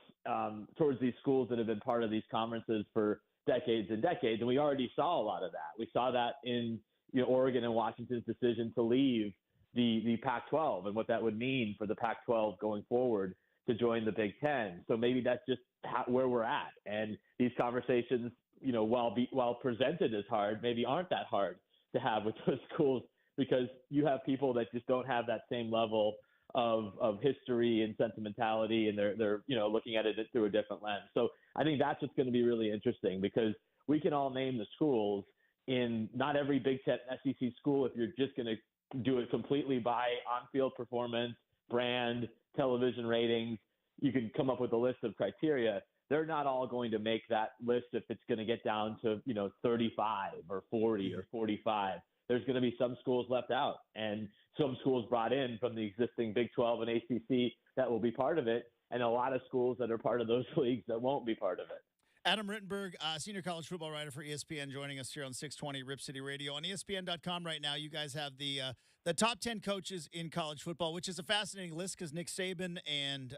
these schools that have been part of these conferences for decades and decades. And we already saw a lot of that. We saw that in Oregon and Washington's decision to leave the Pac-12 and what that would mean for the Pac-12 going forward to join the Big Ten. So maybe that's just where we're at. And these conversations, while presented as hard, maybe aren't that hard to have with those schools because you have people that just don't have that same level of history and sentimentality, and they're looking at it through a different lens. So I think that's what's going to be really interesting because we can all name the schools in not every Big Ten SEC school. If you're just going to do it completely by on-field performance, brand, television ratings, you can come up with a list of criteria. They're not all going to make that list if it's going to get down to 35 or 40 or 45. There's going to be some schools left out and some schools brought in from the existing Big 12 and ACC that will be part of it, and a lot of schools that are part of those leagues that won't be part of it. Adam Rittenberg, senior college football writer for ESPN, joining us here on 620 Rip City Radio. On ESPN.com right now, you guys have the top 10 coaches in college football, which is a fascinating list because Nick Saban and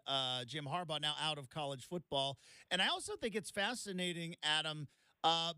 Jim Harbaugh now out of college football. And I also think it's fascinating, Adam,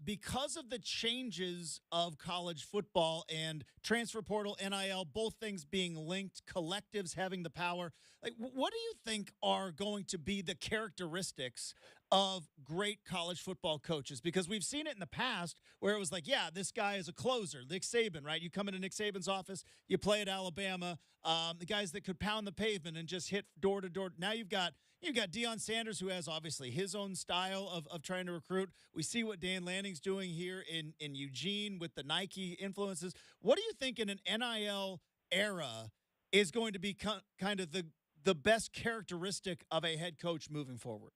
because of the changes of college football and transfer portal, NIL, both things being linked, collectives having the power. Like, what do you think are going to be the characteristics of great college football coaches? Because we've seen it in the past where it was like, yeah, this guy is a closer, Nick Saban, right? You come into Nick Saban's office, you play at Alabama, the guys that could pound the pavement and just hit door to door. Now you've got Deion Sanders, who has obviously his own style of trying to recruit. We see what Dan Lanning's doing here in Eugene with the Nike influences. What do you think in an NIL era is going to be kind of the best characteristic of a head coach moving forward?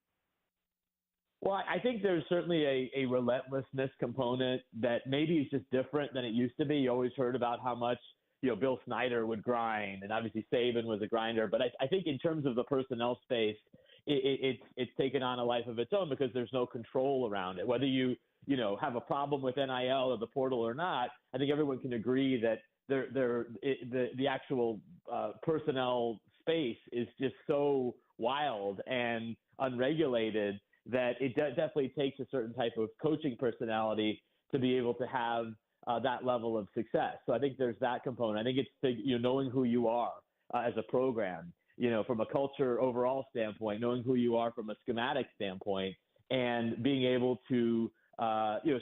Well, I think there's certainly a relentlessness component that maybe is just different than it used to be. You always heard about how much Bill Snyder would grind, and obviously Saban was a grinder. But I think in terms of the personnel space, it's taken on a life of its own because there's no control around it. Whether you have a problem with NIL or the portal or not, I think everyone can agree that the actual personnel space is just so wild and unregulated that it definitely takes a certain type of coaching personality to be able to have that level of success. So I think there's that component. I think it's knowing who you are as a program, from a culture overall standpoint, knowing who you are from a schematic standpoint, and being able to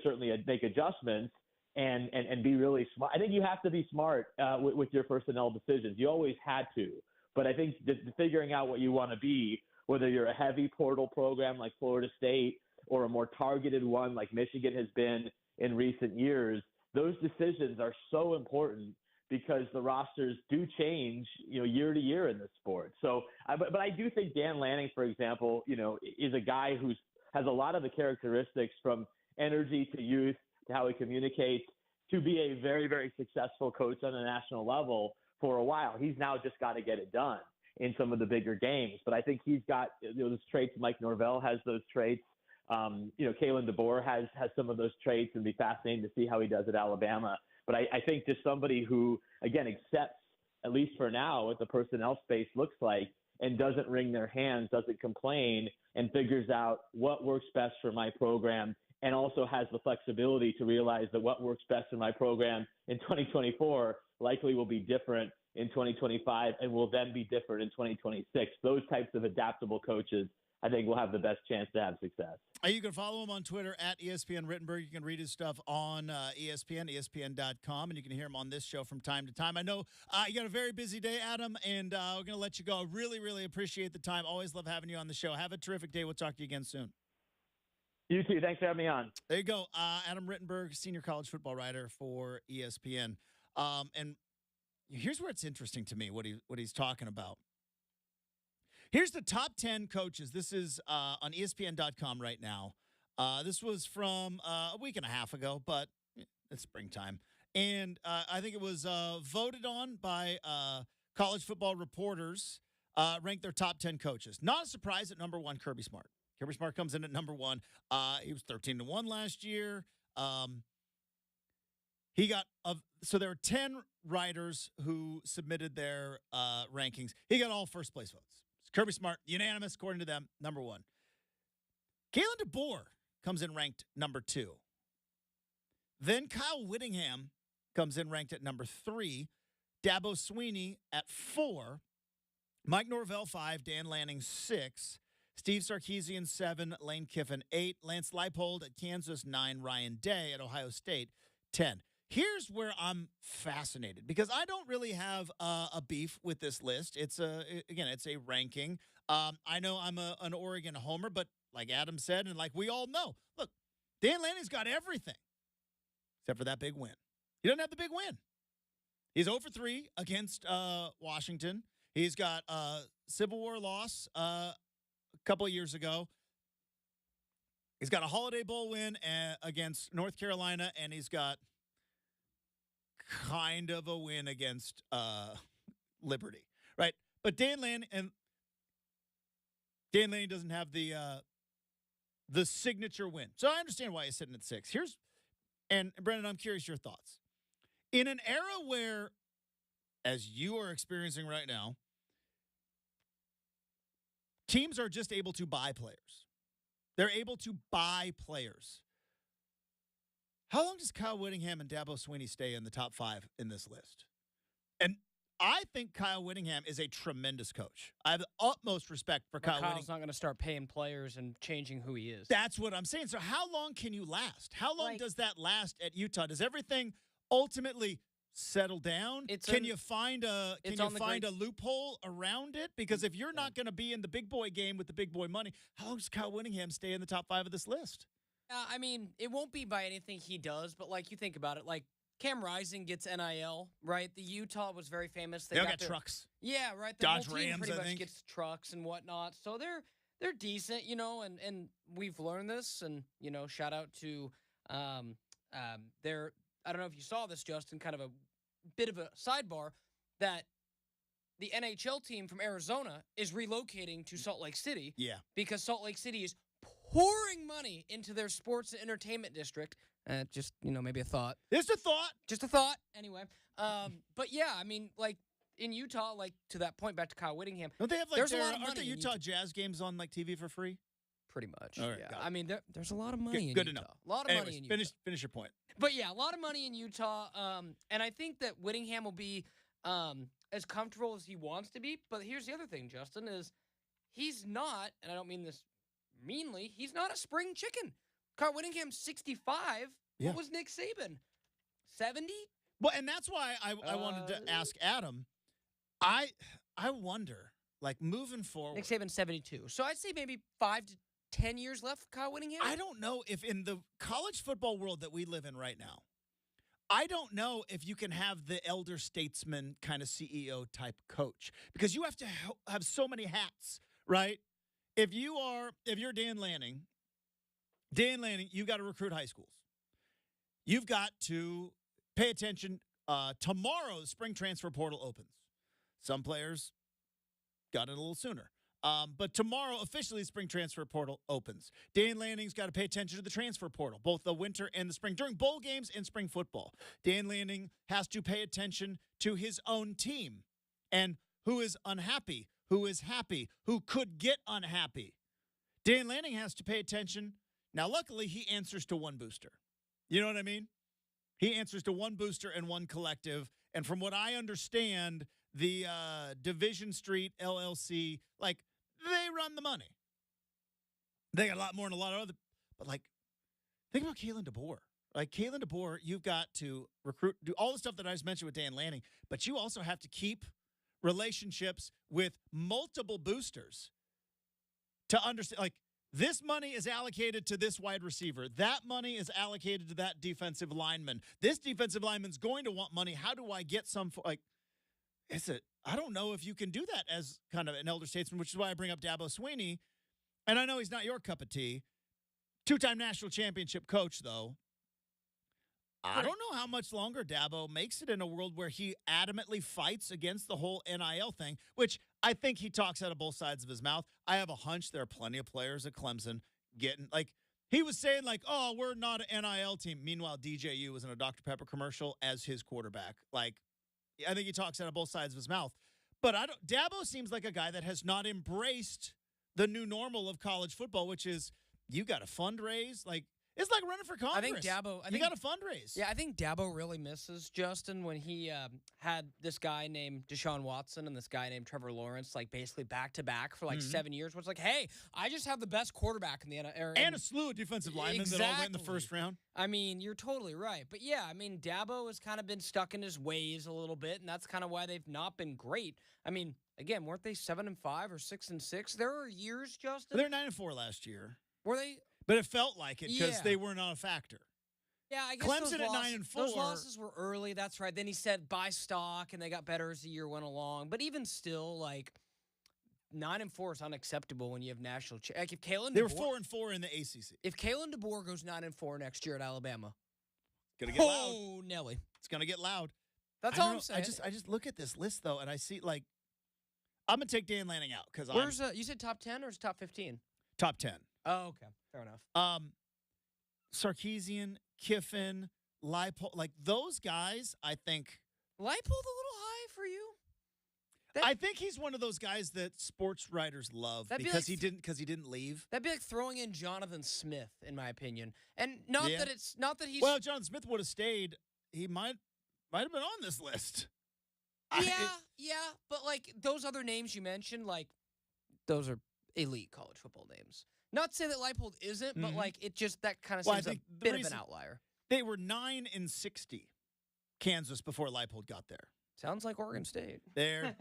certainly make adjustments and be really smart. I think you have to be smart with your personnel decisions. You always had to, but I think figuring out what you want to be, whether you're a heavy portal program like Florida State or a more targeted one like Michigan has been in recent years, those decisions are so important because the rosters do change, year to year in this sport. So, but I do think Dan Lanning, for example, is a guy who has a lot of the characteristics from energy to youth to how he communicates to be a very, very successful coach on a national level for a while. He's now just got to get it done in some of the bigger games. But I think he's got those traits. Mike Norvell has those traits. Kalen DeBoer has some of those traits, and be fascinating to see how he does at Alabama. But I think just somebody who, again, accepts, at least for now, what the personnel space looks like and doesn't wring their hands, doesn't complain, and figures out what works best for my program, and also has the flexibility to realize that what works best in my program in 2024 likely will be different in 2025 and will then be different in 2026. Those types of adaptable coaches, I think we'll have the best chance to have success. You can follow him on Twitter at ESPN Rittenberg. You can read his stuff on ESPN, ESPN.com, and you can hear him on this show from time to time. I know you got a very busy day, Adam, and we're going to let you go. I really, really appreciate the time. Always love having you on the show. Have a terrific day. We'll talk to you again soon. You too. Thanks for having me on. There you go. Adam Rittenberg, senior college football writer for ESPN. And here's where it's interesting to me, what he's talking about. Here's the top 10 coaches. This is on ESPN.com right now. This was from a week and a half ago, but it's springtime. And I think it was voted on by college football reporters, ranked their top 10 coaches. Not a surprise at number one, Kirby Smart. Kirby Smart comes in at number one. He was 13-1 last year. So there were 10 writers who submitted their rankings. He got all first place votes. Kirby Smart, unanimous, according to them, number one. Kalen DeBoer comes in ranked number two. Then Kyle Whittingham comes in ranked at number 3. Dabo Swinney at 4. Mike Norvell 5. Dan Lanning 6. Steve Sarkisian 7. Lane Kiffin 8. Lance Leipold at Kansas 9. Ryan Day at Ohio State 10. Here's where I'm fascinated because I don't really have a beef with this list. It's a ranking. I know I'm an Oregon homer, but like Adam said, and like we all know, look, Dan Lanning's got everything except for that big win. He doesn't have the big win. He's 0 for 3 against Washington. He's got a Civil War loss a couple of years ago. He's got a Holiday Bowl win against North Carolina, and he's got kind of a win against Liberty, right? But Dan Lanning doesn't have the signature win. So I understand why he's sitting at 6. And Brenden, I'm curious your thoughts. In an era where, as you are experiencing right now, teams are just able to buy players. They're able to buy players. How long does Kyle Whittingham and Dabo Swinney stay in the top 5 in this list? And I think Kyle Whittingham is a tremendous coach. I have the utmost respect for Kyle Whittingham. Kyle's not going to start paying players and changing who he is. That's what I'm saying. So how long can you last? How long does that last at Utah? Does everything ultimately settle down? Can you find a loophole around it? Because if you're not going to be in the big boy game with the big boy money, how long does Kyle Whittingham stay in the top 5 of this list? I mean, it won't be by anything he does, but like you think about it, like Cam Rising gets NIL, right? The Utah was very famous. They got trucks. Yeah, right. The Dodge whole team Rams, pretty I much think. gets trucks and whatnot. So they're decent, and we've learned this. And shout out to their. I don't know if you saw this, Justin. Kind of a bit of a sidebar that the NHL team from Arizona is relocating to Salt Lake City. Yeah, because Salt Lake City is pouring money into their sports and entertainment district. Just, maybe a thought. Just a thought. Just a thought. Anyway. But yeah, I mean, like in Utah, like to that point, back to Kyle Whittingham. Don't they have there's a lot of money aren't the Utah Jazz games on like TV for free? Pretty much. All right, yeah. I mean, there's a lot of money in Good Utah. to know. A lot of money in Utah. Finish your point. But yeah, a lot of money in Utah. And I think that Whittingham will be as comfortable as he wants to be. But here's the other thing, Justin, is he's not, and I don't mean this meanly, he's not a spring chicken. Kyle Whittingham's 65. Yeah. What was Nick Saban? 70? Well, and that's why I wanted to ask Adam. I wonder, like moving forward. Nick Saban's 72. So I'd say maybe 5 to 10 years left for Kyle Whittingham. I don't know if in the college football world that we live in right now, I don't know if you can have the elder statesman kind of CEO type coach because you have to have so many hats, right? If you're Dan Lanning, you got to recruit high schools. You've got to pay attention. Tomorrow, the spring transfer portal opens. Some players got it a little sooner. But tomorrow, officially, the spring transfer portal opens. Dan Lanning's got to pay attention to the transfer portal, both the winter and the spring, during bowl games and spring football. Dan Lanning has to pay attention to his own team and who is unhappy, who is happy, who could get unhappy. Dan Lanning has to pay attention. Now, luckily, he answers to one booster. You know what I mean? He answers to one booster and one collective. And from what I understand, the Division Street LLC, like, they run the money. They got a lot more than a lot of other. But, like, think about Kalen DeBoer. Like, Kalen DeBoer, you've got to recruit, do all the stuff that I just mentioned with Dan Lanning, but you also have to keep relationships with multiple boosters to understand, like, this money is allocated to this wide receiver. That money is allocated to that defensive lineman. This defensive lineman's going to want money. How do I get some, like, I don't know if you can do that as kind of an elder statesman, which is why I bring up Dabo Swinney. And I know he's not your cup of tea. Two-time national championship coach, though. I don't know how much longer Dabo makes it in a world where he adamantly fights against the whole NIL thing, which I think he talks out of both sides of his mouth. I have a hunch there are plenty of players at Clemson getting, like, he was saying, like, oh, we're not an NIL team. Meanwhile, DJU was in a Dr. Pepper commercial as his quarterback. Like, I think he talks out of both sides of his mouth. But Dabo seems like a guy that has not embraced the new normal of college football, which is you got to fundraise. Like, it's like running for Congress. I think Dabo. You got to fundraise. Yeah, I think Dabo really misses Justin when he had this guy named Deshaun Watson and this guy named Trevor Lawrence, like basically back to back for like 7 years. Where it's like, hey, I just have the best quarterback in the NFL, and a slew of defensive linemen that all went in the first round. I mean, you're totally right. But yeah, I mean, Dabo has kind of been stuck in his ways a little bit, and that's kind of why they've not been great. I mean, again, weren't they 7-5 or 6-6? There were years, Justin. They're 9-4 last year. Were they? But it felt like it because they were not a factor. Yeah, I guess Clemson at 9-4. Those losses were early. That's right. Then he said buy stock, and they got better as the year went along. But even still, like 9-4 is unacceptable when you have national. Like if Kalen, they were 4-4 in the ACC. If Kalen DeBoer goes 9-4 next year at Alabama, gonna get loud. Oh, Nelly, it's gonna get loud. That's all I'm saying. I just look at this list though, and I see like I'm gonna take Dan Lanning out because you said top 10 or is top 15? Top 10. Oh, okay. Fair enough. Sarkisian, Kiffin, Leipold, like those guys, I think. Leipold a little high for you? I think he's one of those guys that sports writers love because he didn't leave. That'd be like throwing in Jonathan Smith, in my opinion. And not that he's well, Jonathan Smith would have stayed. He might have been on this list. Yeah, but like those other names you mentioned, like those are elite college football names. Not to say that Leipold isn't, but like it just that kind of seems a bit of an outlier. They were 9-60, Kansas, before Leipold got there. Sounds like Oregon State. They're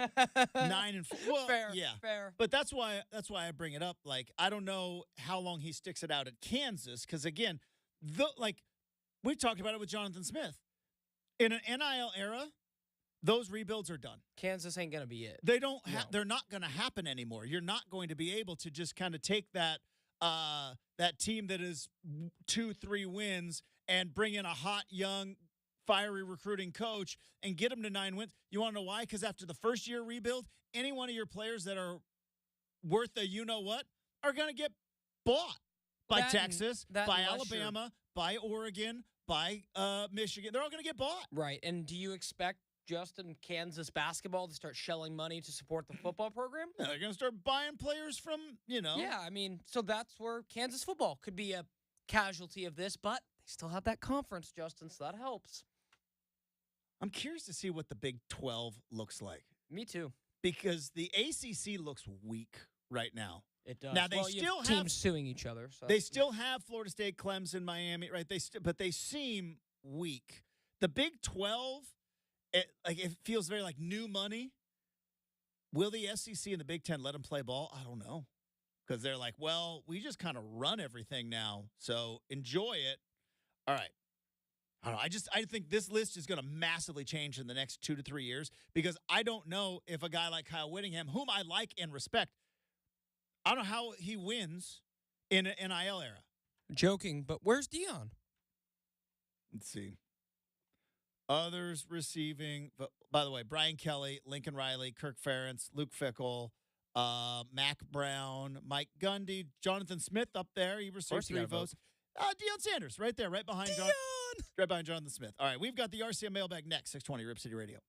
9-4. Well, fair, yeah, fair. But that's why I bring it up. Like I don't know how long he sticks it out at Kansas because again, we talked about it with Jonathan Smith. In an NIL era, those rebuilds are done. Kansas ain't gonna be it. They don't. They're not going to happen anymore. You're not going to be able to just kind of take that team that is 2-3 wins and bring in a hot, young, fiery recruiting coach and get them to 9 wins. You want to know why? Because after the first year rebuild, any one of your players that are worth a you-know-what are going to get bought by Texas, by Alabama, by Oregon, by Michigan. They're all going to get bought. Right. And do you expect Justin, Kansas basketball to start shelling money to support the football program? Yeah, they're going to start buying players from, Yeah, I mean, so that's where Kansas football could be a casualty of this, but they still have that conference, Justin, so that helps. I'm curious to see what the Big 12 looks like. Me too. Because the ACC looks weak right now. It does. Now, they still have teams suing each other. So. They still have Florida State, Clemson, Miami, right? But they seem weak. The Big 12, it feels very like new money. Will the SEC and the Big 10 let them play ball? I don't know. Because they're like, well, we just kind of run everything now. So enjoy it. All right. I don't know. I think this list is going to massively change in the next 2 to 3 years because I don't know if a guy like Kyle Whittingham, whom I like and respect, I don't know how he wins in an NIL era. Joking, but where's Dion? Let's see. Others receiving, but by the way, Brian Kelly, Lincoln Riley, Kirk Ferentz, Luke Fickell, Mac Brown, Mike Gundy, Jonathan Smith up there. He received 3 votes. Deion Sanders right there, right behind Jonathan Smith. All right, we've got the RCM mailbag next, 620 Rip City Radio.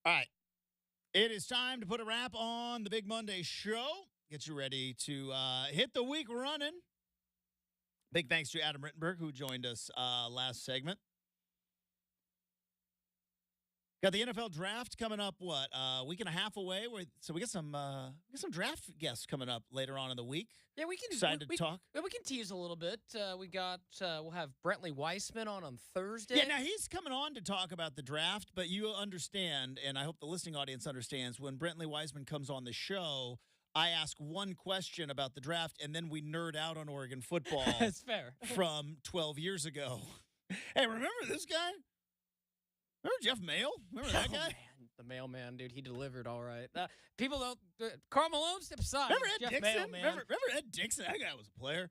All right. It is time to put a wrap on the Big Monday show. Get you ready to hit the week running. Big thanks to Adam Rittenberg, who joined us last segment. Got the NFL draft coming up, a week and a half away? So we got some draft guests coming up later on in the week. Yeah, we can excited to talk. We can tease a little bit. We'll have Brenden Weissman on Thursday. Yeah, now he's coming on to talk about the draft, but you understand, and I hope the listening audience understands, when Brenden Weissman comes on the show, I ask one question about the draft, and then we nerd out on Oregon football. That's fair. From 12 years ago. Hey, remember this guy? Remember Jeff Mail? Remember that guy? Man, the mailman, dude. He delivered all right. People don't. Karl Malone, step aside. Remember Ed Jeff Dixon? Mail, remember Ed Dixon? That guy was a player.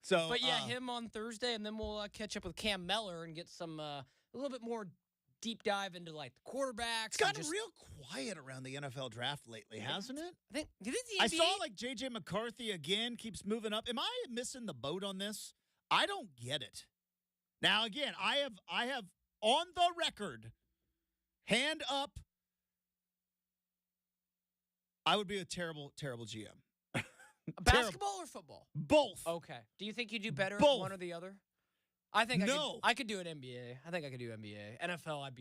So, but yeah, him on Thursday, and then we'll catch up with Cam Meller and get some a little bit more deep dive into like the quarterbacks. It's gotten real quiet around the NFL draft lately, hasn't it? Do you think the NBA? I saw like J.J. McCarthy again keeps moving up. Am I missing the boat on this? I don't get it. Now again, I have on the record. Hand up. I would be a terrible, terrible GM. Basketball or football? Both. Okay. Do you think you do better Both. at one or the other? I think no. I could do an NBA. I think I could do NBA. NFL, I'd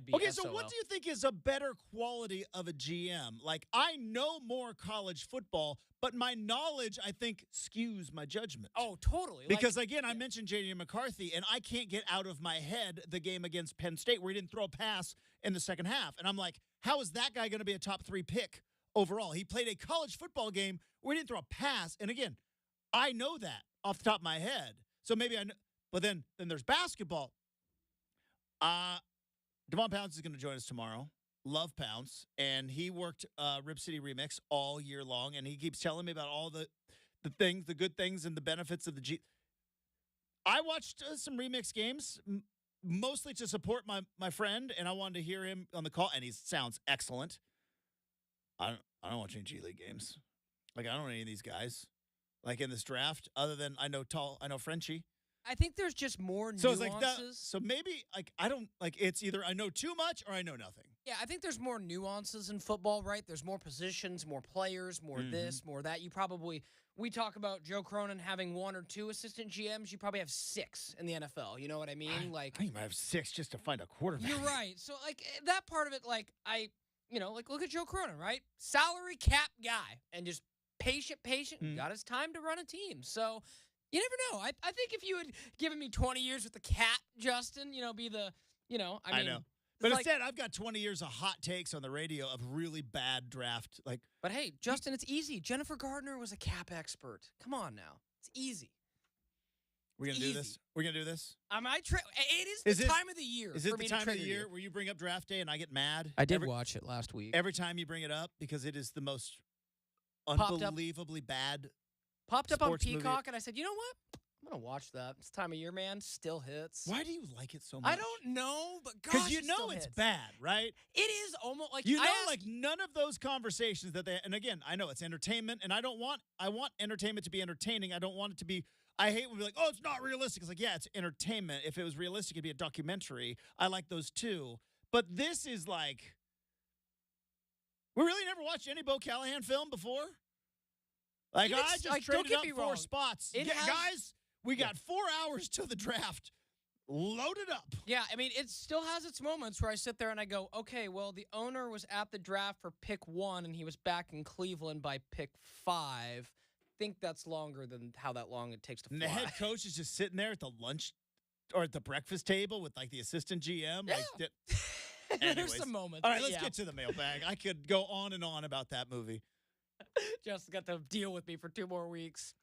be okay, SOL. so what do you think is a better quality of a GM? Like, I know more college football, but my knowledge, I think, skews my judgment. Oh, totally. Because, again, I mentioned J.J. McCarthy, and I can't get out of my head the game against Penn State where he didn't throw a pass in the second half. And I'm like, how is that guy going to be a top 3 pick overall? He played a college football game where he didn't throw a pass. And, again, I know that off the top of my head. So maybe I know. But then there's basketball. Devon Pounce is going to join us tomorrow. Love Pounce. And he worked Rip City Remix all year long. And he keeps telling me about all the things, the good things and the benefits of the G. I watched some Remix games, mostly to support my friend. And I wanted to hear him on the call. And he sounds excellent. I don't watch any G League games. Like, I don't know any of these guys. Like, in this draft, other than I know Frenchie. I think there's just more nuances. So it's like that, so maybe like I don't like it's either I know too much or I know nothing. Yeah, I think there's more nuances in football, right? There's more positions, more players, more this, more that. We talk about Joe Cronin having 1 or 2 assistant GMs. You probably have 6 in the NFL. You know what I mean? I think you might have 6 just to find a quarterback. You're right. So like that part of it, like look at Joe Cronin, right? Salary cap guy and just patient, got his time to run a team. So you never know. I think if you had given me 20 years with the cat, Justin, be the, I know. But instead, I've got 20 years of hot takes on the radio of really bad draft. But hey, Justin, it's easy. Jennifer Gardner was a cap expert. Come on now. It's easy. We're going to do this? We're going to do this? It is the time of the year. Is it the time of the year where you bring up draft day and I get mad? I did watch it last week. Every time you bring it up because it is the most unbelievably bad popped up on Peacock, movie. and I said, you know what? I'm going to watch that. It's time of year, man. Still hits. Why do you like it so much? I don't know, but gosh, because you know it's hits. Bad, right? It is almost like like none of those conversations that they. And again, I know it's entertainment, and I want entertainment to be entertaining. I don't want it to be. I hate when we're like, oh, it's not realistic. It's like, yeah, it's entertainment. If it was realistic, it'd be a documentary. I like those too, but this is like, we really never watched any Bo Callahan film before. Like, I just traded up 4 spots. Guys, we got 4 hours till the draft. Load it up. Yeah, I mean, it still has its moments where I sit there and I go, okay, well, the owner was at the draft for pick 1, and he was back in Cleveland by pick 5. Think that's longer than how that long it takes to fly. And the head coach is just sitting there at the lunch or at the breakfast table with, like, the assistant GM. Yeah. Anyways. There's some moments. All right, let's get to the mailbag. I could go on and on about that movie. Justin got to deal with me for 2 more weeks.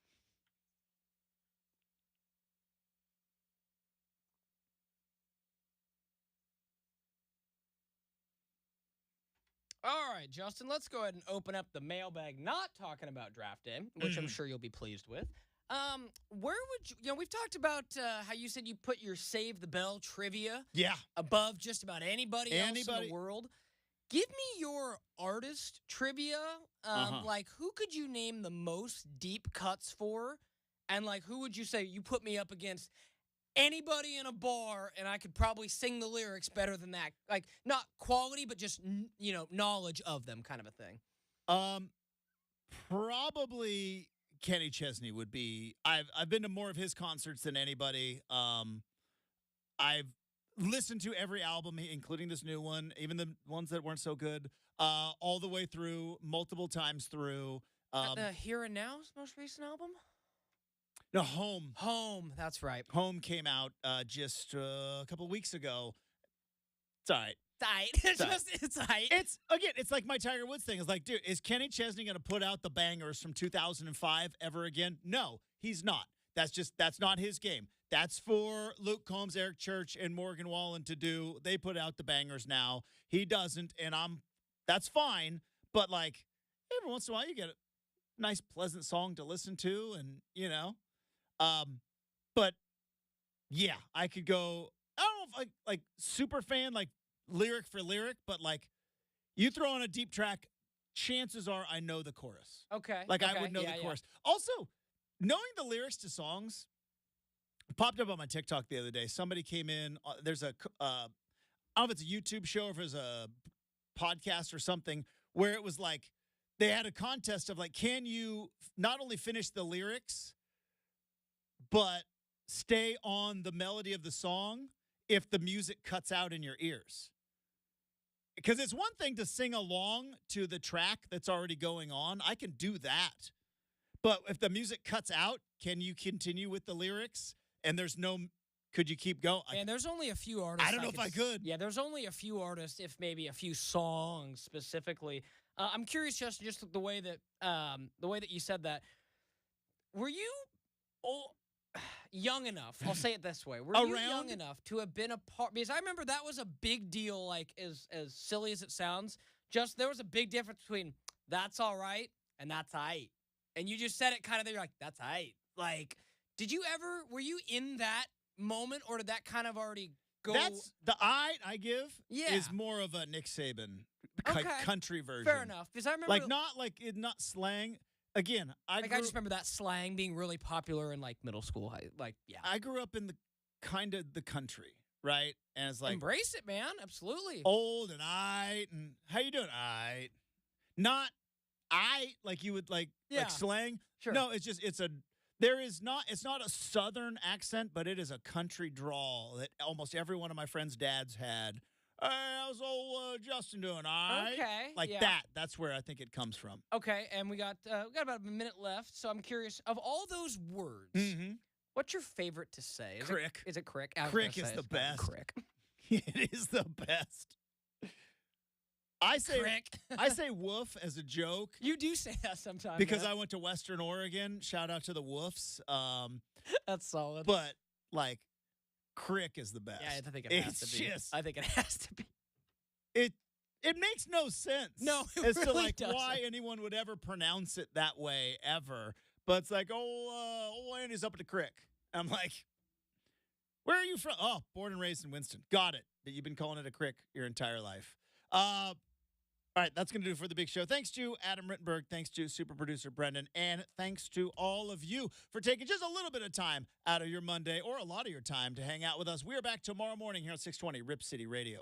All right, Justin, let's go ahead and open up the mailbag, not talking about draft day, which I'm sure you'll be pleased with. Where would you, we've talked about how you said you put your Save the Bell trivia above just about anybody else in the world. Give me your artist trivia. Like, who could you name the most deep cuts for? And, like, who would you say you put me up against anybody in a bar, and I could probably sing the lyrics better than that. Like, not quality, but just, knowledge of them kind of a thing. Probably Kenny Chesney would be. I've been to more of his concerts than anybody. I've listened to every album, including this new one, even the ones that weren't so good, all the way through, multiple times through. The Here and Now's most recent album? No, Home. Home, that's right. Home came out just a couple of weeks ago. It's all right. It's aight. It's like my Tiger Woods thing. It's like, dude, is Kenny Chesney going to put out the bangers from 2005 ever again? No, he's not. That's not his game. That's for Luke Combs, Eric Church, and Morgan Wallen to do. They put out the bangers now. He doesn't, and that's fine. But like every once in a while, you get a nice, pleasant song to listen to, and but yeah, I could go. I don't know if like super fan, like lyric for lyric, but like you throw on a deep track, chances are I know the chorus. Okay. I would know the chorus. Also, knowing the lyrics to songs popped up on my TikTok the other day. Somebody came in. There's I don't know if it's a YouTube show or if it's a podcast or something where it was like they had a contest of like, can you not only finish the lyrics, but stay on the melody of the song if the music cuts out in your ears? Because it's one thing to sing along to the track that's already going on. I can do that. But if the music cuts out, can you continue with the lyrics? And could you keep going? And there's only a few artists. I don't know if I could. Yeah, there's only a few artists, if maybe a few songs specifically. I'm curious, just the way that you said that. Were you young enough? I'll say it this way: were you young enough to have been a part? Because I remember that was a big deal. Like as silly as it sounds, just there was a big difference between "that's all right" and "that's aight." And you just said it kind of there. You're like, "That's aight." Like, were you in that moment, or did that kind of already go? That's the aight I give is more of a Nick Saban country version. Fair enough. Because I remember not slang. Again, I just remember that slang being really popular in like middle school. I grew up in the country, right? And it's like embrace it, man. Absolutely. Old and aight, and how you doing? Aight, not aight like you would like slang. Sure. No, it's not a southern accent, but it is a country drawl that almost every one of my friends' dads had. Hey, how's old Justin doing? All right. Okay. That. That's where I think it comes from. Okay, and we got about a minute left, so I'm curious, of all those words, what's your favorite to say? Crick. Is it crick? Crick is the best. Crick. It is the best. I say crick. I say woof as a joke. You do say that sometimes. Because I went to Western Oregon. Shout out to the woofs. That's solid. But like crick is the best. Yeah, I think it has to be. I think it has to be. It makes no sense. No, as really to like doesn't. Why anyone would ever pronounce it that way ever. But it's like, old Andy's up at the crick. I'm like, where are you from? Oh, born and raised in Winston. Got it. That you've been calling it a crick your entire life. All right, that's going to do it for the big show. Thanks to Adam Rittenberg. Thanks to super producer Brenden. And thanks to all of you for taking just a little bit of time out of your Monday or a lot of your time to hang out with us. We are back tomorrow morning here at 620 Rip City Radio.